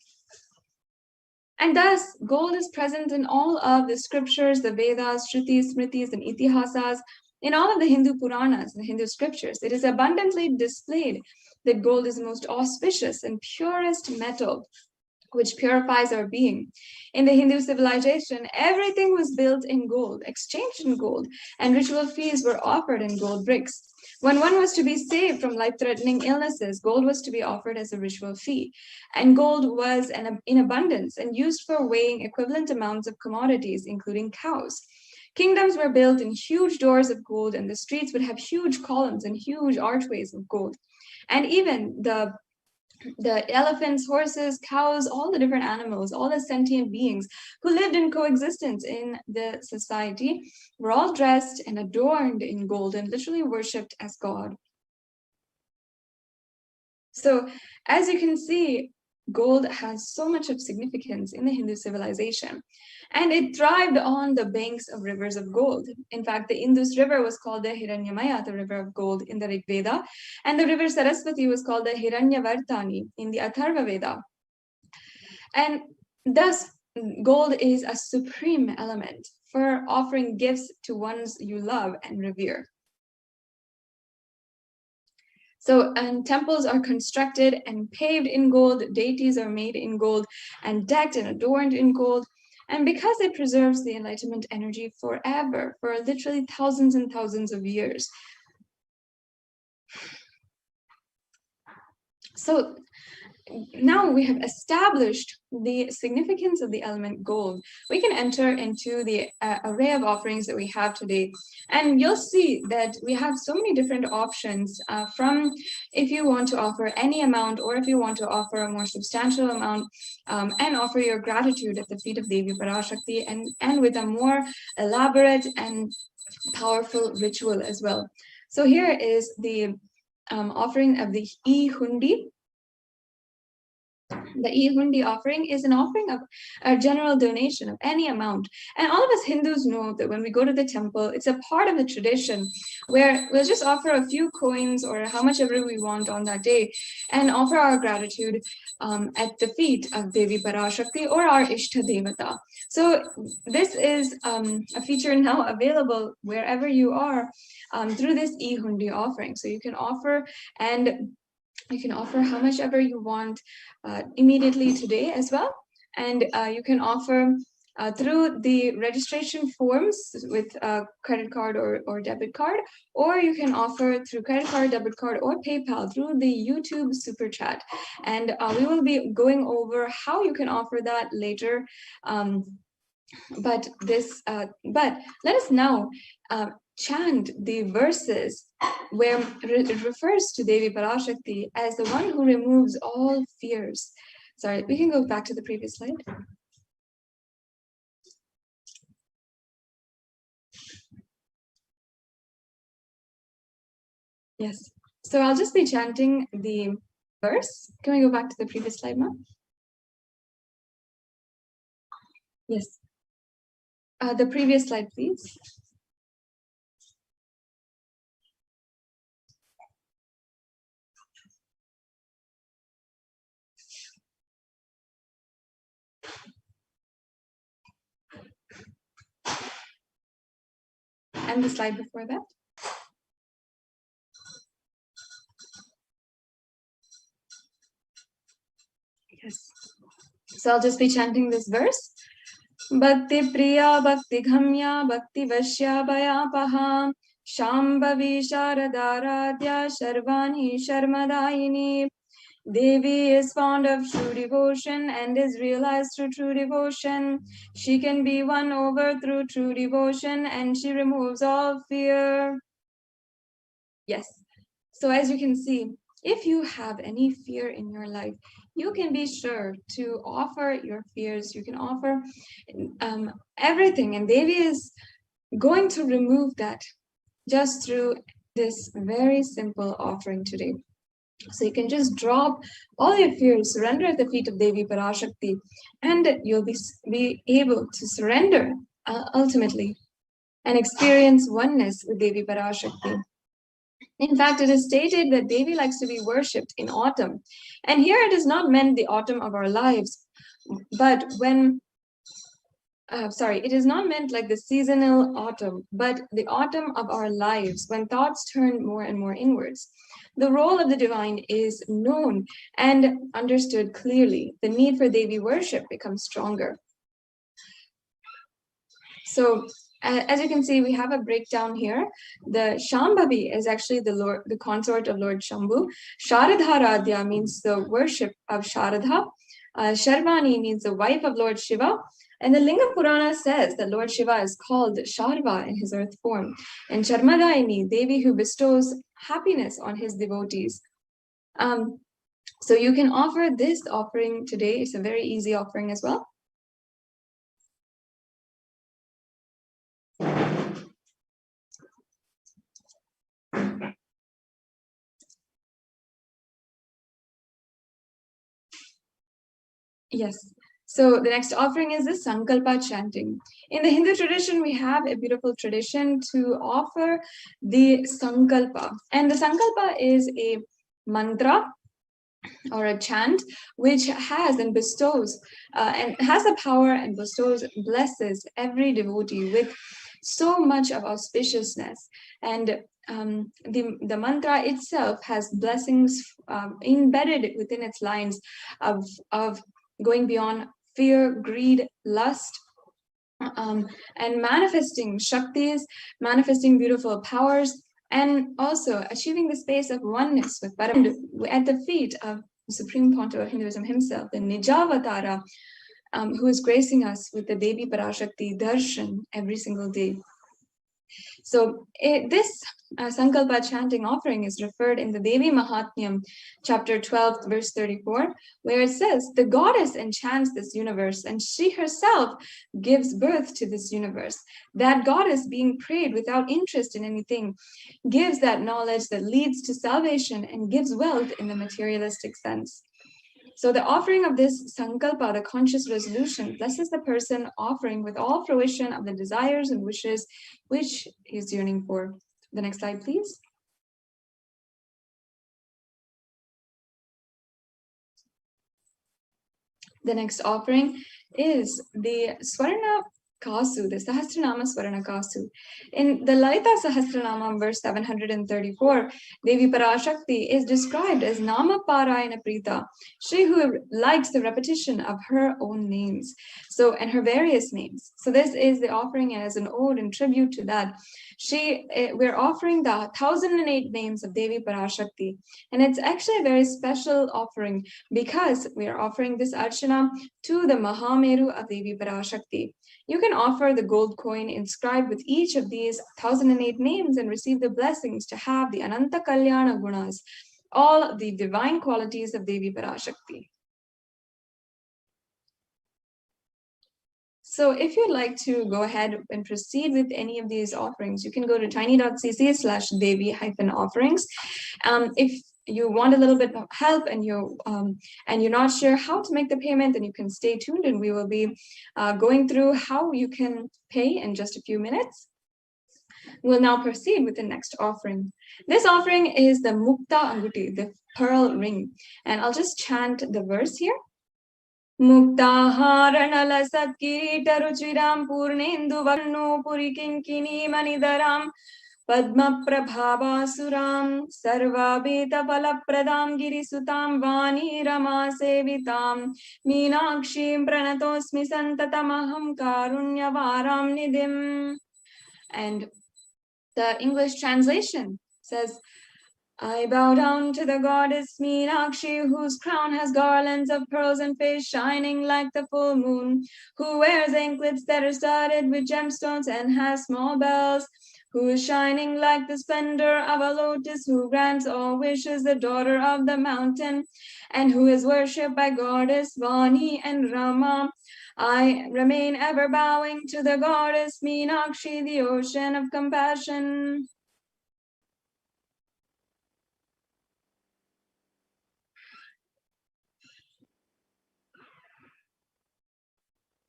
S5: And thus, gold is present in all of the scriptures, the Vedas, Shrutis, Smritis, and Itihasas, in all of the Hindu Puranas, the Hindu scriptures. It is abundantly displayed that gold is the most auspicious and purest metal which purifies our being. In the Hindu civilization, everything was built in gold, exchanged in gold, and ritual feasts were offered in gold bricks. When one was to be saved from life-threatening illnesses, gold was to be offered as a ritual fee. And gold was in abundance and used for weighing equivalent amounts of commodities, including cows. Kingdoms were built in huge doors of gold, and the streets would have huge columns and huge archways of gold. And even the elephants, horses, cows, all the different animals, all the sentient beings who lived in coexistence in the society were all dressed and adorned in gold and literally worshipped as God. So as you can see, gold has so much of significance in the Hindu civilization, and it thrived on the banks of rivers of gold. In fact, the Indus River was called the Hiranyamaya, the river of gold, in the Rig Veda, and the river Saraswati was called the Hiranyavartani in the Atharva Veda. And thus, gold is a supreme element for offering gifts to ones you love and revere. So, and temples are constructed and paved in gold, deities are made in gold and decked and adorned in gold. And because it preserves the enlightenment energy forever, for literally thousands and thousands of years. So now we have established the significance of the element gold, we can enter into the array of offerings that we have today. And you'll see that we have so many different options from if you want to offer any amount, or if you want to offer a more substantial amount and offer your gratitude at the feet of Devi Parashakti, and with a more elaborate and powerful ritual as well. So here is the offering of the e-hundi. The e-hundi offering is an offering of a general donation of any amount. And all of us Hindus know that when we go to the temple, it's a part of the tradition where we'll just offer a few coins or how much ever we want on that day and offer our gratitude at the feet of Devi Parashakti or our Ishta Devata. So this is a feature now available wherever you are through this e-hundi offering. So you can offer, and you can offer how much ever you want immediately today as well. And you can offer through the registration forms with a credit card or debit card, or you can offer through credit card, debit card, or PayPal through the YouTube Super Chat. And we will be going over how you can offer that later. But let us now chant the verses where it refers to Devi Parashakti as the one who removes all fears. Sorry, we can go back to the previous slide. Yes, so I'll just be chanting the verse. Can we go back to the previous slide now? Yes. The previous slide, please. And the slide before that. Yes. So I'll just be chanting this verse. Bhakti Priya Bhakti Ghamya Bhakti Vashya Bhayapaha Shambhavi Sharadaradhya Sharvani Sharmadayini. Devi is fond of true devotion and is realized through true devotion. She can be won over through true devotion, and she removes all fear. Yes. So as you can see, if you have any fear in your life, you can be sure to offer your fears. You can offer everything, and Devi is going to remove that just through this very simple offering today. So you can just drop all your fears, surrender at the feet of Devi Parashakti, and you'll be able to surrender ultimately and experience oneness with Devi Parashakti. In fact, it is stated that Devi likes to be worshipped in autumn. And here it is not meant the autumn of our lives, but when it is not meant like the seasonal autumn, but the autumn of our lives when thoughts turn more and more inwards. The role of the divine is known and understood clearly. The need for Devi worship becomes stronger. So as you can see, we have a breakdown here. The Shambhavi is actually the consort of Lord Shambhu. Sharadharadhya means the worship of Sharadha. Sharvani means the wife of Lord Shiva. And the Linga Purana says that Lord Shiva is called Sharva in his earth form. And Charmadaini, Devi who bestows happiness on his devotees. So you can offer this offering today. It's a very easy offering as well. Yes. So the next offering is the Sankalpa chanting. In the Hindu tradition, we have a beautiful tradition to offer the Sankalpa. And the Sankalpa is a mantra or a chant which has and bestows and has the power and bestows, blesses every devotee with so much of auspiciousness. And the mantra itself has blessings embedded within its lines of going beyond fear, greed, lust, and manifesting Shaktis, manifesting beautiful powers, and also achieving the space of oneness with Param at the feet of the Supreme Pontiff of Hinduism himself, the Nijavatara, who is gracing us with the Devi Parashakti darshan every single day. So this Sankalpa chanting offering is referred in the Devi Mahatmyam, chapter 12, verse 34, where it says, the goddess enchants this universe and she herself gives birth to this universe. That goddess being prayed without interest in anything gives that knowledge that leads to salvation and gives wealth in the materialistic sense. So the offering of this sankalpa, the conscious resolution, blesses the person offering with all fruition of the desires and wishes which he is yearning for. The next slide, please. The next offering is the Swarna Kasu, the Sahasranama Swarna Kasu. In the Lalita Sahasranama, verse 734, Devi Parashakti is described as Nama Parayana Prita, she who likes the repetition of her own names, so and her various names. So this is the offering as an ode and tribute to that. We're offering the 1008 names of Devi Parashakti, and it's actually a very special offering because we are offering this archana to the Mahameru of Devi Parashakti. You can offer the gold coin inscribed with each of these 1008 names and receive the blessings to have the Ananta Kalyana Gunas, all of the divine qualities of Devi Parashakti. So if you'd like to go ahead and proceed with any of these offerings, you can go to tiny.cc/Devi-offerings. If you want a little bit of help and you're not sure how to make the payment, then you can stay tuned and we will be going through how you can pay in just a few minutes. We'll now proceed with the next offering. This offering is the Mukta Anguti, the pearl ring. And I'll just chant the verse here. Muktaharanala satkirita ruchiram purnendu varno purikinkini manidaram Padma Prabhavasuram Sarvabeta Palapradam Girisutam Vani Rama Sevitam Meenakshim Pranatosmi Santatamaham Karunyavaram Nidim. And the English translation says, I bow down to the goddess Meenakshi, whose crown has garlands of pearls and face shining like the full moon, who wears anklets that are studded with gemstones and has small bells, who is shining like the splendor of a lotus, who grants all wishes, the daughter of the mountain, and who is worshipped by goddess Vani and Rama. I remain ever bowing to the goddess Meenakshi, the ocean of compassion.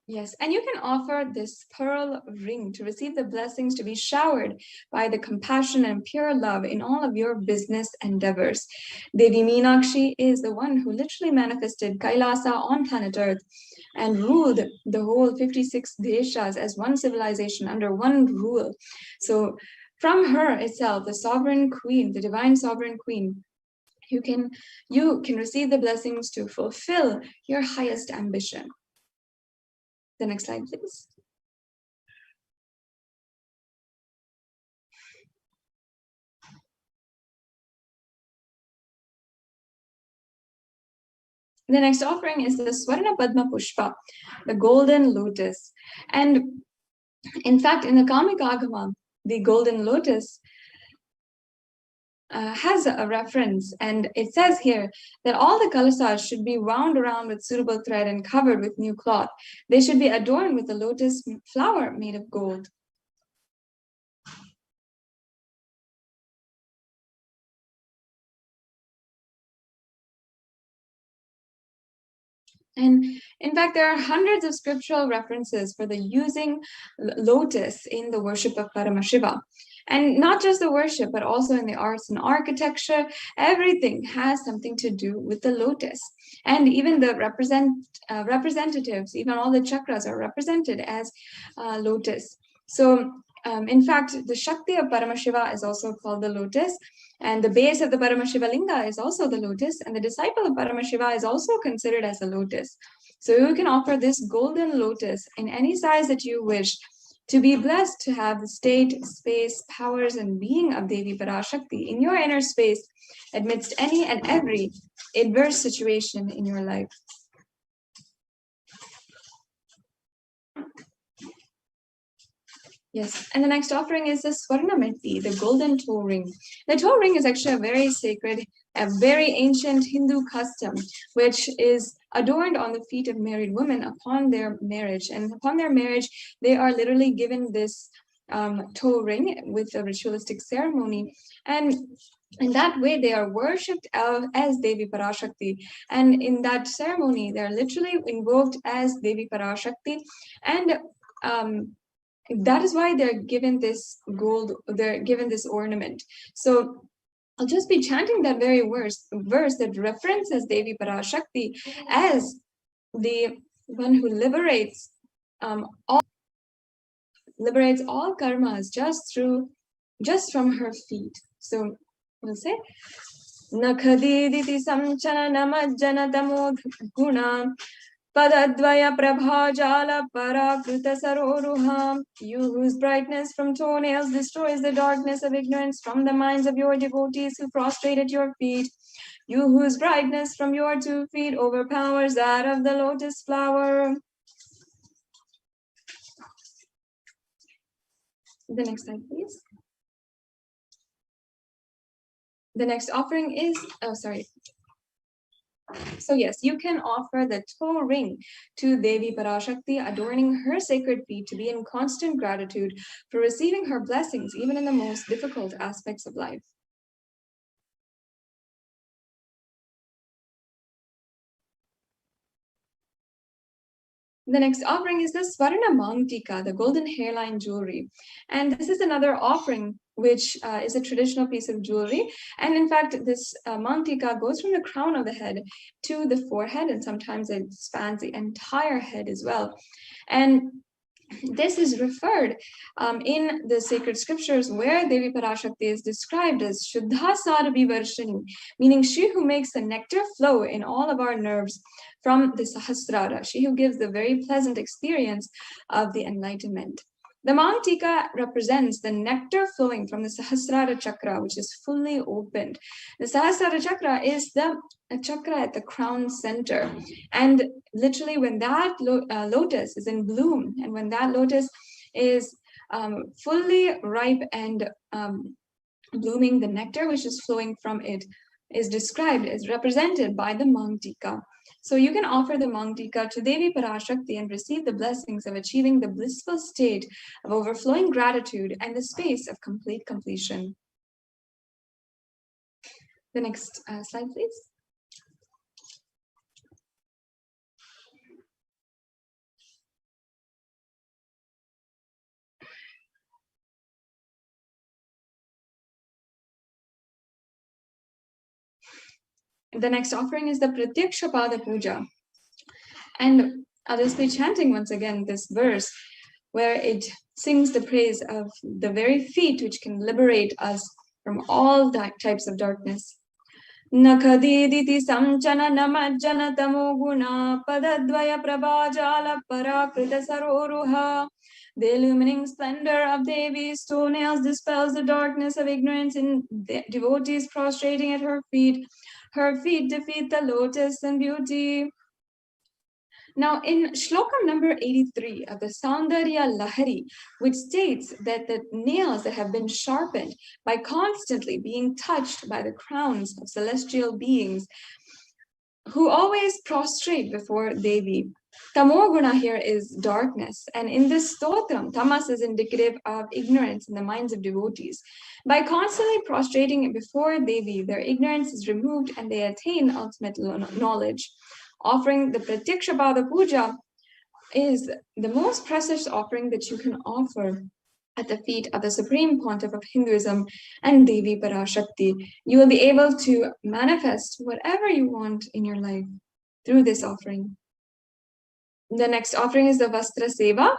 S5: Yes, and you can offer this pearl ring to receive the blessings to be showered by the compassion and pure love in all of your business endeavors. Devi Meenakshi is the one who literally manifested Kailasa on planet Earth and ruled the whole 56 deshas as one civilization under one rule. So from her itself, the sovereign queen, the divine sovereign queen, you can receive the blessings to fulfill your highest ambition. The next slide, please. The next offering is the Swarna Padma Pushpa, the golden lotus. And in fact, in the Kamic Agama, the golden lotus has a reference, and it says here that all the kalasas should be wound around with suitable thread and covered with new cloth. They should be adorned with a lotus flower made of gold. And in fact, there are hundreds of scriptural references for the using lotus in the worship of Paramashiva. And not just the worship, but also in the arts and architecture, everything has something to do with the lotus. And even the representatives, even all the chakras are represented as lotus. So in fact, the Shakti of Paramashiva is also called the lotus. And the base of the Paramashiva Linga is also the lotus, and the disciple of Paramashiva is also considered as a lotus. So you can offer this golden lotus in any size that you wish to be blessed to have the state, space, powers, and being of Devi Parashakti in your inner space amidst any and every adverse situation in your life. Yes, and the next offering is the Swarnameti, the golden toe ring. The toe ring is actually a very sacred, a very ancient Hindu custom, which is adorned on the feet of married women upon their marriage. And upon their marriage, they are literally given this toe ring with a ritualistic ceremony. And in that way, they are worshipped as Devi Parashakti. And in that ceremony, they are literally invoked as Devi Parashakti. And that is why they're given this gold, they're given this ornament. So I'll just be chanting that very verse that references Devi Parashakti as the one who liberates all karmas just from her feet. So we'll say Nakhadiditi samchana namajjana tamod guna Padadvaya Prabhajala Parakruta Saroruham, you whose brightness from toenails destroys the darkness of ignorance from the minds of your devotees who prostrate at your feet, you whose brightness from your 2 feet overpowers that of the lotus flower. The next slide, please. The next offering is, So yes, you can offer the toe ring to Devi Parashakti, adorning her sacred feet to be in constant gratitude for receiving her blessings, even in the most difficult aspects of life. The next offering is the Swarna Mangtika, the golden hairline jewelry. And this is another offering which is a traditional piece of jewelry. And in fact, this Mangtika goes from the crown of the head to the forehead, and sometimes it spans the entire head as well. And this is referred in the sacred scriptures where Devi Parashakti is described as Shuddha Sarabhi Varshini, meaning she who makes the nectar flow in all of our nerves from the Sahasrara, she who gives the very pleasant experience of the enlightenment. The Mangtika represents the nectar flowing from the Sahasrara chakra, which is fully opened. The Sahasrara chakra is the chakra at the crown center. And literally when that lotus is in bloom, and when that lotus is fully ripe and blooming, the nectar which is flowing from it is described as represented by the Mangtika. So you can offer the Mangtika to Devi Parashakti and receive the blessings of achieving the blissful state of overflowing gratitude and the space of complete completion. The next slide, please. The next offering is the Pratyakshapada Puja. And I'll just be chanting once again this verse where it sings the praise of the very feet which can liberate us from all types of darkness. Nakadiditi samchana namajjana tamoguna padadvaya prabhajala parakrita saroruha. The illumining splendor of Devi's toenails dispels the darkness of ignorance in devotees prostrating at her feet. Her feet defeat the lotus in beauty. Now, in Shlokam number 83 of the Saundarya Lahari, which states that the nails that have been sharpened by constantly being touched by the crowns of celestial beings who always prostrate before Devi. Tamoguna here is darkness, and in this stotram, tamas is indicative of ignorance in the minds of devotees. By constantly prostrating before Devi, their ignorance is removed and they attain ultimate knowledge. Offering the Pratyakshapada Puja is the most precious offering that you can offer at the feet of the Supreme Pontiff of Hinduism and Devi Parashakti. You will be able to manifest whatever you want in your life through this offering. The next offering is the Vastra Seva.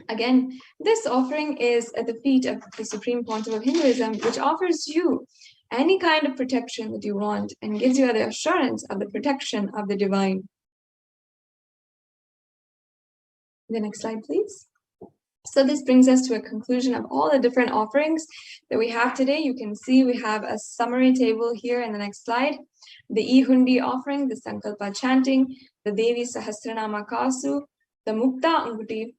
S5: Again, this offering is at the feet of the Supreme Pontiff of Hinduism, which offers you any kind of protection that you want and gives you the assurance of the protection of the divine. The next slide, please. So this brings us to a conclusion of all the different offerings that we have today. You can see we have a summary table here in the next slide. The E-Hundi offering, the Sankalpa chanting, the Devi Sahasranama Kasu, the Mukta Anguti,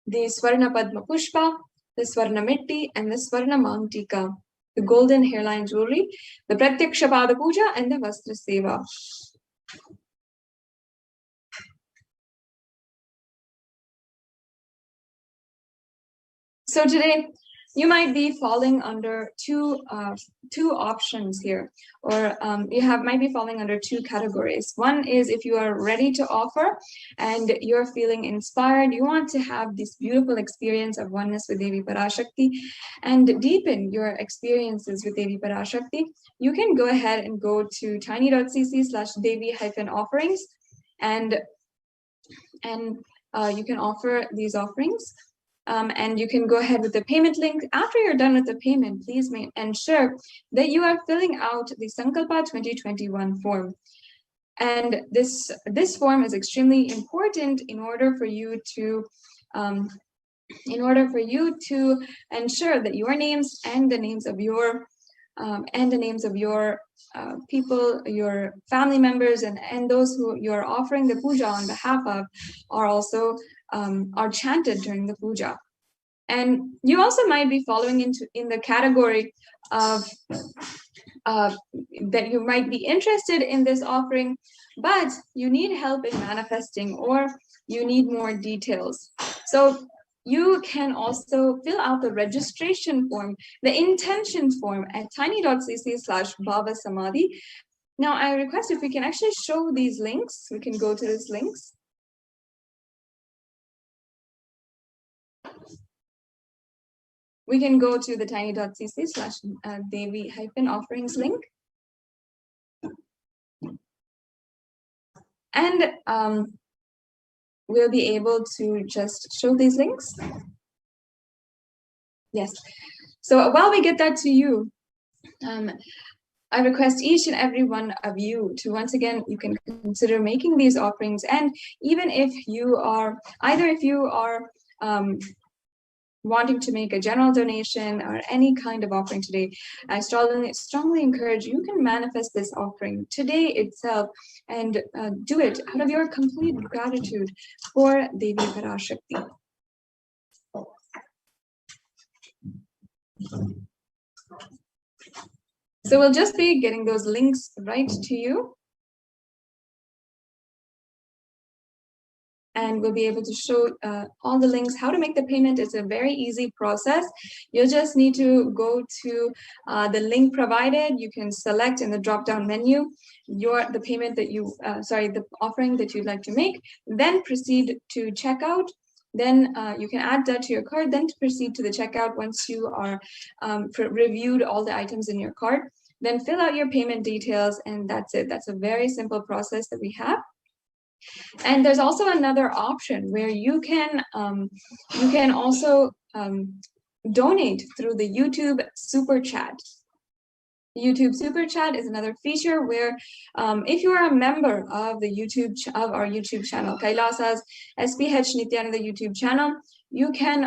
S5: the Swarna Padma Pushpa, the Swarna Mitti, and the Swarna Mantika, the golden hairline jewelry, the Pratyakshapada Puja, and the Vastra Seva. So today, you might be falling under two options here, or might be falling under two categories. One is if you are ready to offer and you're feeling inspired, you want to have this beautiful experience of oneness with Devi Parashakti and deepen your experiences with Devi Parashakti, you can go ahead and go to tiny.cc/Devi-offerings and you can offer these offerings. And you can go ahead with the payment link. After you're done with the payment, please ensure that you are filling out the Sankalpa 2021 form. And this form is extremely important in order for you to ensure that your names and the names of your people, your family members, and those who you're offering the puja on behalf of are also are chanted during the puja. And you also might be falling in the category of that you might be interested in this offering, but you need help in manifesting, or you need more details. So you can also fill out the registration form, the intention form at tiny.cc/Bhava Samadhi. Now I request if we can actually show these links, we can go to these links. We can go to the tiny.cc/Devi-offerings link. And we'll be able to just show these links. Yes. So while we get that to you, I request each and every one of you to, once again, you can consider making these offerings. And even if you are, wanting to make a general donation or any kind of offering today, I strongly encourage you can manifest this offering today itself and do it out of your complete gratitude for Devi Parashakti. So we'll just be getting those links right to you. And we'll be able to show all the links, how to make the payment. It's a very easy process. You'll just need to go to the link provided. You can select in the drop-down menu the payment that the offering that you'd like to make, then proceed to checkout. Then you can add that to your cart, then to proceed to the checkout once you are reviewed all the items in your cart. Then fill out your payment details, and that's it. That's a very simple process that we have. And there's also another option where you can also donate through the YouTube Super Chat. YouTube Super Chat is another feature where if you are a member of our YouTube channel, Kailasa's HDH Nithyananda YouTube channel, you can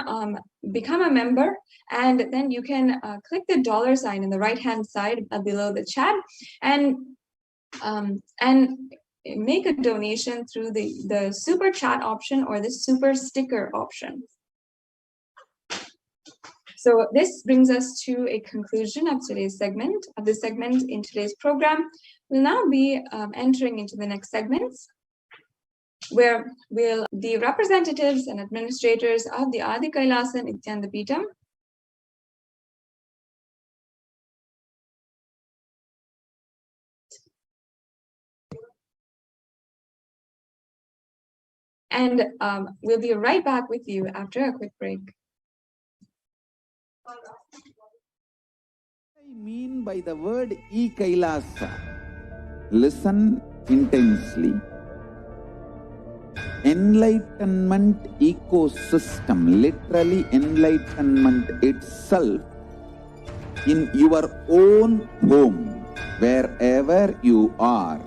S5: become a member, and then you can click the $ in the right hand side below the chat and make a donation through the Super Chat option or the Super Sticker option. So this brings us to a conclusion of today's segment, in today's program. We'll now be entering into the next segments, where the representatives and administrators of the Adi Kailasa Nithyananda Peetham and we'll be right back with you after a quick break.
S1: What I mean by the word e-Kailasa, listen intensely. Enlightenment ecosystem, literally enlightenment itself, in your own home, wherever you are.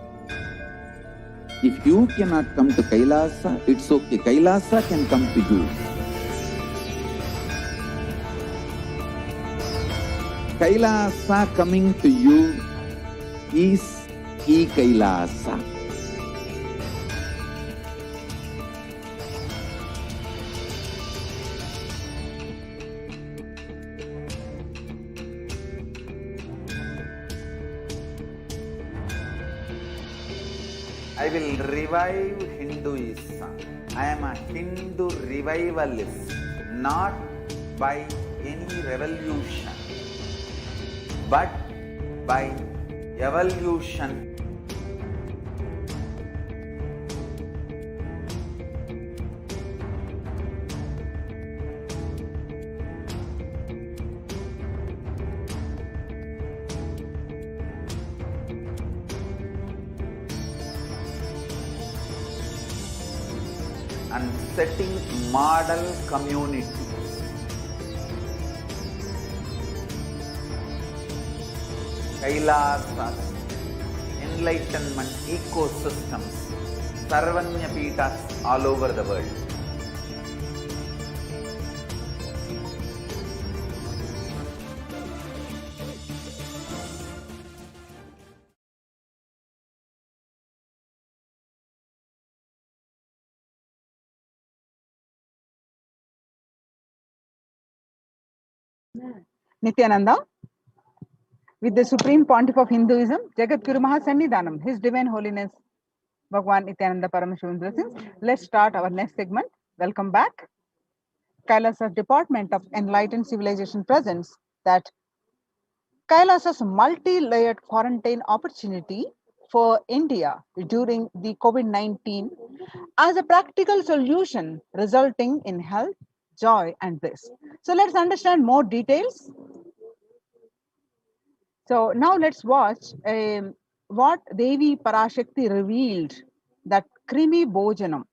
S1: If you cannot come to Kailasa, it's okay. Kailasa can come to you. Kailasa coming to you is e-Kailasa.
S2: I will revive Hinduism. I am a Hindu revivalist, not by any revolution, but by evolution. And setting model communities. Kailasas, enlightenment ecosystems, Sarvanya Peethas all over the world.
S11: Nithyananda, with the Supreme Pontiff of Hinduism, Jagat Guru Mahasannidhanam, His Divine Holiness Bhagwan Nithyananda Paramashivam blessings. Let's start our next segment. Welcome back. Kailasa's Department of Enlightened Civilization presents that Kailasa's multi-layered quarantine opportunity for India during the COVID-19 as a practical solution resulting in health, joy, and bliss. So let's understand more details. So now let's watch what Devi Parashakti revealed, that Krimi Bhojanam.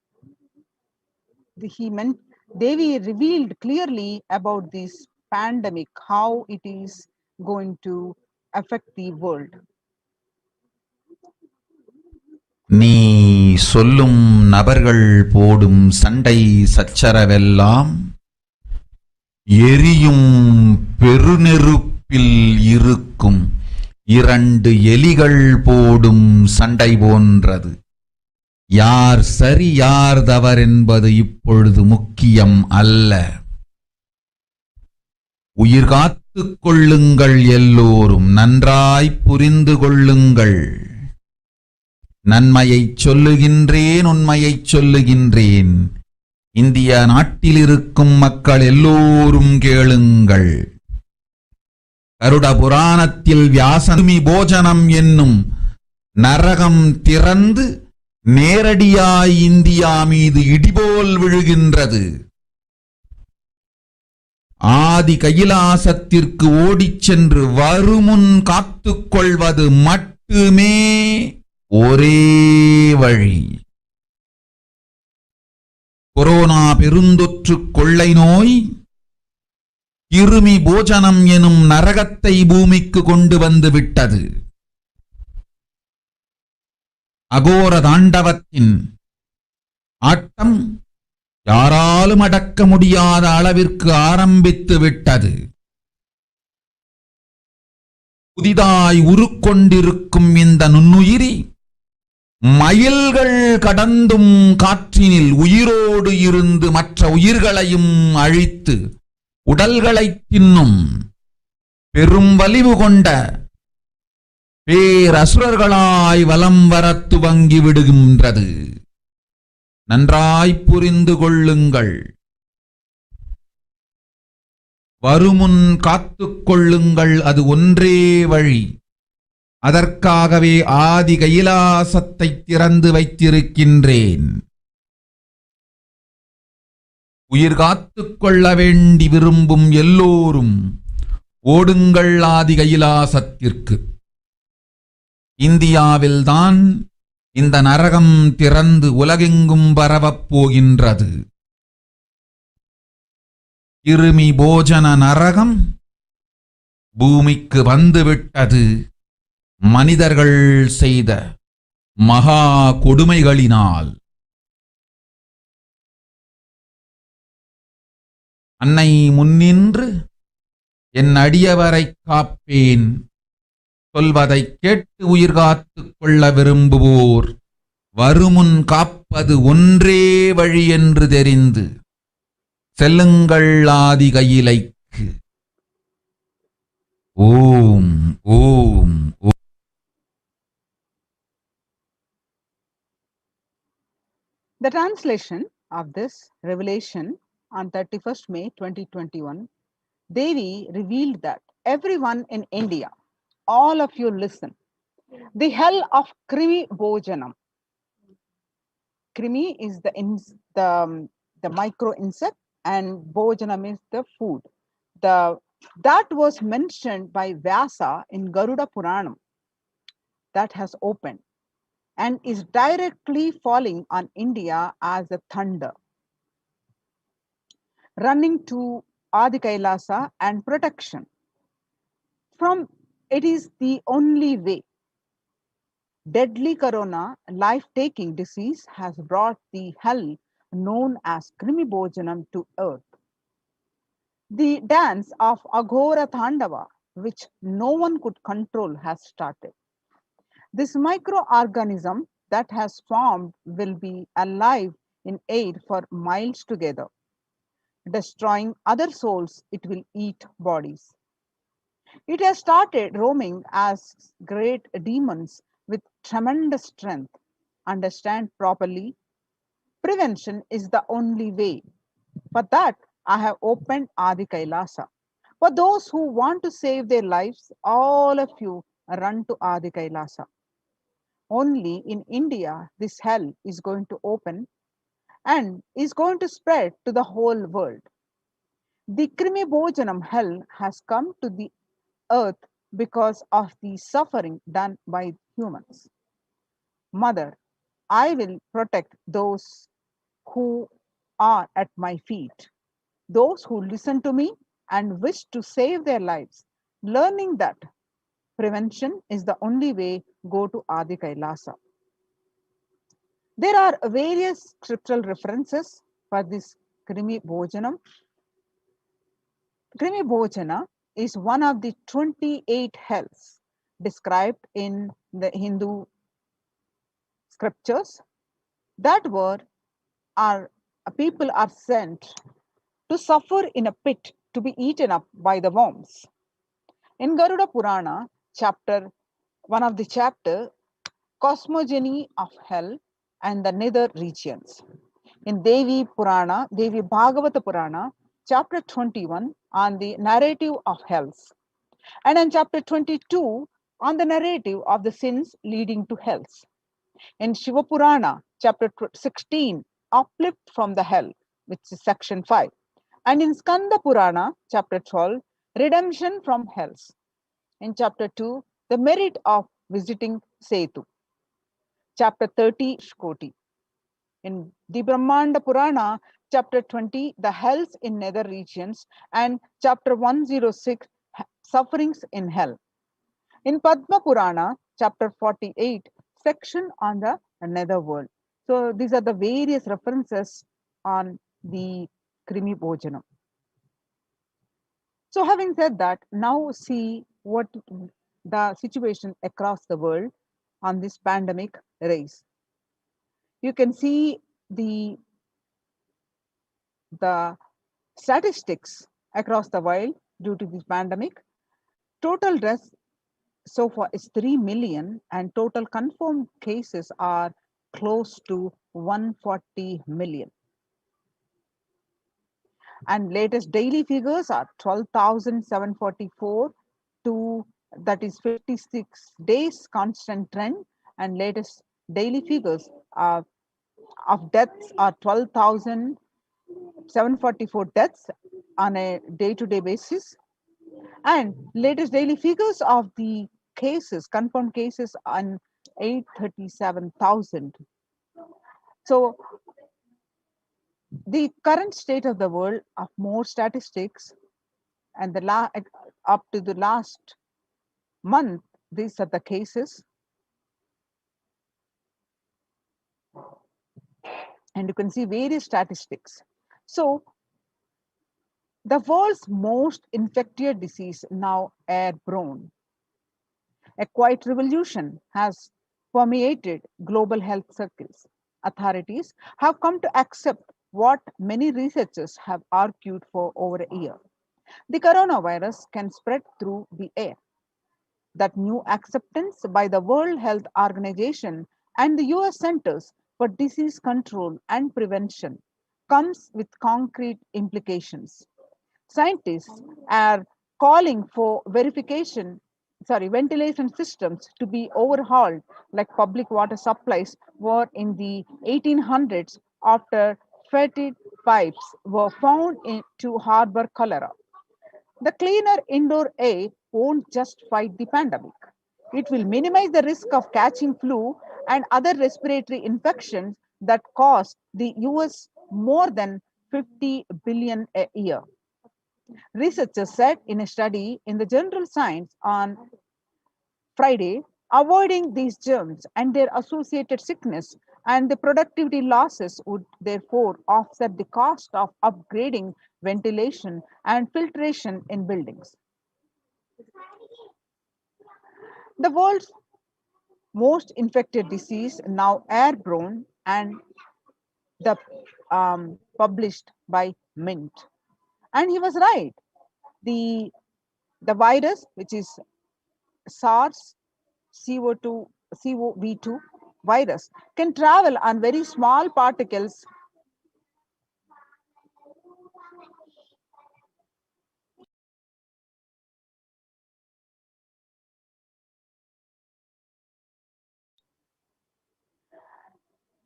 S11: Devi revealed clearly about this pandemic, how it is going to affect the world.
S3: நீ சொல்லும் நபர்கள் போடும் சண்டை சச்சரவெல்லாம் எரியும் பெருநெருப்பில் இருக்கும் இரண்டு எலிகள் போடும் சண்டை போன்றது. யார் சரி யார் தவறென்பது இப்பொழுது முக்கியம் அல்ல. உயிர் காத்துக் கொள்ளுங்கள், எல்லோரும் நன்றாய் புரிந்து கொள்ளுங்கள். நன்மையைச் சொல்லுகின்றேன், உண்மையைச் சொல்லுகின்றேன். இந்திய நாட்டில் இருக்கும் மக்கள் எல்லோரும் கேளுங்கள். கருட புராணத்தில் வியாசமி போஜனம் என்னும் நரகம் திறந்து நேரடியாய் இந்தியா மீது இடிபோல் விழுகின்றது. ஆதி ஆதி கைலாசத்திற்கு ஓடிச் சென்று வருமுன் காத்துக் கொள்வது மட்டுமே ஒரே வழி. கொரோனா பெருந்தொற்று கொள்ளை நோய் கிருமி போஜனம் எனும் நரகத்தை பூமிக்கு கொண்டு வந்து விட்டது. அகோர தாண்டவத்தின் ஆட்டம் யாராலும் அடக்க முடியாத அளவிற்கு ஆரம்பித்து விட்டது. புதிதாய் உருக்கொண்டிருக்கும் இந்த நுண்ணுயிரி மயில்கள் கடந்தும் காற்றினில் உயிரோடு இருந்து மற்ற உயிர்களையும் அழித்து உடல்களை தின்னும் பெரும் வலிவு கொண்ட பேரசுரர்களாய் வலம் வர துவங்கி விடுகின்றது. நன்றாய் புரிந்து கொள்ளுங்கள். வருமுன் காத்துக் கொள்ளுங்கள், அது ஒன்றே வழி. அதற்காகவே ஆதி கைலாசத்தை திறந்து வைத்திருக்கின்றேன். உயிர் காத்துக் கொள்ள வேண்டி விரும்பும் எல்லோரும் ஓடுங்கள் ஆதி கைலாசத்திற்கு. இந்தியாவில்தான் இந்த நரகம் திறந்து உலகெங்கும் பரவப் போகின்றது. கிருமி போஜன நரகம் பூமிக்கு வந்துவிட்டது. மனிதர்கள் செய்த மகா கொடுமைகளினால். அன்னை முன்னின்று என் அடியவரை காப்பேன் சொல்வதை கேட்டு உயிர் காத்துக் கொள்ள விரும்புவோர் வருமுன் காப்பது ஒன்றே வழி என்று தெரிந்து செல்லுங்கள் ஆதி கையிலைக்கு. ஓம் ஓம் ஓம்.
S11: The translation of this revelation on 31st May 2021, Devi revealed that everyone in India, all of you listen, the hell of Krimi Bojanam. Krimi is the micro insect and Bojanam is the food. That was mentioned by Vyasa in Garuda Puranam, that has opened and is directly falling on India as a thunder, running to Adi Kailasa and protection. From it is the only way. Deadly corona, life-taking disease has brought the hell known as Krimi Bojanam to earth. The dance of Aghora Thandava, which no one could control, has started. This microorganism that has formed will be alive in air for miles together. Destroying other souls, it will eat bodies. It has started roaming as great demons with tremendous strength. Understand properly. Prevention is the only way. For that, I have opened Adi Kailasa. For those who want to save their lives, all of you run to Adi Kailasa. Only in India, this hell is going to open and is going to spread to the whole world. The Krimi Bojanam hell has come to the earth because of the suffering done by humans. Mother, I will protect those who are at my feet, those who listen to me and wish to save their lives, learning that prevention is the only way. Go to Adi Kailasa. There are various scriptural references for this Krimi Bojanam. Krimi Bojana is one of the 28 hells described in the Hindu scriptures that people are sent to suffer in a pit to be eaten up by the worms. In Garuda Purana, one of the chapter, Cosmogony of Hell and the Nether Regions. In Devi Bhagavata Purana, chapter 21 on the narrative of hells. And in chapter 22 on the narrative of the sins leading to hells. In Shiva Purana, chapter 16, uplift from the hell, which is section 5. And in Skanda Purana, chapter 12, redemption from hells. In chapter 2, the merit of visiting Setu. Chapter 30, Shkoti. In the Brahmanda Purana, chapter 20, the hells in nether regions, and chapter 106, sufferings in hell. In Padma Purana, chapter 48, section on the nether world. So these are the various references on the Krimi Bhojanam. So having said that, now see what the situation across the world on this pandemic race. You can see the statistics across the world due to this pandemic. Total deaths so far is 3 million and total confirmed cases are close to 140 million. And latest daily figures are 12,744 to, that is 56 days constant trend, and latest daily figures of deaths are 12,744 deaths on a day-to-day basis, and latest daily figures of the cases, confirmed cases, on 837,000. So the current state of the world of more statistics, and up to the last month, these are the cases. And you can see various statistics. So the world's most infectious disease, now airborne. A quiet revolution has permeated global health circles. Authorities have come to accept what many researchers have argued for over a year. The coronavirus can spread through the air. That new acceptance by the World Health Organization and the US Centers for Disease Control and Prevention comes with concrete implications. Scientists are calling for ventilation systems to be overhauled, like public water supplies were in the 1800s after fetid pipes were found to harbor cholera. The cleaner indoor air won't just fight the pandemic. It will minimize the risk of catching flu and other respiratory infections that cost the US more than 50 billion a year. Researchers said in a study in the Journal Science on Friday, avoiding these germs and their associated sickness and the productivity losses would therefore offset the cost of upgrading ventilation and filtration in buildings. The world's most infected disease, now airborne, and the published by Mint. And he was right. The virus, which is SARS-CoV-2 virus, can travel on very small particles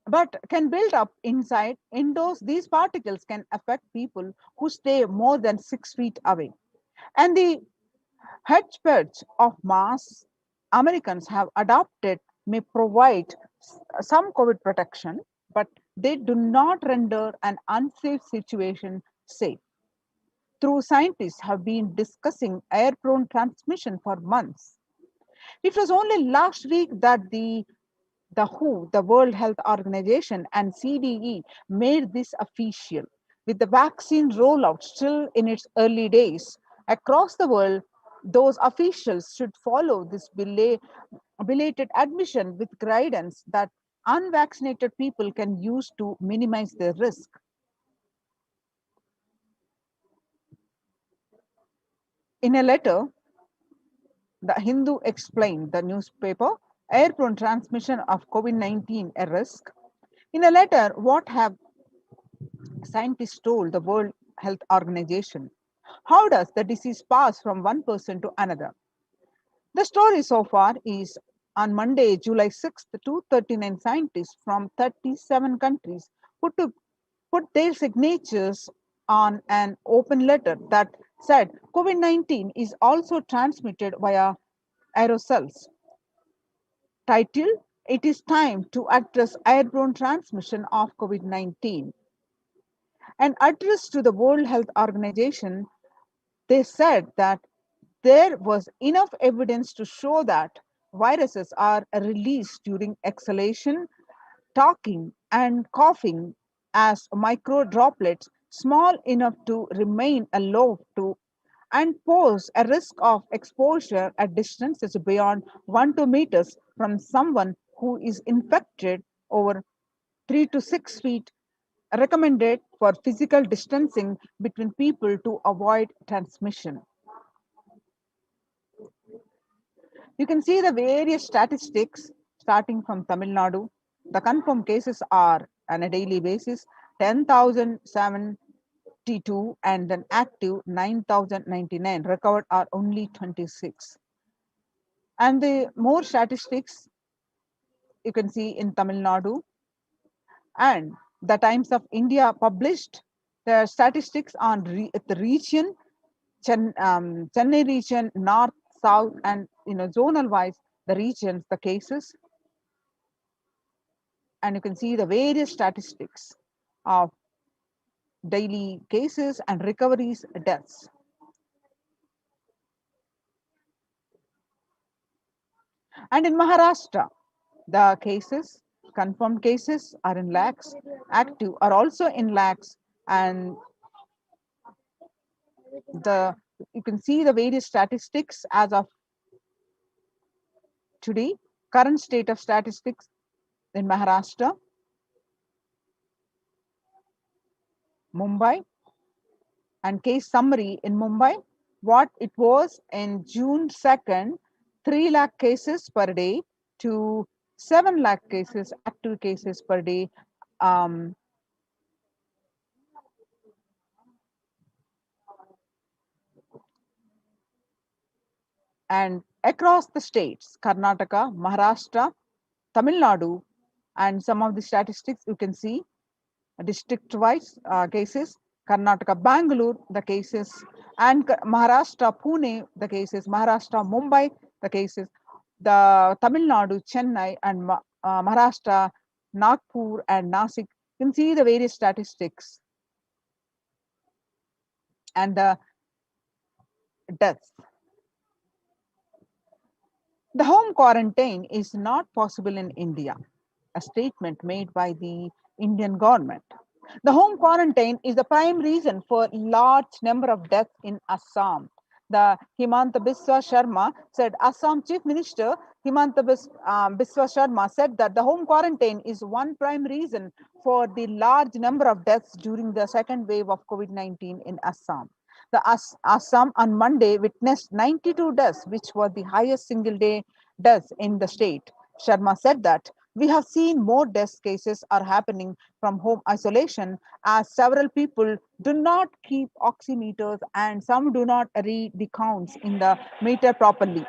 S11: but can build up inside indoors. These particles can affect people who stay more than 6 feet away. And the hedgepatch of mass Americans have adopted may provide some COVID protection, but they do not render an unsafe situation safe. Through scientists have been discussing airborne transmission for months. It was only last week that the WHO, the World Health Organization, and CDE made this official. With the vaccine rollout still in its early days across the world, those officials should follow this belated admission with guidance that unvaccinated people can use to minimize their risk. In a letter, the Hindu explained, the newspaper, airborne transmission of COVID-19 a risk. In a letter, what have scientists told the World Health Organization? How does the disease pass from one person to another? The story so far is on Monday, July 6th, 239 scientists from 37 countries put their signatures on an open letter that said COVID-19 is also transmitted via aerosols. Title: It is time to address airborne transmission of COVID-19. An address to the World Health Organization, they said that there was enough evidence to show that viruses are released during exhalation, talking, and coughing as micro droplets small enough to remain aloft to and pose a risk of exposure at distances beyond 1 to 2 meters from someone who is infected. Over 3 to 6 feet recommended for physical distancing between people to avoid transmission. You can see the various statistics starting from Tamil Nadu. The confirmed cases are on a daily basis 10,072 and an active 9,099. Recovered are only 26. And the more statistics you can see in Tamil Nadu, and the Times of India published the statistics on the region, Chennai region, north, south, and zonal wise, the regions, the cases, and you can see the various statistics of daily cases and recoveries, deaths. And in Maharashtra, the cases, confirmed cases are in lakhs, active are also in lakhs, and you can see the various statistics as of today. Current state of statistics in Maharashtra, Mumbai, and case summary in Mumbai, what it was in June 2nd, 3 lakh cases per day to 7 lakh cases, active cases per day. And across the states, Karnataka, Maharashtra, Tamil Nadu, and some of the statistics you can see district-wise cases, Karnataka, Bangalore, the cases, and Maharashtra, Pune, the cases, Maharashtra, Mumbai, the cases, the Tamil Nadu, Chennai, and Maharashtra, Nagpur, and Nasik. You can see the various statistics and the deaths. The home quarantine is not possible in India, a statement made by the Indian government. The home quarantine is the prime reason for large number of deaths in Assam. The Himanta Biswa Sharma said, Assam Chief Minister Himanta Biswa Sharma said that the home quarantine is one prime reason for the large number of deaths during the second wave of COVID-19 in Assam. The Assam on Monday witnessed 92 deaths, which were the highest single day deaths in the state. Sharma said that we have seen more death cases are happening from home isolation as several people do not keep oximeters and some do not read the counts in the meter properly.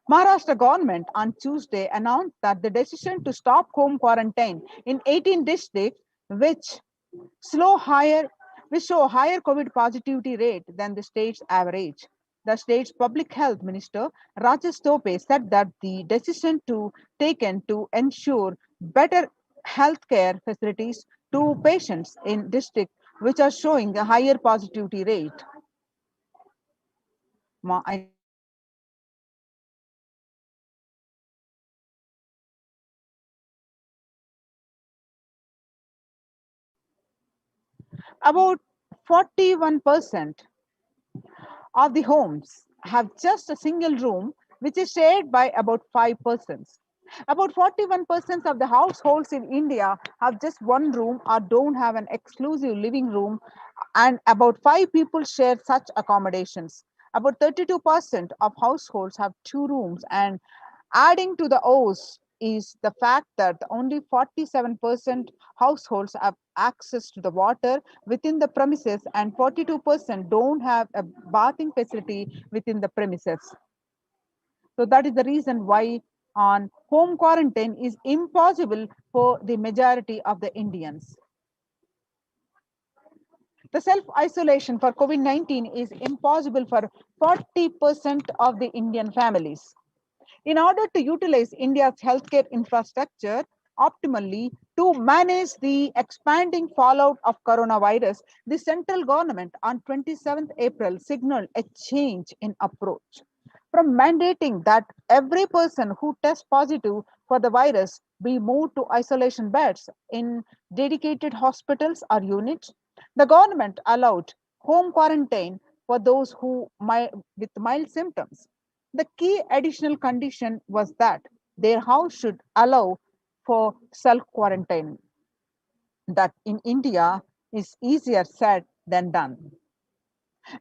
S11: Maharashtra government on Tuesday announced that the decision to stop home quarantine in 18 districts which show higher COVID positivity rate than the state's average. The state's public health minister Rajesh Tope said that the decision taken to ensure better healthcare facilities to patients in districts which are showing a higher positivity rate. About 41% of the homes have just a single room, which is shared by about 5 persons. About 41% of the households in India have just one room or don't have an exclusive living room, and about 5 people share such accommodations. About 32% of households have 2 rooms, and adding to the O's is the fact that only 47% households have access to the water within the premises, and 42% don't have a bathing facility within the premises. So that is the reason why on home quarantine is impossible for the majority of the Indians. The self-isolation for COVID-19 is impossible for 40% of the Indian families. In order to utilize India's healthcare infrastructure optimally to manage the expanding fallout of coronavirus, the central government on 27th April signaled a change in approach from mandating that every person who tests positive for the virus be moved to isolation beds in dedicated hospitals or units. The government allowed home quarantine for those with mild symptoms. The key additional condition was that their house should allow for self quarantine. That in India is easier said than done.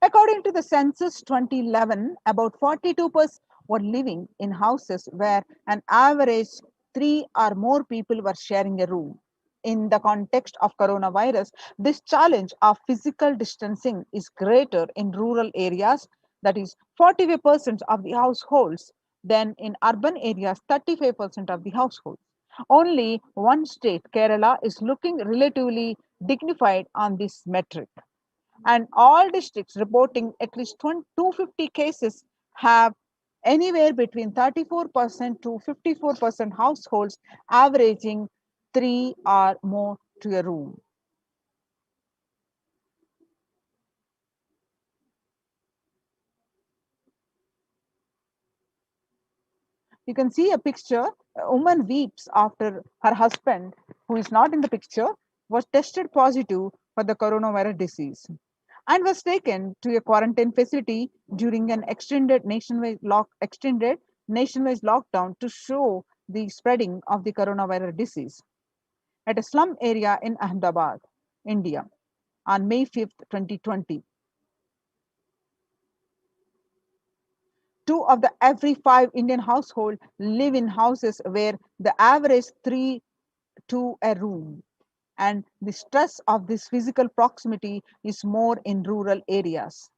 S11: According to the census 2011, about 42% were living in houses where an average 3 or more people were sharing a room. In the context of coronavirus, this challenge of physical distancing is greater in rural areas, that is 45% of the households, than in urban areas, 35% of the households. Only one state, Kerala, is looking relatively dignified on this metric, and all districts reporting at least 250 cases have anywhere between 34% to 54% households averaging 3 or more to a room. You can see a picture. A woman weeps after her husband, who is not in the picture, was tested positive for the coronavirus disease and was taken to a quarantine facility during an extended nationwide lockdown to show the spreading of the coronavirus disease at a slum area in Ahmedabad, India, on May 5th, 2020. 2 of the every 5 Indian households live in houses where the average 3 to a room, and the stress of this physical proximity is more in rural areas.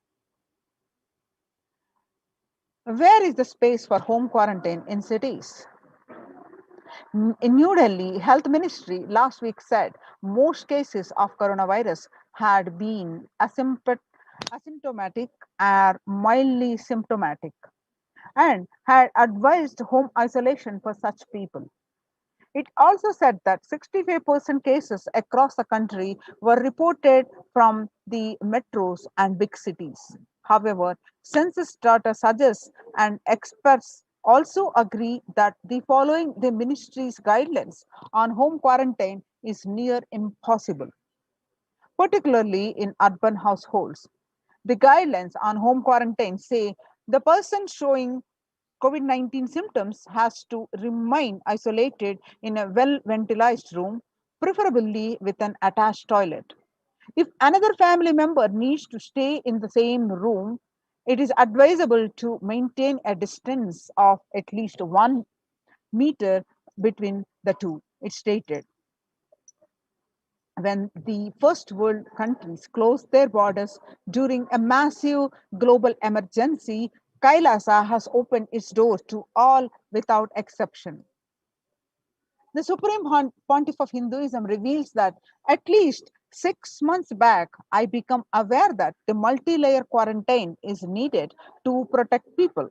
S11: Where is the space for home quarantine in cities? In New Delhi, Health Ministry last week said most cases of coronavirus had been asymptomatic or mildly symptomatic, and had advised home isolation for such people. It also said that 65% cases across the country were reported from the metros and big cities. However, census data suggests, and experts also agree, that the following the ministry's guidelines on home quarantine is near impossible, particularly in urban households. The guidelines on home quarantine say the person showing COVID-19 symptoms has to remain isolated in a well-ventilated room, preferably with an attached toilet. If another family member needs to stay in the same room, it is advisable to maintain a distance of at least 1 meter between the two, it stated. When the first world countries closed their borders during a massive global emergency, Kailasa has opened its doors to all without exception. The Supreme Pontiff of Hinduism reveals that at least 6 months back, I became aware that the multi-layer quarantine is needed to protect people.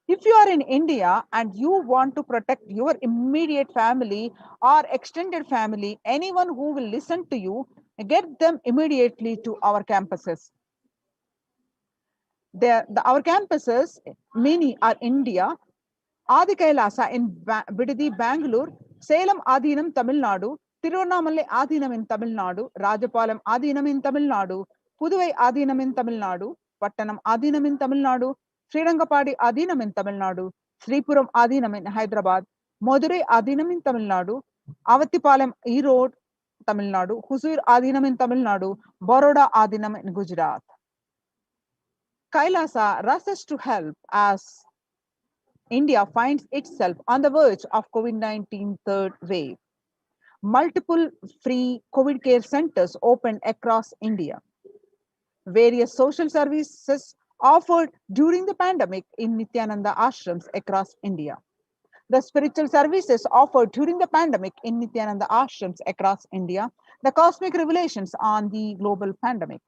S11: If you are in India and you want to protect your immediate family or extended family, anyone who will listen to you, get them immediately to our campuses. Our campuses, many are India, Adi Kailasa in Bidadi, Bangalore, Salem Adinam, Tamil Nadu, Tiruvannamalai Adinam in Tamil Nadu, Rajapalam Adinam in Tamil Nadu, Puduvai Adinam in Tamil Nadu, Pattanam Adinam in Tamil Nadu, Srirangapadi Adinam in Tamil Nadu, Sripuram Adinam in Hyderabad, Madurai Adinam in Tamil Nadu, Avatipalem Erode, Tamil Nadu, Husur Adinam in Tamil Nadu, Baroda Adinam in Gujarat. Kailasa rushes to help as India finds itself on the verge of COVID-19 third wave. Multiple free COVID care centers opened across India. Various social services offered during the pandemic in Nithyananda ashrams across India. The spiritual services offered during the pandemic in Nithyananda ashrams across India. The cosmic revelations on the global pandemic.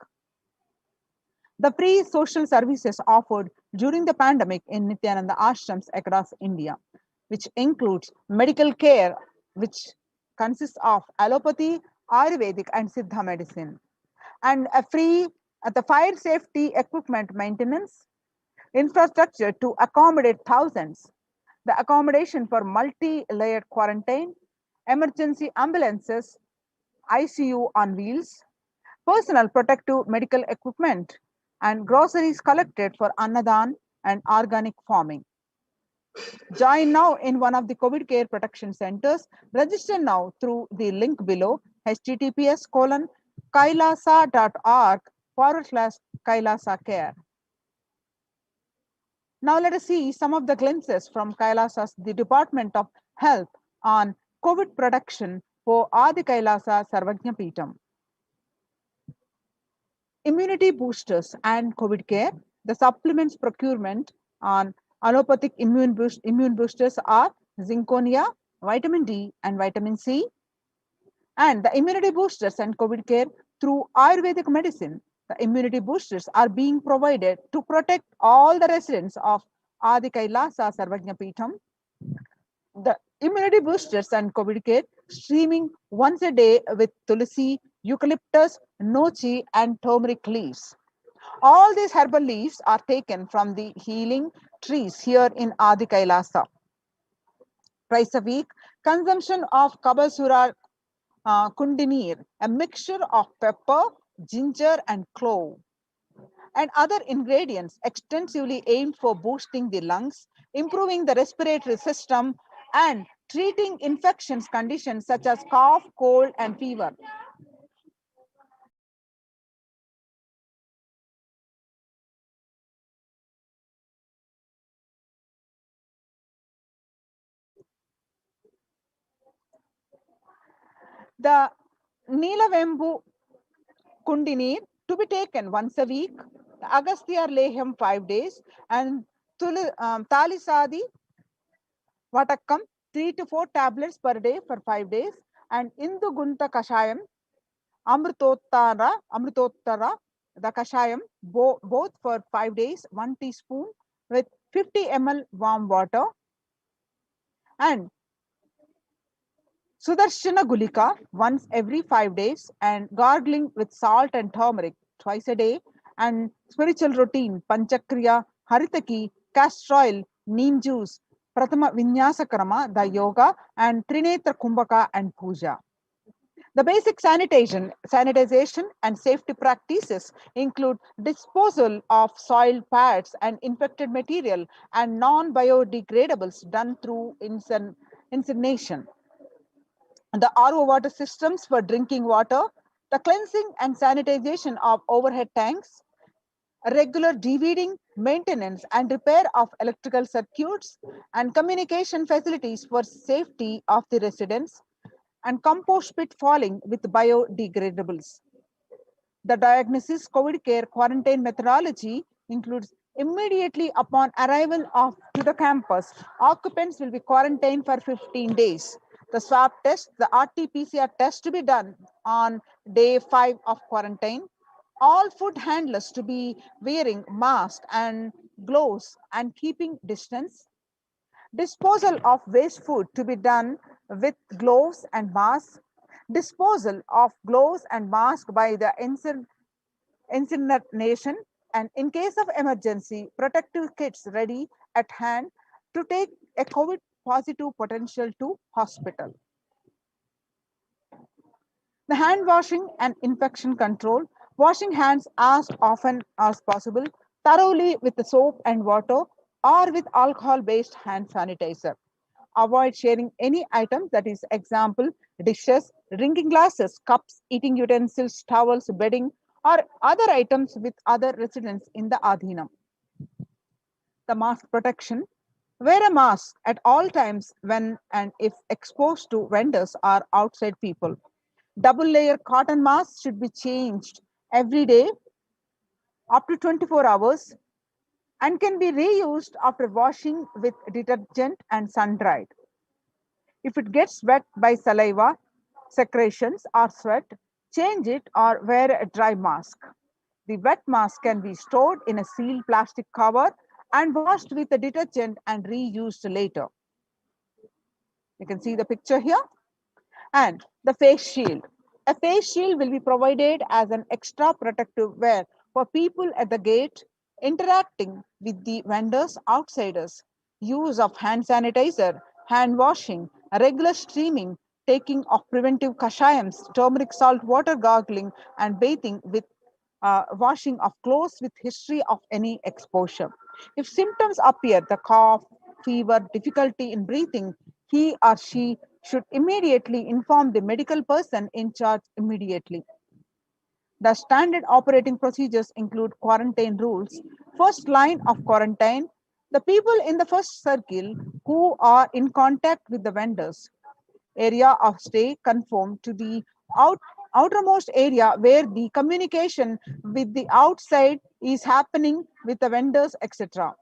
S11: The free social services offered during the pandemic in Nithyananda ashrams across India, which includes medical care, which consists of allopathy, Ayurvedic, and Siddha medicine, and a free the fire safety equipment maintenance, infrastructure to accommodate thousands, the accommodation for multi-layered quarantine, emergency ambulances, ICU on wheels, personal protective medical equipment, and groceries collected for Annadan and organic farming. Join now in one of the COVID care protection centers. Register now through the link below, https://kailasa.org/Kailasa care. Now let us see some of the glimpses from Kailasa's the Department of Health on COVID protection for Adi Kailasa Sarvajna Peetham. Immunity boosters and COVID care. The supplements procurement on allopathic immune boosters are zinconia, vitamin D, and vitamin C. And the immunity boosters and COVID care through Ayurvedic medicine. The immunity boosters are being provided to protect all the residents of Adi Kailasa Sarvajna Peetham. The immunity boosters and COVID care streaming once a day with tulsi, eucalyptus, nochi, and turmeric leaves. All these herbal leaves are taken from the healing trees here in Adi Kailasa. Twice a week, consumption of Kabasura Kundinir, a mixture of pepper, ginger, and clove, and other ingredients extensively aimed for boosting the lungs, improving the respiratory system, and treating infections conditions such as cough, cold, and fever. The Neelavembu Kundinir to be taken once a week, the Agastya Leham 5 days, and Talisadi Vatakam 3 to 4 tablets per day for 5 days, and Indu Gunta Kashayam Amrutottara, the Kashayam, both for 5 days, 1 teaspoon with 50 ml warm water, and Sudarshana Gulika once every 5 days, and gargling with salt and turmeric twice a day, and spiritual routine Panchakriya, Haritaki, castor oil, neem juice, Pratama Vinyasa Krama, the yoga, and Trinetra Kumbhaka and Puja. The basic sanitization and safety practices include disposal of soil pads and infected material and non-biodegradables done through incineration. The RO water systems for drinking water, the cleansing and sanitization of overhead tanks, regular deweeding, maintenance and repair of electrical circuits, and communication facilities for safety of the residents, and compost pit falling with biodegradables. The diagnosis COVID care quarantine methodology includes immediately upon arrival to the campus, occupants will be quarantined for 15 days. The swab test, the RT-PCR test to be done on day 5 of quarantine. All food handlers to be wearing masks and gloves and keeping distance. Disposal of waste food to be done with gloves and masks. Disposal of gloves and masks by the incineration, and in case of emergency, protective kits ready at hand to take a COVID positive potential to hospital. The hand washing and infection control, washing hands as often as possible, thoroughly with the soap and water or with alcohol-based hand sanitizer. Avoid sharing any items, that is example, dishes, drinking glasses, cups, eating utensils, towels, bedding, or other items with other residents in the Adhinam. The mask protection. Wear a mask at all times when and if exposed to vendors or outside people. Double layer cotton masks should be changed every day up to 24 hours and can be reused after washing with detergent and sun dried. If it gets wet by saliva, secretions, or sweat, change it or wear a dry mask. The wet mask can be stored in a sealed plastic cover and washed with a detergent and reused later. You can see the picture here. And the face shield. A face shield will be provided as an extra protective wear for people at the gate, interacting with the vendors, outsiders. Use of hand sanitizer, hand washing, regular steaming, taking of preventive kashayams, turmeric salt water gargling, and bathing with washing of clothes with history of any exposure. If symptoms appear, the cough, fever, difficulty in breathing, he or she should immediately inform the medical person in charge immediately. The standard operating procedures include quarantine rules. First line of quarantine, the people in the first circle who are in contact with the vendors. Area of stay conform to the outermost area where the communication with the outside is happening with the vendors, etc.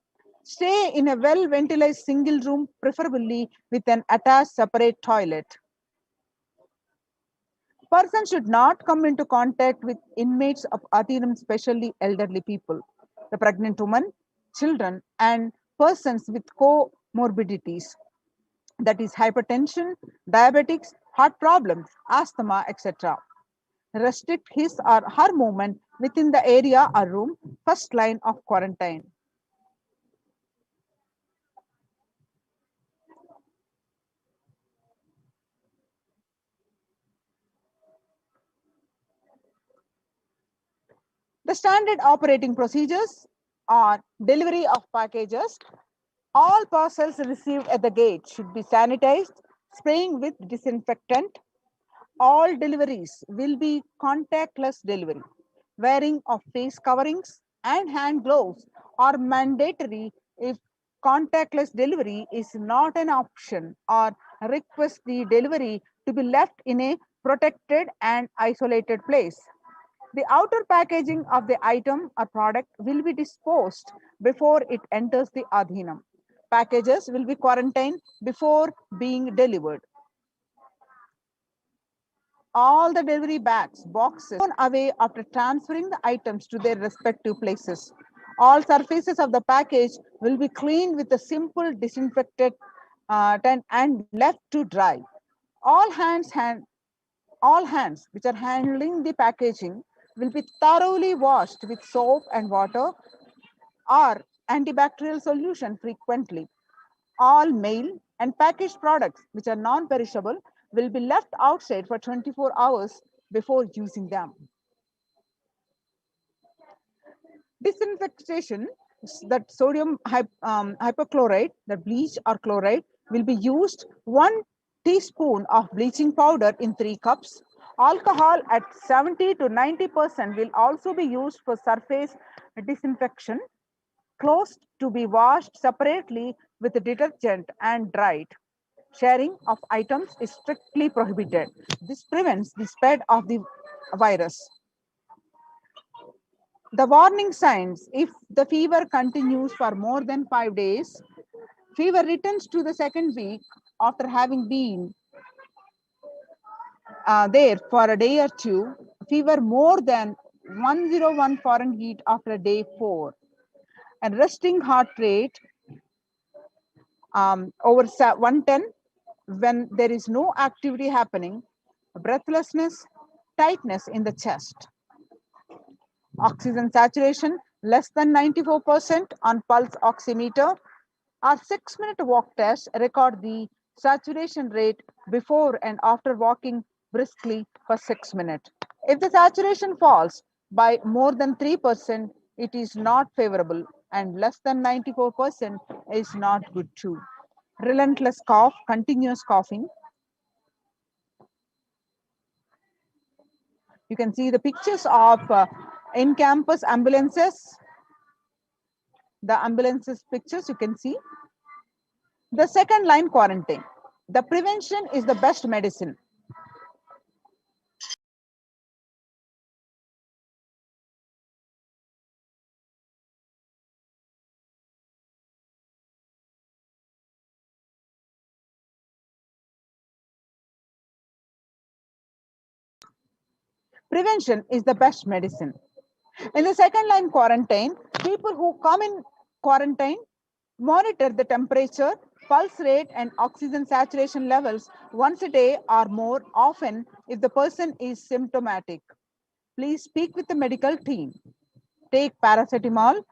S11: Stay in a well ventilated single room, preferably with an attached separate toilet. Person should not come into contact with inmates of Adhinam, especially elderly people, the pregnant woman, children, and persons with comorbidities, that is hypertension, diabetics, heart problems, asthma, etc. Restrict his or her movement within the area or room, first line of quarantine. The standard operating procedures are delivery of packages. All parcels received at the gate should be sanitized, spraying with disinfectant. All deliveries will be contactless delivery. Wearing of face coverings and hand gloves are mandatory if contactless delivery is not an option, or request the delivery to be left in a protected and isolated place. The outer packaging of the item or product will be disposed before it enters the Adhinam. Packages will be quarantined before being delivered. All the delivery bags, boxes, thrown away after transferring the items to their respective places. All surfaces of the package will be cleaned with a simple disinfectant and left to dry. All hands which are handling the packaging will be thoroughly washed with soap and water or antibacterial solution frequently. All mail and packaged products which are non-perishable will be left outside for 24 hours before using them. Disinfection, that sodium hypochlorite, the bleach or chloride, will be used 1 teaspoon of bleaching powder in 3 cups. Alcohol at 70 to 90% will also be used for surface disinfection. Clothes to be washed separately with detergent and dried. Sharing of items is strictly prohibited. This prevents the spread of the virus. The warning signs: if the fever continues for more than 5 days, fever returns to the second week after having been there for a day or two, fever more than 101 Fahrenheit after day 4, and resting heart rate over 110 when there is no activity happening, breathlessness, tightness in the chest. Oxygen saturation less than 94% on pulse oximeter. Our 6-minute walk test record the saturation rate before and after walking briskly for 6 minutes. If the saturation falls by more than 3%, it is not favorable, and less than 94% is not good too. relentless cough, continuous coughing. You can see the pictures of in-campus ambulances. The ambulances pictures you can see. The second line, quarantine. The prevention is the best medicine. Prevention is the best medicine. In the second line quarantine, people who come in quarantine monitor the temperature, pulse rate, and oxygen saturation levels once a day or more often if the person is symptomatic. Please speak with the medical team. Take paracetamol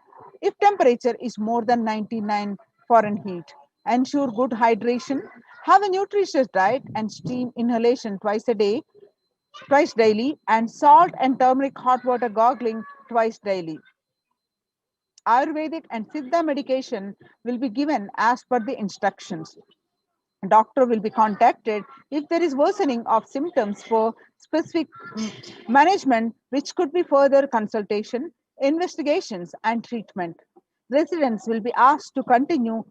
S11: if temperature is more than 99 Fahrenheit. Ensure good hydration. Have a nutritious diet and steam inhalation twice daily, and salt and turmeric hot water gargling twice daily. Ayurvedic and Siddha medication will be given as per the instructions. Doctor will be contacted if there is worsening of symptoms for specific management, which could be further consultation, investigations, and treatment. Residents will be asked to continue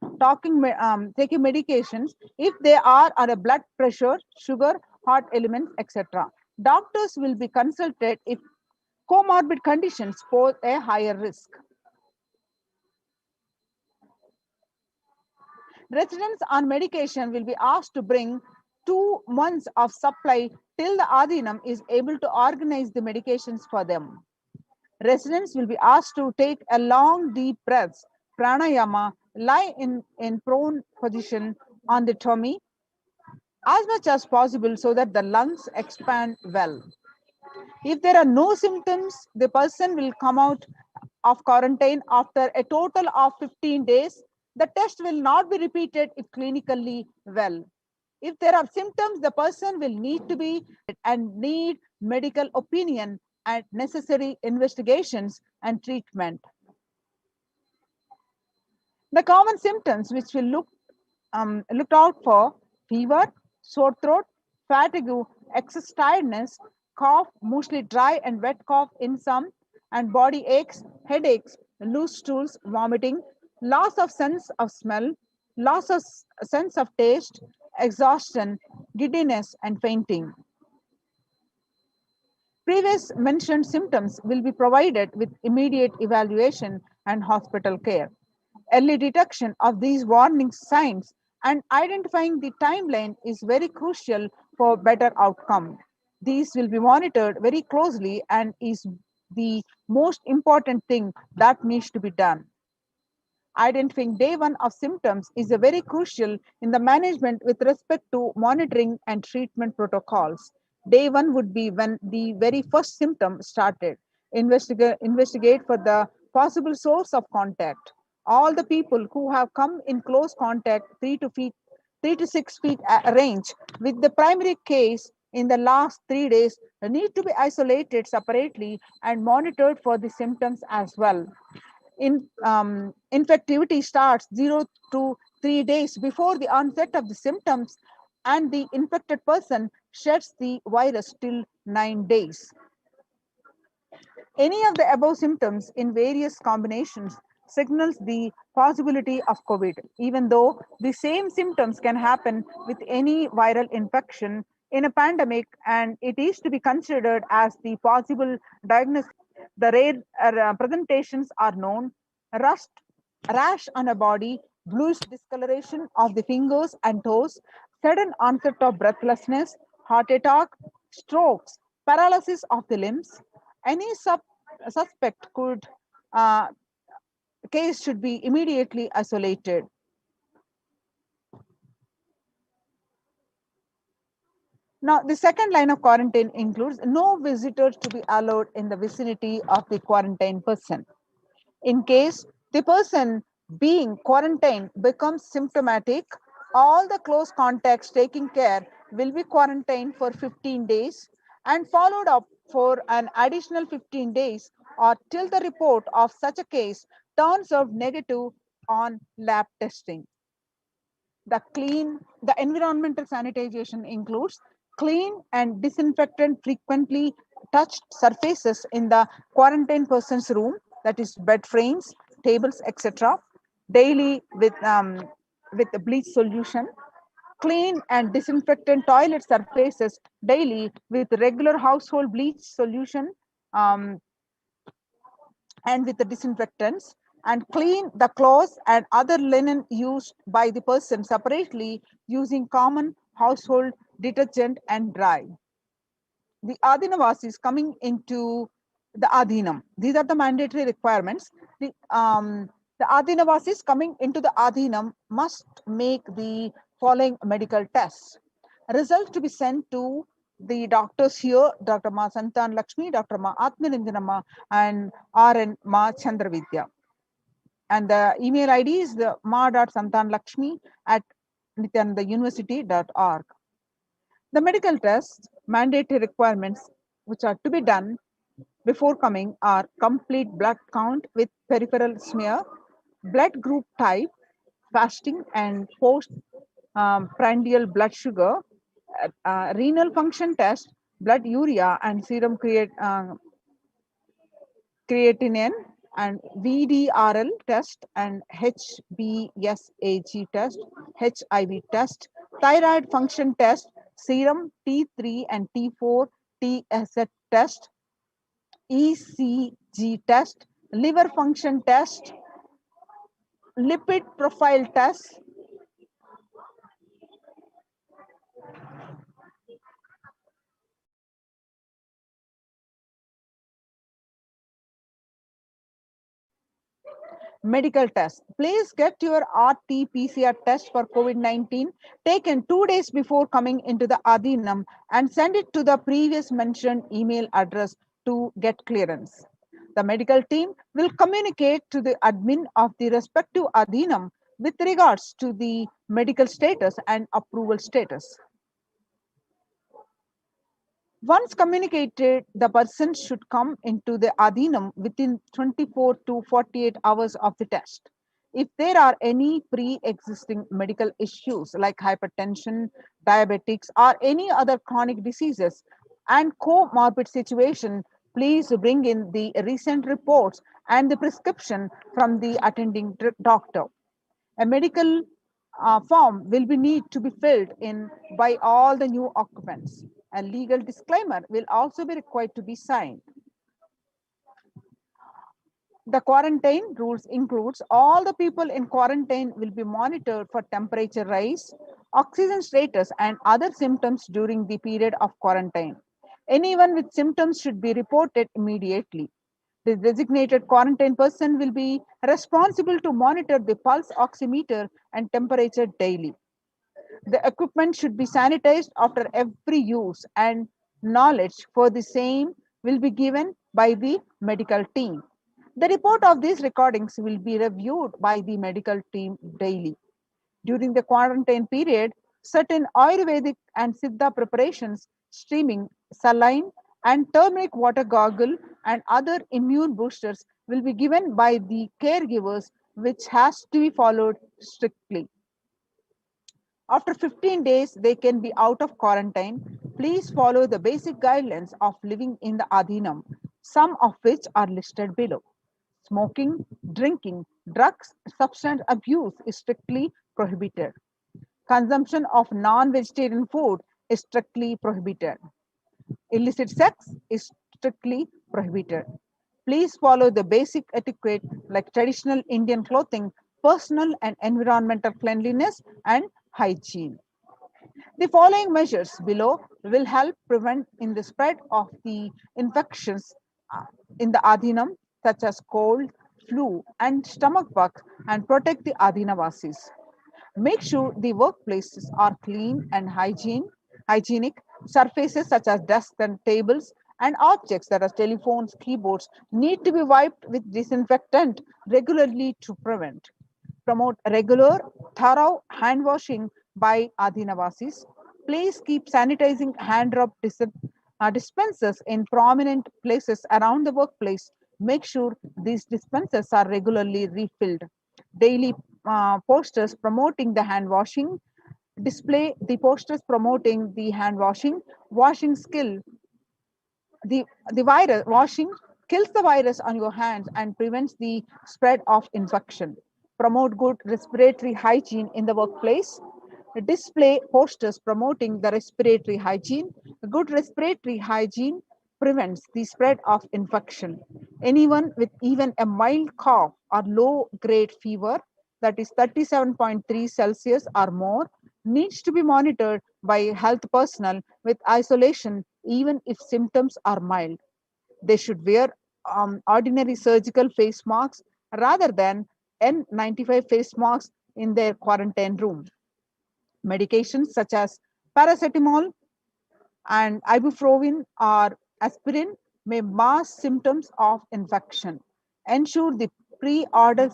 S11: taking medications if they are on a blood pressure, sugar, heart elements, etc. Doctors will be consulted if comorbid conditions pose a higher risk. Residents on medication will be asked to bring 2 months of supply till the Adinam is able to organize the medications for them. Residents will be asked to take a long deep breaths, pranayama, lie in prone position on the tummy as much as possible so that the lungs expand well. If there are no symptoms, the person will come out of quarantine after a total of 15 days. The test will not be repeated if clinically well. If there are symptoms, the person will need to be and need medical opinion and necessary investigations and treatment. The common symptoms which will looked out for: fever, sore throat, fatigue, excess tiredness, cough, mostly dry and wet cough in some, and body aches, headaches, loose stools, vomiting, loss of sense of smell, loss of sense of taste, exhaustion, giddiness, and fainting. Previous mentioned symptoms will be provided with immediate evaluation and hospital care. Early detection of these warning signs and identifying the timeline is very crucial for better outcome. These will be monitored very closely and is the most important thing that needs to be done. Identifying day one of symptoms is a very crucial in the management with respect to monitoring and treatment protocols. Day one would be when the very first symptom started. Investigate for the possible source of contact. All the people who have come in close contact 3 to 6 feet range with the primary case in the last 3 days need to be isolated separately and monitored for the symptoms as well. Infectivity starts 0 to 3 days before the onset of the symptoms, and the infected person sheds the virus till 9 days. Any of the above symptoms in various combinations signals the possibility of COVID, even though the same symptoms can happen with any viral infection in a pandemic, and it is to be considered as the possible diagnosis. The rare presentations are known: rust, rash on a body, bluish discoloration of the fingers and toes, sudden onset of breathlessness, heart attack, strokes, paralysis of the limbs. Any suspect case should be immediately isolated. Now, the second line of quarantine includes no visitors to be allowed in the vicinity of the quarantined person. In case the person being quarantined becomes symptomatic, all the close contacts taking care will be quarantined for 15 days and followed up for an additional 15 days or till the report of such a case turns out negative on lab testing. The environmental sanitization includes clean and disinfectant frequently touched surfaces in the quarantine person's room, that is bed frames, tables, etc. Daily with the bleach solution. Clean and disinfectant toilet surfaces daily with regular household bleach solution, um, and with the disinfectants, and clean the clothes and other linen used by the person separately using common household detergent and dry. The Adhinavasis coming into the Adhinam. These are the mandatory requirements. The Adhinavasis coming into the Adhinam must make the following medical tests. Results to be sent to the doctors here, Dr. Ma Santan Lakshmi, Dr. Ma Atmanindanamma, and RN Ma Chandravidya. And the email ID is the ma.santanlakshmi at nithyanandauniversity.org. The medical tests, mandatory requirements which are to be done before coming are complete blood count with peripheral smear, blood group type, fasting and post prandial blood sugar, renal function test, blood urea and serum creatinine, and VDRL test and HBsAg test, HIV test, thyroid function test, serum T3 and T4 TSH test, ECG test, liver function test, lipid profile test, medical test. Please get your RT-PCR test for COVID-19 taken 2 days before coming into the Adhinam and send it to the previous mentioned email address to get clearance. The medical team will communicate to the admin of the respective Adhinam with regards to the medical status and approval status. Once communicated, the person should come into the Adhinam within 24 to 48 hours of the test. If there are any pre-existing medical issues like hypertension, diabetics, or any other chronic diseases and comorbid situation, please bring in the recent reports and the prescription from the attending doctor. A medical form will be need to be filled in by all the new occupants. A legal disclaimer will also be required to be signed. The quarantine rules includes all the people in quarantine will be monitored for temperature rise, oxygen status, and other symptoms during the period of quarantine. Anyone with symptoms should be reported immediately. The designated quarantine person will be responsible to monitor the pulse oximeter and temperature daily. The equipment should be sanitized after every use, and knowledge for the same will be given by the medical team. The report of these recordings will be reviewed by the medical team daily. During the quarantine period, certain Ayurvedic and Siddha preparations, steaming, saline, and turmeric water gargle, and other immune boosters will be given by the caregivers, which has to be followed strictly. After 15 days, they can be out of quarantine. Please follow the basic guidelines of living in the Adhinam, some of which are listed below. Smoking, drinking, drugs, substance abuse is strictly prohibited. Consumption of non-vegetarian food is strictly prohibited. Illicit sex is strictly prohibited. Please follow the basic etiquette like traditional Indian clothing, personal and environmental cleanliness, and hygiene. The following measures below will help prevent in the spread of the infections in the Adhinam, such as cold, flu, and stomach bug, and protect the Adhinavasis. Make sure the workplaces are clean and hygienic. Surfaces such as desks and tables and objects that are telephones, keyboards need to be wiped with disinfectant regularly to prevent. Promote regular, thorough hand washing by Adhinavasis. Please keep sanitizing hand rub dispensers in prominent places around the workplace. Make sure these dispensers are regularly refilled. Daily posters promoting the hand washing. Display the posters promoting the hand washing skill. The virus washing kills the virus on your hands and prevents the spread of infection. Promote good respiratory hygiene in the workplace. Display posters promoting the respiratory hygiene. Good respiratory hygiene prevents the spread of infection. Anyone with even a mild cough or low grade fever, that is 37.3 Celsius or more, needs to be monitored by health personnel with isolation even if symptoms are mild. They should wear ordinary surgical face masks rather than N95 face masks in their quarantine room. Medications such as paracetamol and ibuprofen or aspirin may mask symptoms of infection. Ensure the pre-order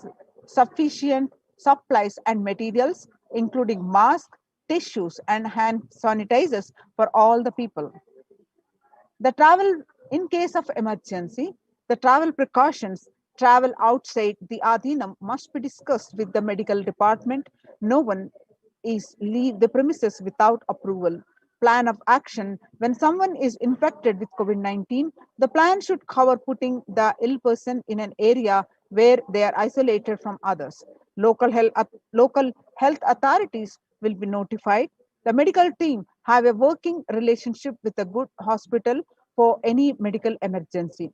S11: sufficient supplies and materials, including masks, tissues, and hand sanitizers for all the people. The travel, in case of emergency, the travel precautions, travel outside the Adhinam must be discussed with the medical department. No one is leave the premises without approval. Plan of action: when someone is infected with COVID-19, the plan should cover putting the ill person in an area where they are isolated from others. Local health authorities will be notified. The medical team have a working relationship with a good hospital for any medical emergency.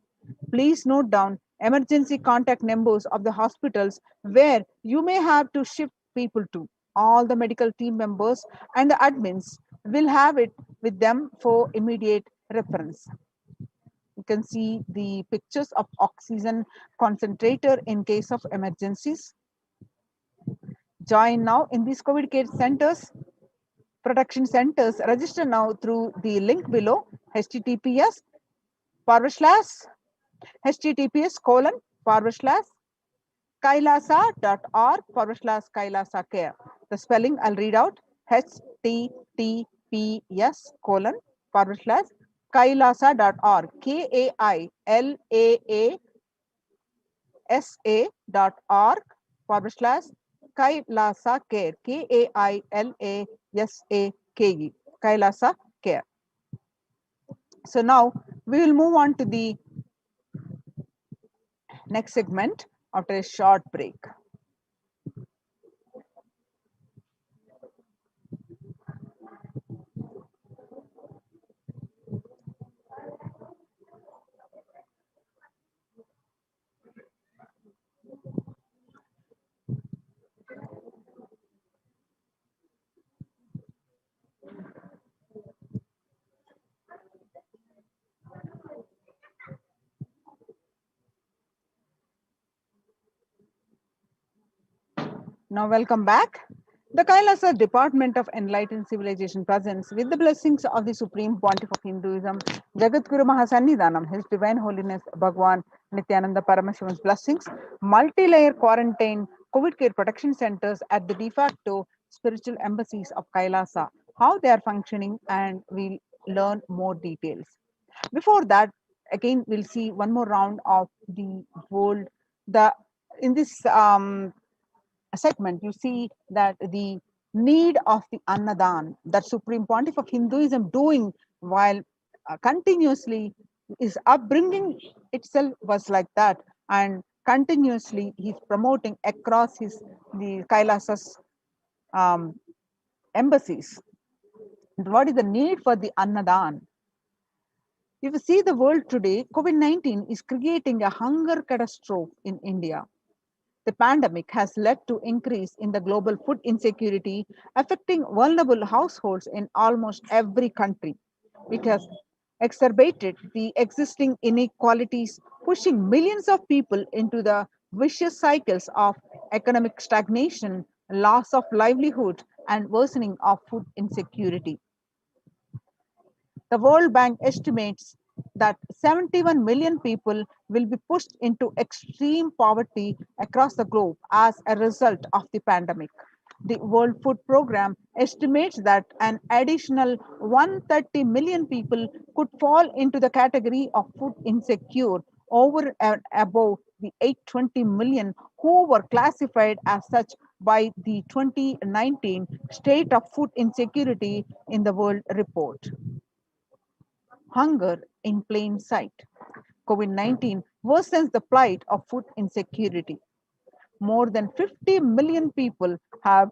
S11: Please note down emergency contact numbers of the hospitals where you may have to shift people to. All the medical team members and the admins will have it with them for immediate reference. You can see the pictures of oxygen concentrator in case of emergencies. Join now in these COVID care centers, protection centers. Register now through the link below, https https://kailasa.org/kailasa care. The spelling I'll read out: https://kailasa.org, kailasa.org/kailasa care, KAILASAKE, Kailasa care. So now we will move on to the next segment after a short break. Now, welcome back. The Kailasa Department of Enlightened Civilization presents, with the blessings of the Supreme Pontiff of Hinduism, Jagadguru Mahasannidhanam, His Divine Holiness Bhagwan Nithyananda Paramashivan's blessings, multi-layer quarantine COVID care protection centers at the de facto spiritual embassies of Kailasa, how they are functioning, and we'll learn more details. Before that, again, we'll see one more round of the world. In this segment, you see that the need of the Annadan, that Supreme Pontiff of Hinduism doing while continuously his upbringing itself was like that, and continuously he's promoting across the Kailasas embassies. What is the need for the Annadan? If you see the world today, COVID-19 is creating a hunger catastrophe in India. The pandemic has led to increase in the global food insecurity, affecting vulnerable households in almost every country. It has exacerbated the existing inequalities, pushing millions of people into the vicious cycles of economic stagnation, loss of livelihood, and worsening of food insecurity. The World Bank estimates that 71 million people will be pushed into extreme poverty across the globe as a result of the pandemic. The World Food Programme estimates that an additional 130 million people could fall into the category of food insecure over and above the 820 million who were classified as such by the 2019 State of Food Insecurity in the World report. Hunger in plain sight. COVID-19 worsens the plight of food insecurity. More than 50 million people have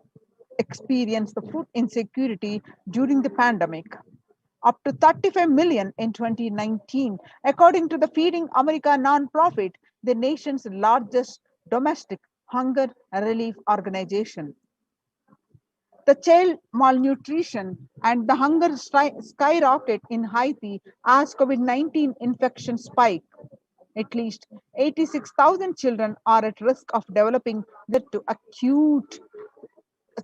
S11: experienced the food insecurity during the pandemic, up to 35 million in 2019, according to the Feeding America nonprofit, the nation's largest domestic hunger relief organization. The child malnutrition and the hunger skyrocket in Haiti as COVID-19 infection spike. At least 86,000 children are at risk of developing to acute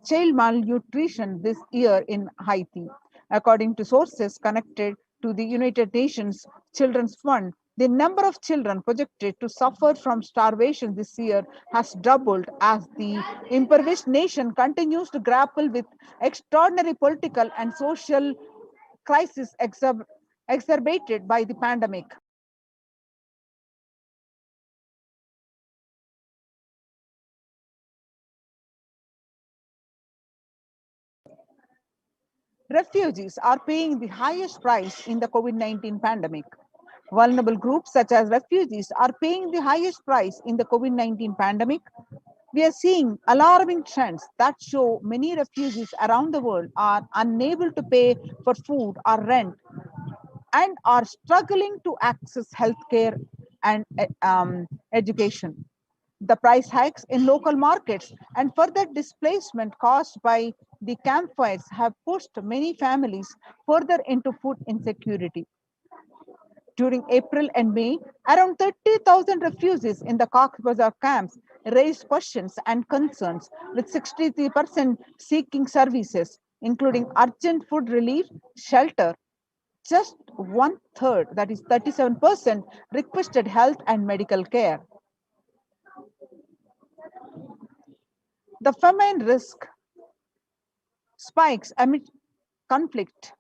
S11: child malnutrition this year in Haiti. According to sources connected to the United Nations Children's Fund, the number of children projected to suffer from starvation this year has doubled as the impoverished nation continues to grapple with extraordinary political and social crisis exacerbated by the pandemic. Refugees are paying the highest price in the COVID-19 pandemic. Vulnerable groups such as refugees are paying the highest price in the COVID-19 pandemic. We are seeing alarming trends that show many refugees around the world are unable to pay for food or rent and are struggling to access healthcare and education. The price hikes in local markets and further displacement caused by the campfires have pushed many families further into food insecurity. During April and May, around 30,000 refugees in the Cox's Bazar camps raised questions and concerns, with 63% seeking services, including urgent food relief, shelter. Just one third, that is 37%, requested health and medical care. The famine risk spikes amid conflict,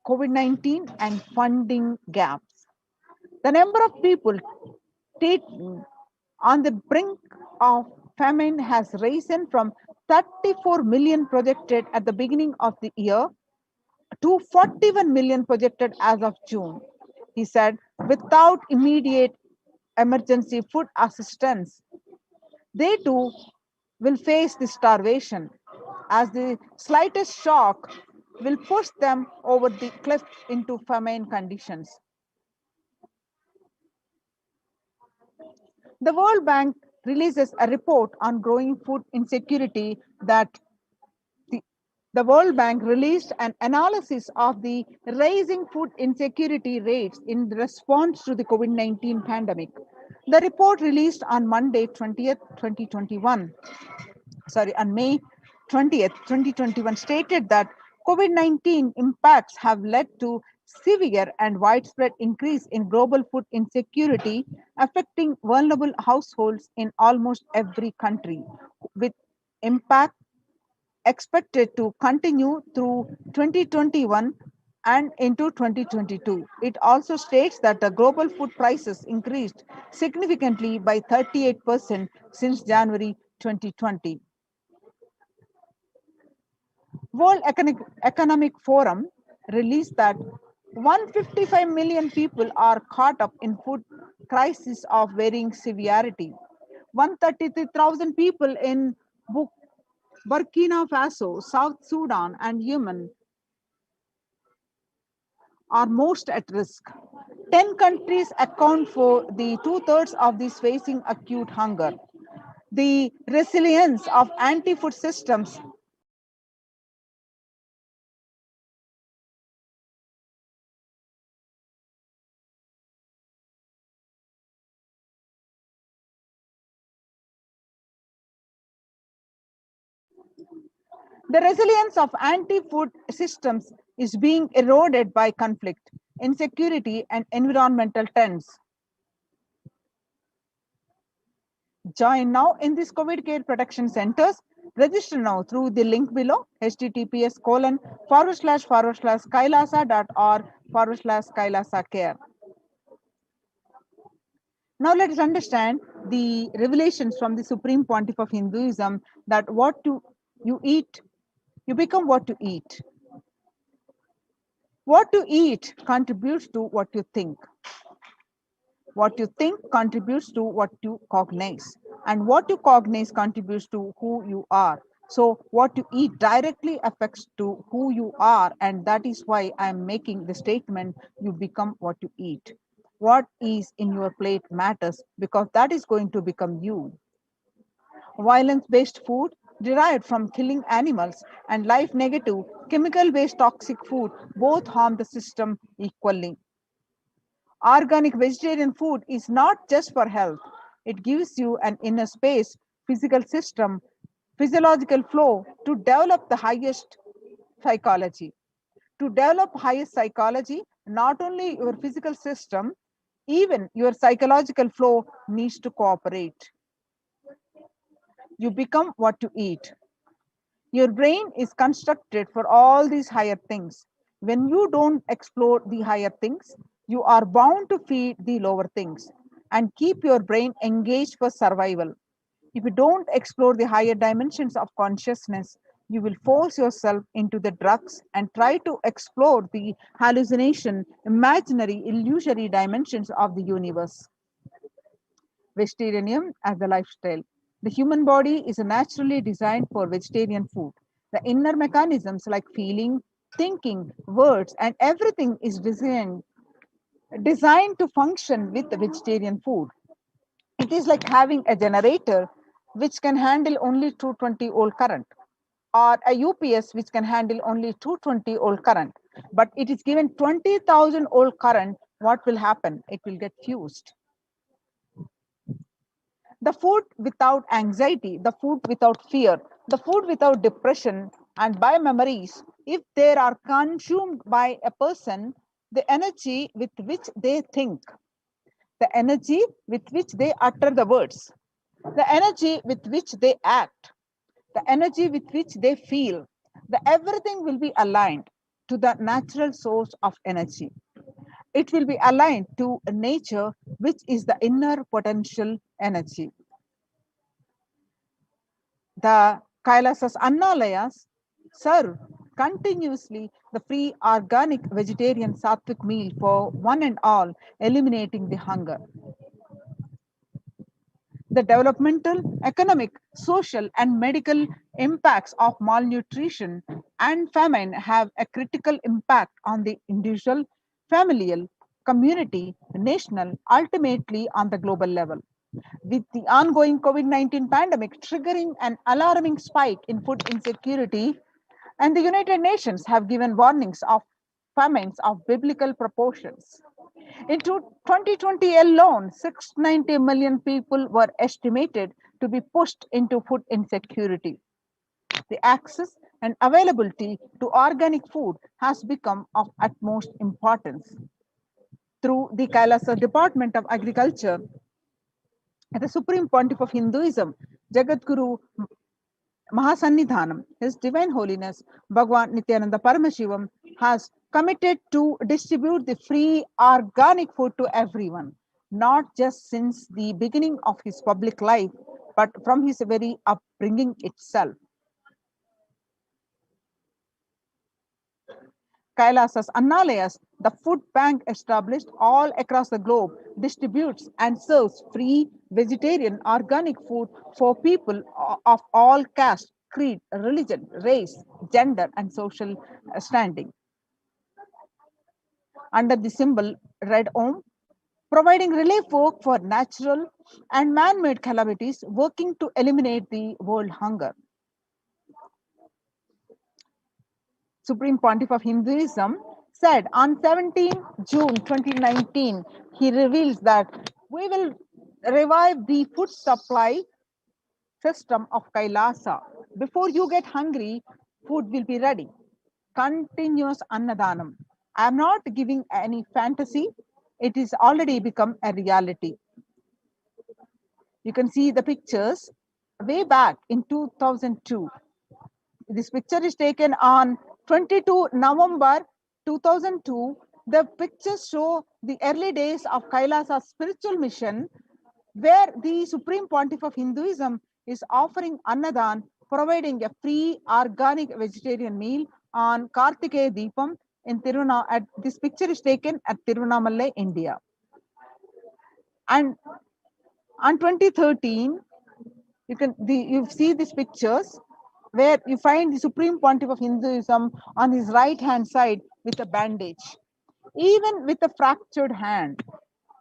S11: COVID-19, and funding gaps. The number of people on the brink of famine has risen from 34 million projected at the beginning of the year to 41 million projected as of June. He said, without immediate emergency food assistance, they too will face the starvation, as the slightest shock will push them over the cliff into famine conditions. The World Bank releases a report on growing food insecurity that the World Bank released an analysis of the rising food insecurity rates in response to the COVID-19 pandemic. The report released on Monday, 20th, 2021, on May 20th, 2021, stated that COVID-19 impacts have led to severe and widespread increase in global food insecurity, affecting vulnerable households in almost every country, with impact expected to continue through 2021 and into 2022. It also states that the global food prices increased significantly by 38% since January 2020. World Economic Forum released that 155 million people are caught up in food crisis of varying severity. 133,000 people in Burkina Faso, South Sudan, and Yemen are most at risk. 10 countries account for the 2/3 of these facing acute hunger. The resilience of anti-food systems The resilience of anti-food systems is being eroded by conflict, insecurity, and environmental trends. Join now in these COVID care protection centers. Register now through the link below, https://kailasa.org/kailasa care. Now let us understand the revelations from the Supreme Pontiff of Hinduism that you eat, you become what you eat. What you eat contributes to what you think. What you think contributes to what you cognize, and what you cognize contributes to who you are. So what you eat directly affects to who you are, and that is why I am making the statement, you become what you eat. What is in your plate matters, because that is going to become you. Violence based food derived from killing animals and life negative chemical based toxic food both harm the system equally. Organic vegetarian food is not just for health, it gives you an inner space, physical system, physiological flow to develop the highest psychology. To develop highest psychology, not only your physical system, even your psychological flow needs to cooperate. You become what you eat. Your brain is constructed for all these higher things. When you don't explore the higher things, you are bound to feed the lower things and keep your brain engaged for survival. If you don't explore the higher dimensions of consciousness, you will force yourself into the drugs and try to explore the hallucination, imaginary, illusory dimensions of the universe. Vegetarianism as the lifestyle. The human body is naturally designed for vegetarian food. The inner mechanisms like feeling, thinking, words, and everything is designed to function with the vegetarian food. It is like having a generator which can handle only 220 volt current, or a UPS which can handle only 220 volt current. But it is given 20,000 volt current, what will happen? It will get fused. The food without anxiety, the food without fear, the food without depression and by memories, if they are consumed by a person, the energy with which they think, the energy with which they utter the words, the energy with which they act, the energy with which they feel, everything will be aligned to the natural source of energy. It will be aligned to nature, which is the inner potential energy. The Kailasas Annalayas serve continuously the free organic vegetarian sattvic meal for one and all, eliminating the hunger. The developmental, economic, social, and medical impacts of malnutrition and famine have a critical impact on the individual, familial, community, national, ultimately on the global level. With the ongoing COVID-19 pandemic triggering an alarming spike in food insecurity, and the United Nations have given warnings of famines of biblical proportions. In 2020 alone, 690 million people were estimated to be pushed into food insecurity. The access and availability to organic food has become of utmost importance. Through the Kailasa Department of Agriculture, the Supreme Pontiff of Hinduism, Jagadguru Mahasannidhanam, His Divine Holiness Bhagwan Nithyananda Paramashivam, has committed to distribute the free organic food to everyone, not just since the beginning of his public life, but from his very upbringing itself. Kailasas Annalayas, the food bank established all across the globe, distributes and serves free vegetarian organic food for people of all caste, creed, religion, race, gender, and social standing. Under the symbol Red Om, providing relief work for natural and man-made calamities, working to eliminate the world hunger. Supreme Pontiff of Hinduism said on 17 June 2019, he reveals that we will revive the food supply system of Kailasa. Before you get hungry, food will be ready. Continuous Annadanam. I am not giving any fantasy. It is already become a reality. You can see the pictures way back in 2002. This picture is taken on 22 November 2002. The pictures show the early days of Kailasa's spiritual mission where the Supreme Pontiff of Hinduism is offering Annadan, providing a free organic vegetarian meal on Kartikeya Deepam in Tirunamallai. This picture is taken at Tirunamallai, India. And on 2013, you see these pictures where you find the Supreme Pontiff of Hinduism on his right hand side with a bandage, even with a fractured hand.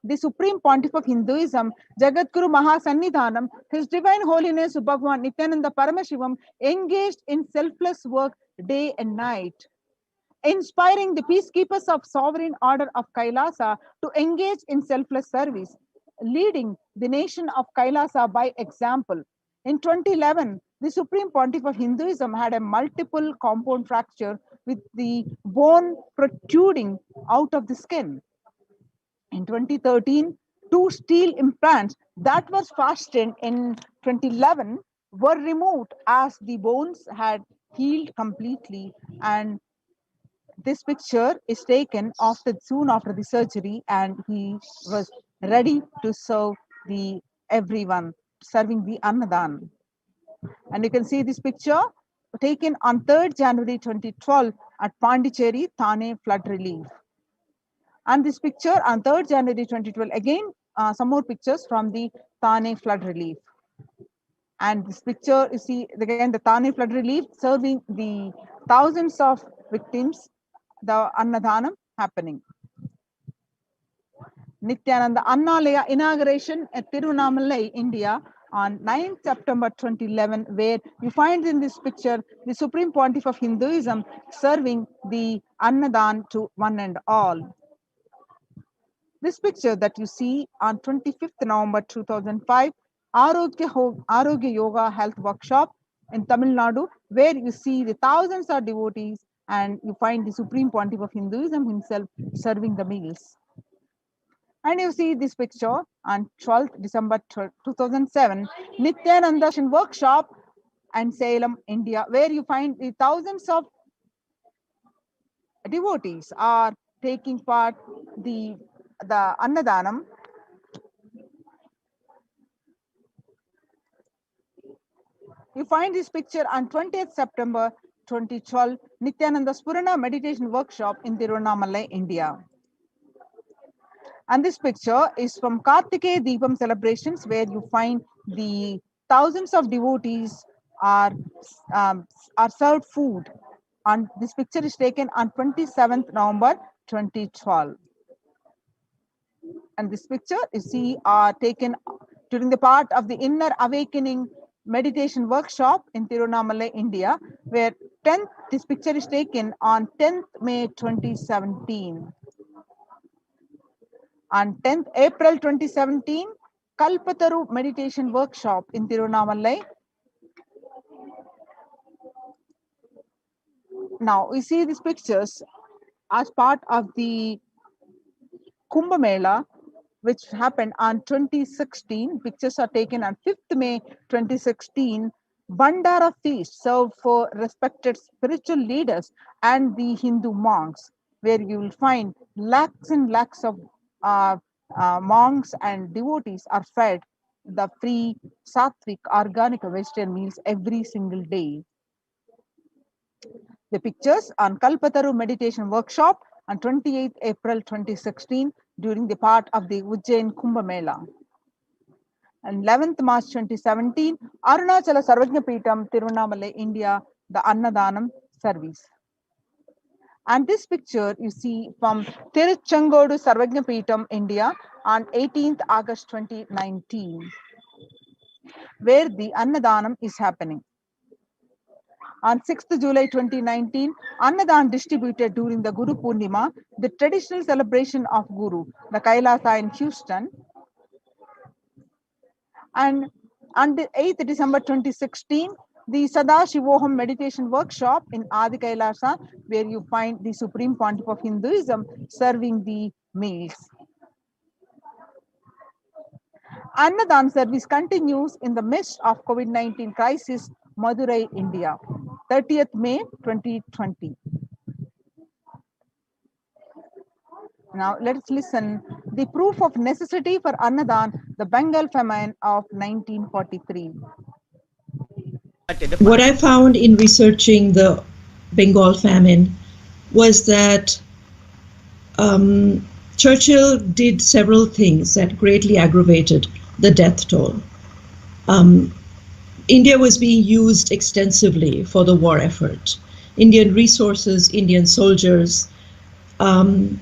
S11: The Supreme Pontiff of Hinduism, Jagadguru Mahasannidhanam, His Divine Holiness Bhagwan Nithyananda Paramashivam, engaged in selfless work day and night, inspiring the peacekeepers of Sovereign Order of Kailasa to engage in selfless service, leading the nation of Kailasa by example. In 2011, the Supreme Pontiff of Hinduism had a multiple compound fracture with the bone protruding out of the skin. In 2013, 2 steel implants that were fastened in 2011 were removed as the bones had healed completely, and this picture is taken soon after the surgery, and he was ready to serve the everyone, serving the Annadan. And you can see this picture taken on 3rd January 2012 at Pondicherry, Thane flood relief. And this picture on 3rd January 2012, again, some more pictures from the Thane flood relief. And this picture, you see, again, the Thane flood relief serving the thousands of victims, the Annadhanam happening. Nithyananda Annalaya inauguration at Tirunamallai, India on 9th September 2011, where you find in this picture the Supreme Pontiff of Hinduism serving the Annadan to one and all. This picture that you see on 25th November 2005, Arogya Yoga Health Workshop in Tamil Nadu, where you see the thousands of devotees and you find the Supreme Pontiff of Hinduism himself serving the meals. And you see this picture on 12th December 2007, Nithyananda Workshop and Salem, India, where you find the thousands of devotees are taking part the Annadanam. You find this picture on 20th September 2012, Nithyananda Spurana Meditation Workshop in Tirunamallai, India. And this picture is from Kartikeya Deepam celebrations, where you find the thousands of devotees are served food. And this picture is taken on 27th November 2012. And this picture you see are taken during the part of the Inner Awakening Meditation Workshop in Tirunamallai, India, where this picture is taken on 10th May 2017. On 10th April 2017, Kalpataru Meditation Workshop in Tirunamallai. Now, we see these pictures as part of the Kumbh Mela, which happened on 2016. Pictures are taken on 5th May 2016. Bandara feast served for respected spiritual leaders and the Hindu monks, where you will find lakhs and lakhs of monks and devotees are fed the free sattvic organic vegetarian meals every single day. The pictures on Kalpataru Meditation Workshop on 28th April 2016 during the part of the Ujjain Kumbh Mela. And 11th March 2017, Arunachala Sarvajna Peetam, Tirunamallai, India, the Annadanam service. And this picture you see from Tiruchengodu Sarvajna Peetam, India on 18th August 2019, where the Annadanam is happening. On 6th July 2019, Annadan distributed during the Guru Purnima, the traditional celebration of Guru, the Kailasa in Houston. And on the 8th December 2016, the Sadashivoham Meditation Workshop in Adi Kailasa, where you find the Supreme Pontiff of Hinduism serving the meals. Annadan service continues in the midst of COVID-19 crisis, Madurai, India, 30th May 2020. Now let's listen The proof of necessity for Annadan, the Bengal famine of 1943.
S12: What I found in researching the Bengal famine was that Churchill did several things that greatly aggravated the death toll. India was being used extensively for the war effort. Indian resources, Indian soldiers, and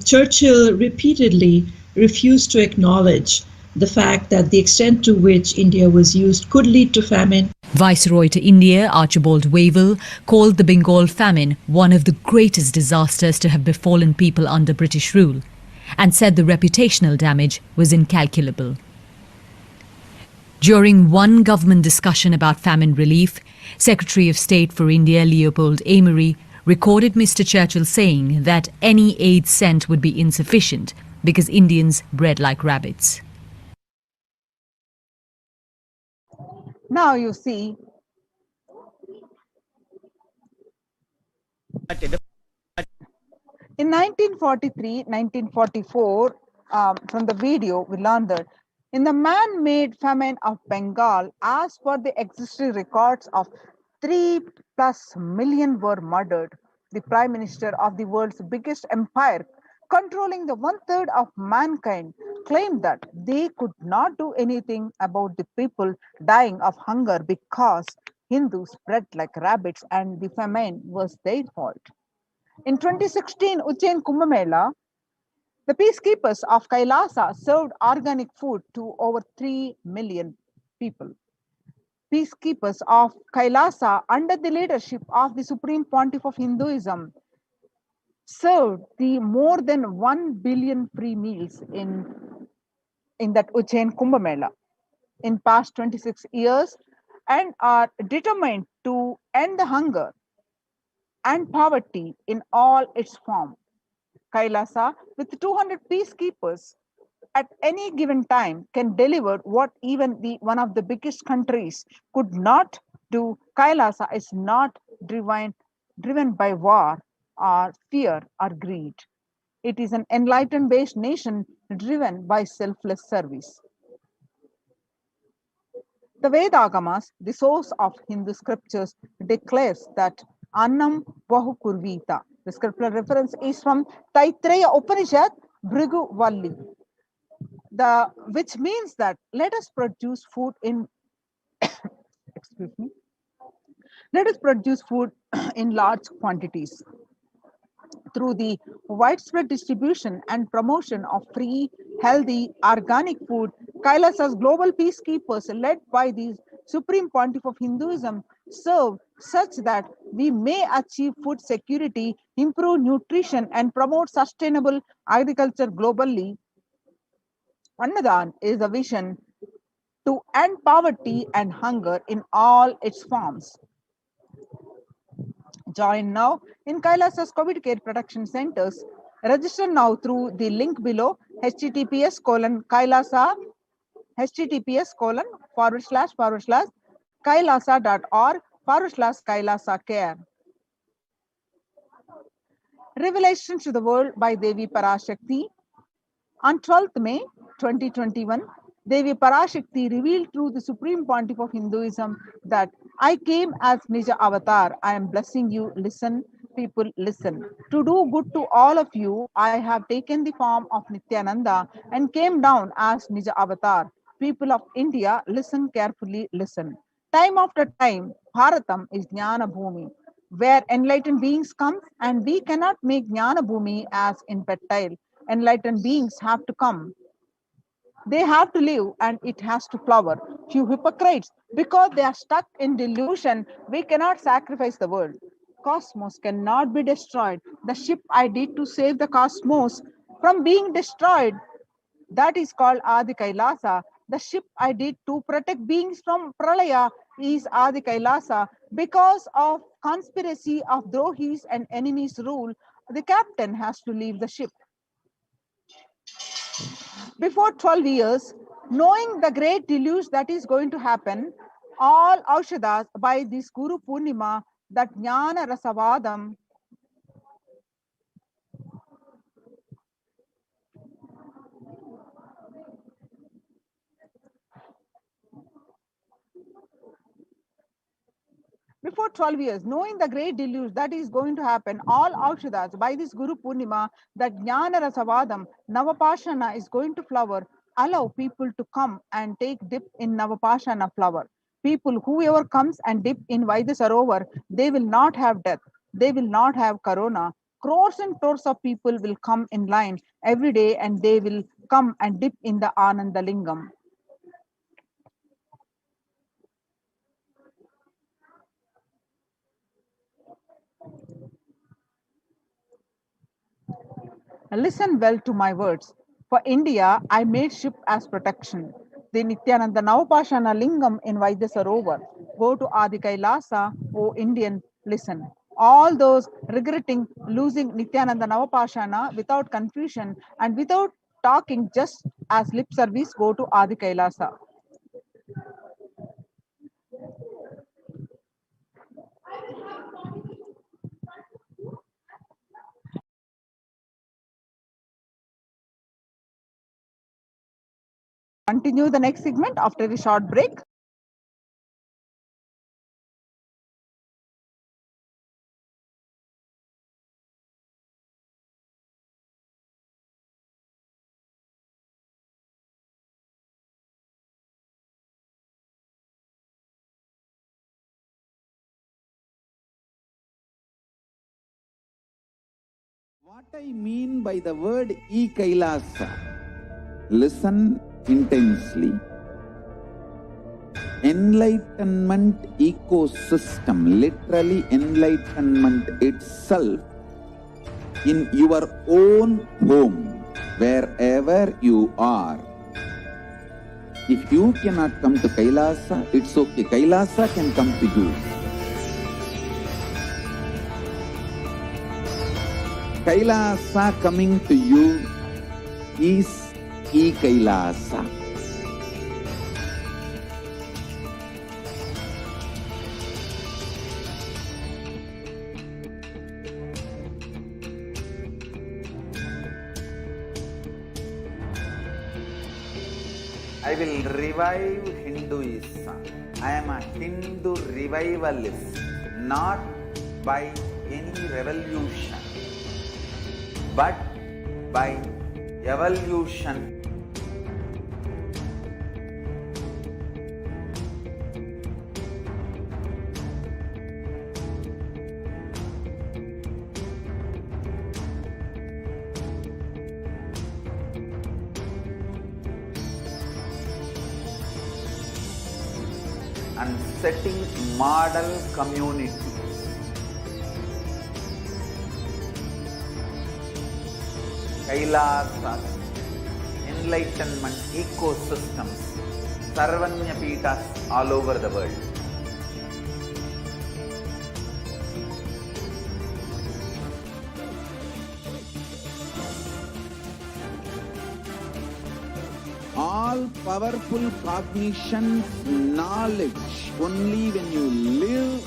S12: Churchill repeatedly refused to acknowledge the fact that the extent to which India was used could lead to famine.
S13: Viceroy to India, Archibald Wavell, called the Bengal famine one of the greatest disasters to have befallen people under British rule, and said the reputational damage was incalculable. During one government discussion about famine relief, Secretary of State for India Leopold Amery recorded Mr. Churchill saying that any aid sent would be insufficient because Indians bred like rabbits.
S11: Now you see, in 1943-1944, from the video, we learned that in the man-made famine of Bengal, as per the existing records of 3+ million were murdered. The Prime Minister of the world's biggest empire, controlling the 1/3 of mankind, claimed that they could not do anything about the people dying of hunger because Hindus bred like rabbits and the famine was their fault. In 2016 Ujjain Kumbh Mela, the peacekeepers of Kailasa served organic food to over 3 million people. Peacekeepers of Kailasa, under the leadership of the Supreme Pontiff of Hinduism, served the more than 1 billion free meals in that Ujjain Kumbh Mela in past 26 years, and are determined to end the hunger and poverty in all its forms. Kailasa, with 200 peacekeepers at any given time, can deliver what even one of the biggest countries could not do. Kailasa is not driven by war or fear or greed. It is an enlightened based nation driven by selfless service. The Vedagamas, the source of Hindu scriptures, declares that Annam Bahukurvita. The scriptural reference is from Taittreya Upanishad, Bhrigu Valli, which means that let us produce food in excuse me, let us produce food in large quantities. Through the widespread distribution and promotion of free, healthy, organic food, Kailasa's global peacekeepers, led by the Supreme Pontiff of Hinduism, serve such that we may achieve food security, improve nutrition, and promote sustainable agriculture globally. Annadan is a vision to end poverty and hunger in all its forms. Join now in Kailasa's COVID care production centers. Register now through the link below, https://kailasa, https://kailasa.org/kailasa care. Revelation to the world by Devi Parashakti. On 12th May 2021, Devi Parashakti revealed through the Supreme Pontiff of Hinduism that I came as Nija Avatar. I am blessing you. Listen, people, listen. To do good to all of you, I have taken the form of Nithyananda and came down as Nija Avatar. People of India, listen carefully, listen. Time after time, Bharatam is Jnana Bhumi, where enlightened beings come, and we cannot make Jnana Bhumi as infantile. Enlightened beings have to come. They have to live and it has to flower. Few hypocrites, because they are stuck in delusion, we cannot sacrifice the world. Cosmos cannot be destroyed. The ship I did to save the cosmos from being destroyed, that is called Adi Kailasa. The ship I did to protect beings from Pralaya is Adi Kailasa. Because of conspiracy of Drohis and enemies rule, the captain has to leave the ship. Before 12 years, knowing the great deluge that is going to happen, all Aushadas by this Guru Purnima, that Jnana Rasavadam, Before 12 years, knowing the great deluge that is going to happen, all Aukshadas, by this Guru Purnima, that Jnana Rasavadam, Navapashana is going to flower, allow people to come and take dip in Navapashana flower. People, whoever comes and dip in Vaidyasarovar, they will not have death, they will not have corona. Crores and crores of people will come in line every day and they will come and dip in the Ananda Lingam. Listen well to my words. For India, I made ship as protection. The Nithyananda Navapashana Lingam in Vaidyasarovar. Go to Adi Kailasa, O Indian, listen. All those regretting losing Nithyananda Navapashana without confusion and without talking just as lip service, go to Adi Kailasa. Continue the next segment after a short break.
S4: What I mean by the word e-Kailasa, listen intensely. Enlightenment ecosystem, literally enlightenment itself, in your own home, wherever you are. If you cannot come to Kailasa, it's okay. Kailasa can come to you. Kailasa coming to you is e-Kailasa.
S1: I will revive Hinduism. I am a Hindu revivalist, not by any revolution, but by evolution. And setting model community. Kailasas, enlightenment ecosystems, Sarvanya Pitas all over the world.
S4: All powerful cognition, knowledge, only when you live,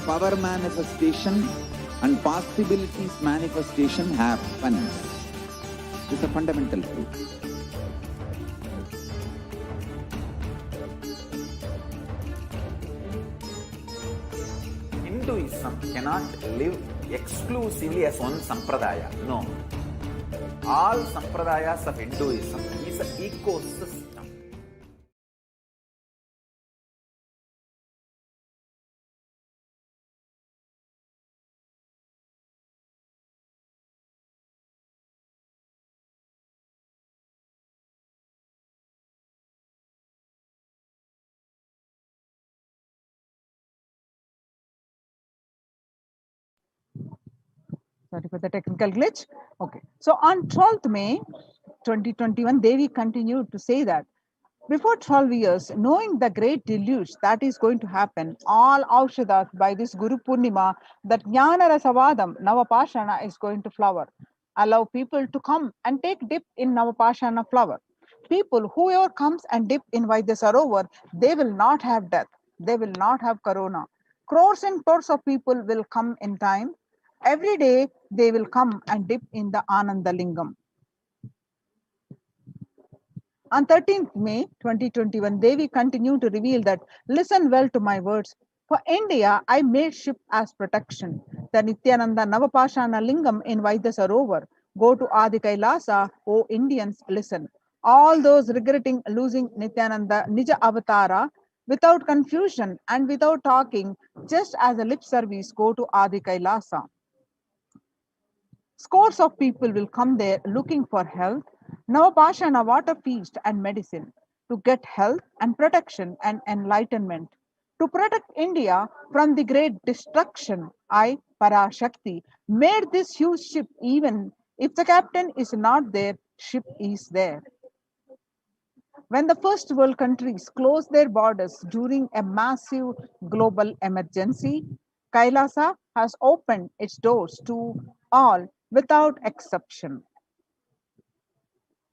S4: power manifestation and possibilities manifestation happens. It's a fundamental truth.
S1: Hinduism cannot live exclusively as one sampradaya. No. All sampradayas of Hinduism is an ecosystem.
S11: Sorry for the technical glitch. Okay. So on 12th May 2021, Devi continued to say that before 12 years, knowing the great deluge that is going to happen, all Aukshadas by this Guru Purnima, that Jnana Rasavadam, Navapashana is going to flower. Allow people to come and take dip in Navapashana flower. People, whoever comes and dip in Vaidyasarovar, they will not have death. They will not have corona. Crores and crores of people will come in time. Every day, they will come and dip in the Ananda Lingam. On 13th May 2021, Devi continued to reveal that, listen well to my words. For India, I made ship as protection. The Nithyananda Navapashana Lingam in Vaidasarovar. Go to Adi Kailasa, O Indians, listen. All those regretting losing Nithyananda Nija Avatara, without confusion and without talking, just as a lip service, go to Adi Kailasa. Scores of people will come there looking for health, Navapashana water feast and medicine, to get health and protection and enlightenment. To protect India from the great destruction, I, Parashakti, made this huge ship. Even if the captain is not there, ship is there. When the first world countries closed their borders during a massive global emergency, Kailasa has opened its doors to all without exception.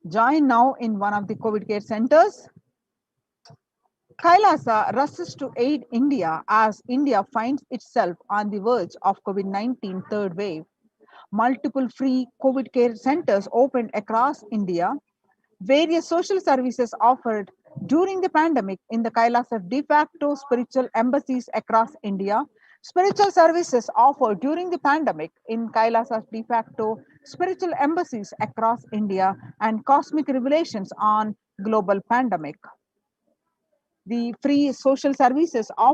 S11: Join now in one of the COVID care centers. Kailasa rushes to aid India as India finds itself on the verge of COVID-19 third wave. Multiple free COVID care centers opened across India. Various social services offered during the pandemic in the Kailasa de facto spiritual embassies across India. Spiritual services offered during the pandemic in Kailasa's de facto spiritual embassies across India, and cosmic revelations on global pandemic. The free social services offered